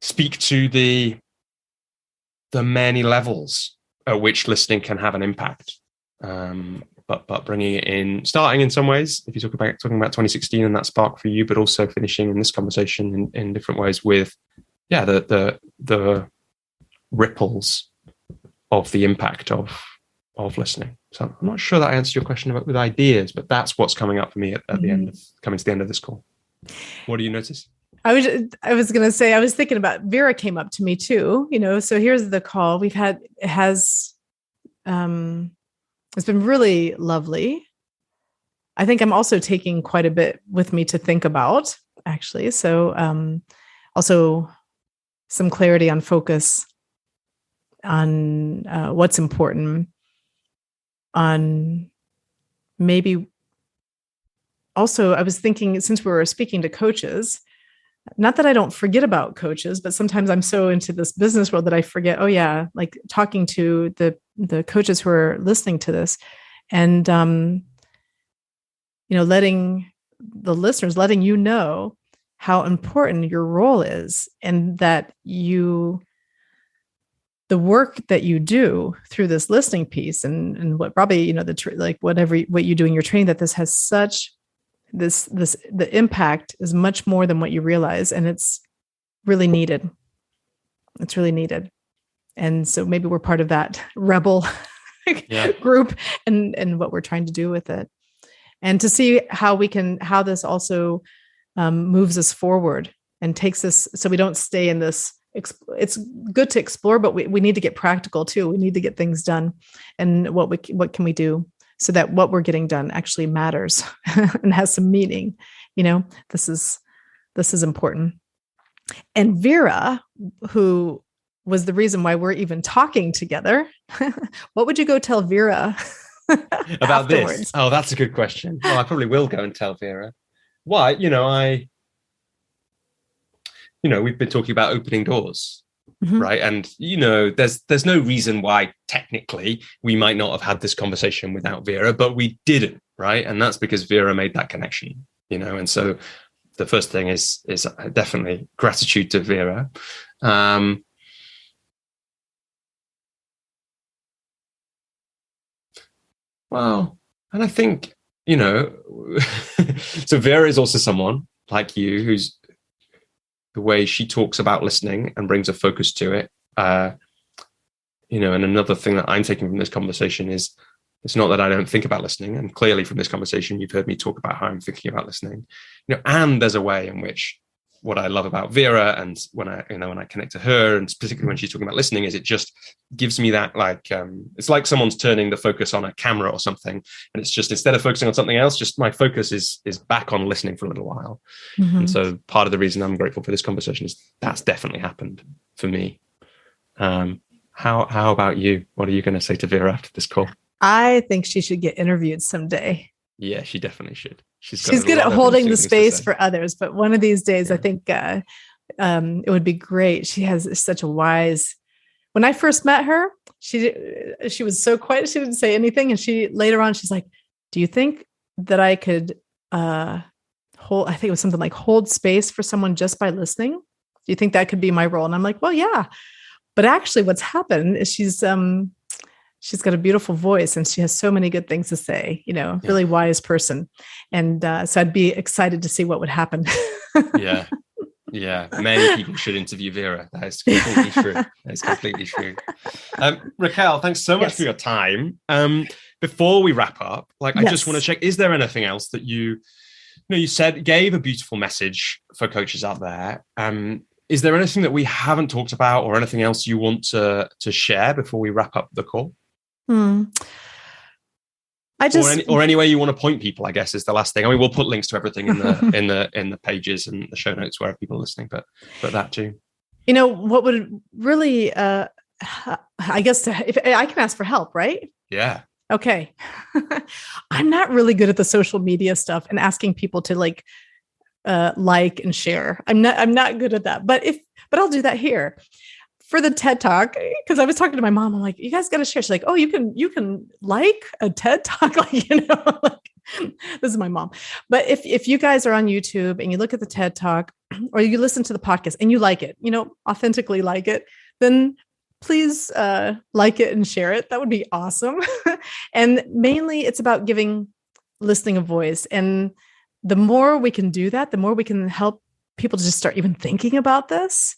speak to the many levels at which listening can have an impact. But bringing it in, starting in some ways, if you talking about 2016 and that spark for you, but also finishing in this conversation in different ways with, the ripples of the impact of listening. So I'm not sure that I answered your question with ideas, but that's what's coming up for me at the end of this call. What do you notice? I was going to say, I was thinking about Vera came up to me too, so here's the call we've had. It's It's been really lovely. I think I'm also taking quite a bit with me to think about, actually. So also some clarity on focus on what's important, on maybe also I was thinking, since we were speaking to coaches, not that I don't forget about coaches, but sometimes I'm so into this business world that I forget, oh yeah, like talking to the coaches who are listening to this and, letting the listeners, letting you know how important your role is and that the work that you do through this listening piece and what probably, what you do in your training, that this has such the impact is much more than what you realize. And it's really needed. It's really needed. And so maybe we're part of that rebel group and what we're trying to do with it. And to see how this also moves us forward and takes us, so we don't stay in this. It's good to explore, but we need to get practical too. We need to get things done. And what can we do so that what we're getting done actually matters and has some meaning? This is important. And Vera, who was the reason why we're even talking together, what would you go tell Vera about this? Oh, that's a good question. Well, I probably will go and tell Vera. Why? We've been talking about opening doors, right? And, there's no reason why technically we might not have had this conversation without Vera, but we didn't, right? And that's because Vera made that connection, and so the first thing is definitely gratitude to Vera. Well, and I think, so Vera is also someone like you who's the way she talks about listening and brings a focus to it. And another thing that I'm taking from this conversation is it's not that I don't think about listening. And clearly from this conversation, you've heard me talk about how I'm thinking about listening, and there's a way in which what I love about Vera and when I connect to her, and particularly when she's talking about listening, is it just gives me that it's like someone's turning the focus on a camera or something. And it's just, instead of focusing on something else, just my focus is back on listening for a little while. Mm-hmm. And so part of the reason I'm grateful for this conversation is that's definitely happened for me. How about you? What are you going to say to Vera after this call? I think she should get interviewed someday. Yeah, she definitely should. She's good at holding the space for others, but one of these days, I think it would be great. She has such a wise. When I first met her, she was so quiet; she didn't say anything. And later on, she's like, "Do you think that I could hold?" I think it was something like hold space for someone just by listening. Do you think that could be my role? And I'm like, "Well, yeah." But actually, what's happened is she's got a beautiful voice and she has so many good things to say, really wise person. And so I'd be excited to see what would happen. Yeah. Many people should interview Vera. That is completely true. That is completely true. Raquel, thanks so much for your time. Before we wrap up, I just want to check, is there anything else that you gave a beautiful message for coaches out there? Is there anything that we haven't talked about or anything else you want to share before we wrap up the call? Or any way you want to point people, I guess, is the last thing. I mean, we'll put links to everything in the pages and the show notes where people are listening, but that too. What would really, I guess, if I can ask for help, right? Yeah. Okay. I'm not really good at the social media stuff and asking people to like and share. I'm not good at that, but I'll do that here for the TED Talk. Cause I was talking to my mom. I'm like, you guys got to share. She's like, oh, you can like a TED Talk. This is my mom. But if you guys are on YouTube and you look at the TED Talk or you listen to the podcast and you like it, authentically like it, then please like it and share it. That would be awesome. And mainly it's about giving listening a voice. And the more we can do that, the more we can help people to just start even thinking about this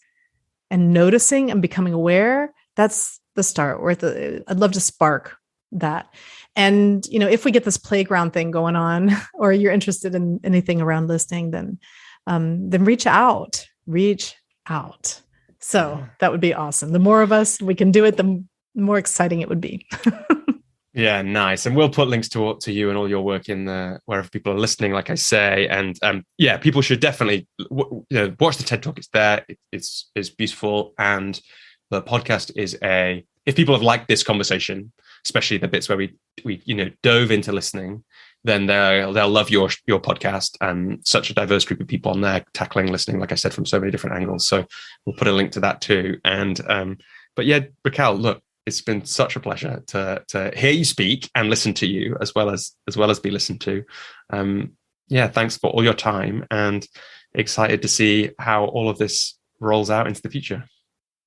and noticing and becoming aware. That's the start. I'd love to spark that. And, if we get this playground thing going on, or you're interested in anything around listening, then reach out. So that would be awesome. The more of us we can do it, the more exciting it would be. Yeah, nice. And we'll put links to you and all your work in the wherever people are listening, like I say. And yeah, people should definitely watch the TED Talk. It's there. It's beautiful. And the podcast is if people have liked this conversation, especially the bits where we dove into listening, then they'll love your podcast, and such a diverse group of people on there tackling listening, like I said, from so many different angles. So we'll put a link to that too. And but yeah, Raquel, look, it's been such a pleasure to hear you speak and listen to you as well as be listened to. Yeah, thanks for all your time, and excited to see how all of this rolls out into the future.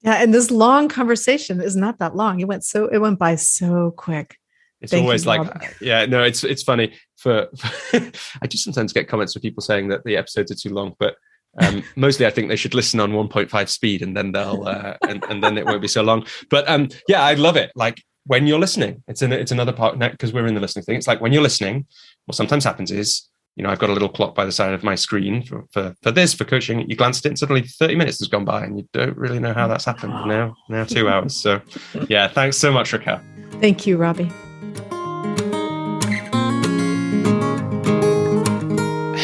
Yeah, and this long conversation is not that long. It went by so quick. It's always like, yeah, no, it's funny for I do sometimes get comments from people saying that the episodes are too long, but mostly I think they should listen on 1.5 speed, and then they'll and then it won't be so long. But yeah, I love it. Like when you're listening, it's another part now, because we're in the listening thing. It's like when you're listening, what sometimes happens is, I've got a little clock by the side of my screen for coaching. You glance at it and suddenly 30 minutes has gone by and you don't really know how that's happened. Now 2 hours. So yeah, thanks so much, Raquel. Thank you, Robbie.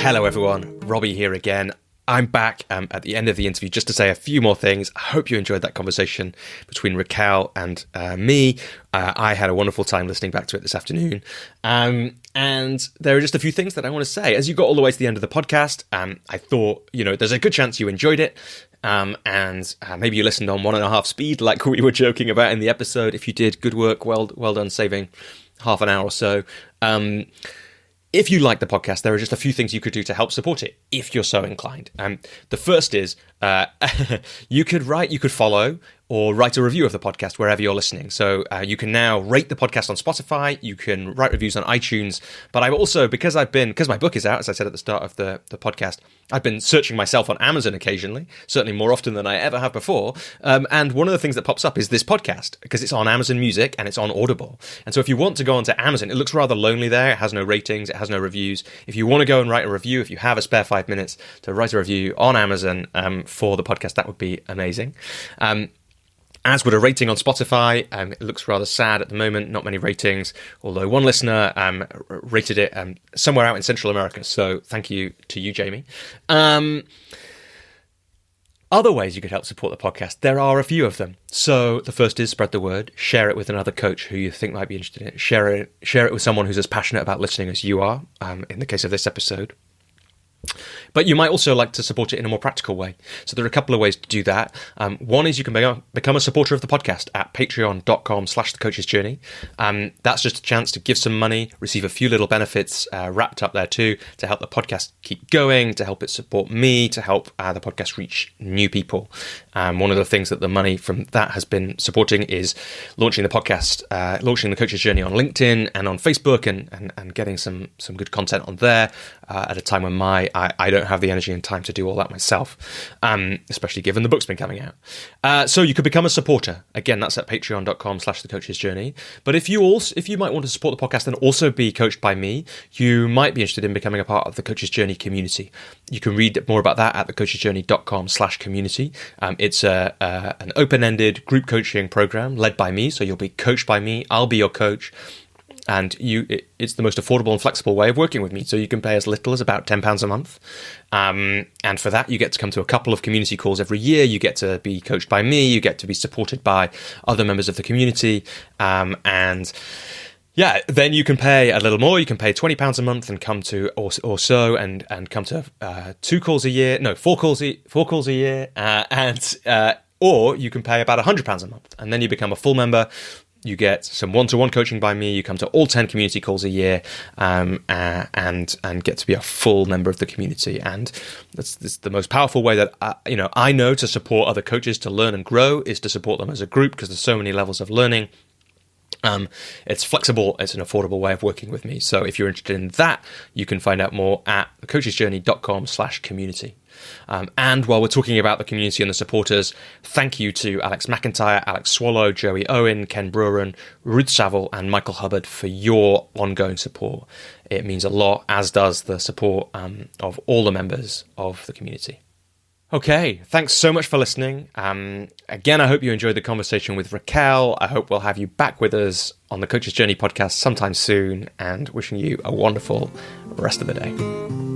Hello, everyone. Robbie here again. I'm back at the end of the interview just to say a few more things. I hope you enjoyed that conversation between Raquel and me. I had a wonderful time listening back to it this afternoon. And there are just a few things that I want to say. As you got all the way to the end of the podcast, I thought, there's a good chance you enjoyed it. And maybe you listened on 1.5 speed, like we were joking about in the episode. If you did, good work. Well done saving half an hour or so. If you like the podcast, there are just a few things you could do to help support it, if you're so inclined. The first is you could follow or write a review of the podcast wherever you're listening. So you can now rate the podcast on Spotify, you can write reviews on iTunes, but I've also, because my book is out, as I said at the start of the podcast, I've been searching myself on Amazon occasionally, certainly more often than I ever have before, and one of the things that pops up is this podcast, because it's on Amazon Music and it's on Audible. And so if you want to go onto Amazon, it looks rather lonely there, it has no ratings, it has no reviews. If you want to go and write a review, if you have a spare 5 minutes to write a review on Amazon for the podcast, that would be amazing. As with a rating on Spotify, it looks rather sad at the moment, not many ratings, although one listener rated it somewhere out in Central America, so thank you to you, Jamie. Other ways you could help support the podcast, there are a few of them. So the first is spread the word, share it with another coach who you think might be interested in it, share it with someone who's as passionate about listening as you are, in the case of this episode. But you might also like to support it in a more practical way. So there are a couple of ways to do that. One is you can become a supporter of the podcast at patreon.com/thecoachesjourney. That's just a chance to give some money, receive a few little benefits wrapped up there too, to help the podcast keep going, to help it support me, to help the podcast reach new people. One of the things that the money from that has been supporting is launching the podcast, launching the Coach's Journey on LinkedIn and on Facebook, and getting some good content on there at a time when I don't have the energy and time to do all that myself, especially given the book's been coming out. So you could become a supporter. Again, that's at patreon.com/thecoachesjourney. But if you might want to support the podcast and also be coached by me, you might be interested in becoming a part of the Coach's Journey community. You can read more about that at thecoachesjourney.com/community. It's an open-ended group coaching program led by me. So you'll be coached by me. I'll be your coach. And it's the most affordable and flexible way of working with me. So you can pay as little as about £10 a month. And for that, you get to come to a couple of community calls every year. You get to be coached by me. You get to be supported by other members of the community. And yeah, then you can pay a little more. You can pay £20 a month and come to or so and come to 4 calls a year. Or you can pay about £100 a month, and then you become a full member. You get some one-to-one coaching by me. You come to all 10 community calls a year, and get to be a full member of the community. And that's the most powerful way that I know to support other coaches to learn and grow is to support them as a group, because there's so many levels of learning. It's flexible. It's an affordable way of working with me. So if you're interested in that, you can find out more at thecoachesjourney.com/community. And while we're talking about the community and the supporters, thank you to Alex McIntyre, Alex Swallow, Joey Owen, Ken Brewer, Ruth Saville, and Michael Hubbard for your ongoing support. It means a lot, as does the support of all the members of the community. Okay, thanks so much for listening. Again, I hope you enjoyed the conversation with Raquel. I hope we'll have you back with us on the Coach's Journey podcast sometime soon, and wishing you a wonderful rest of the day.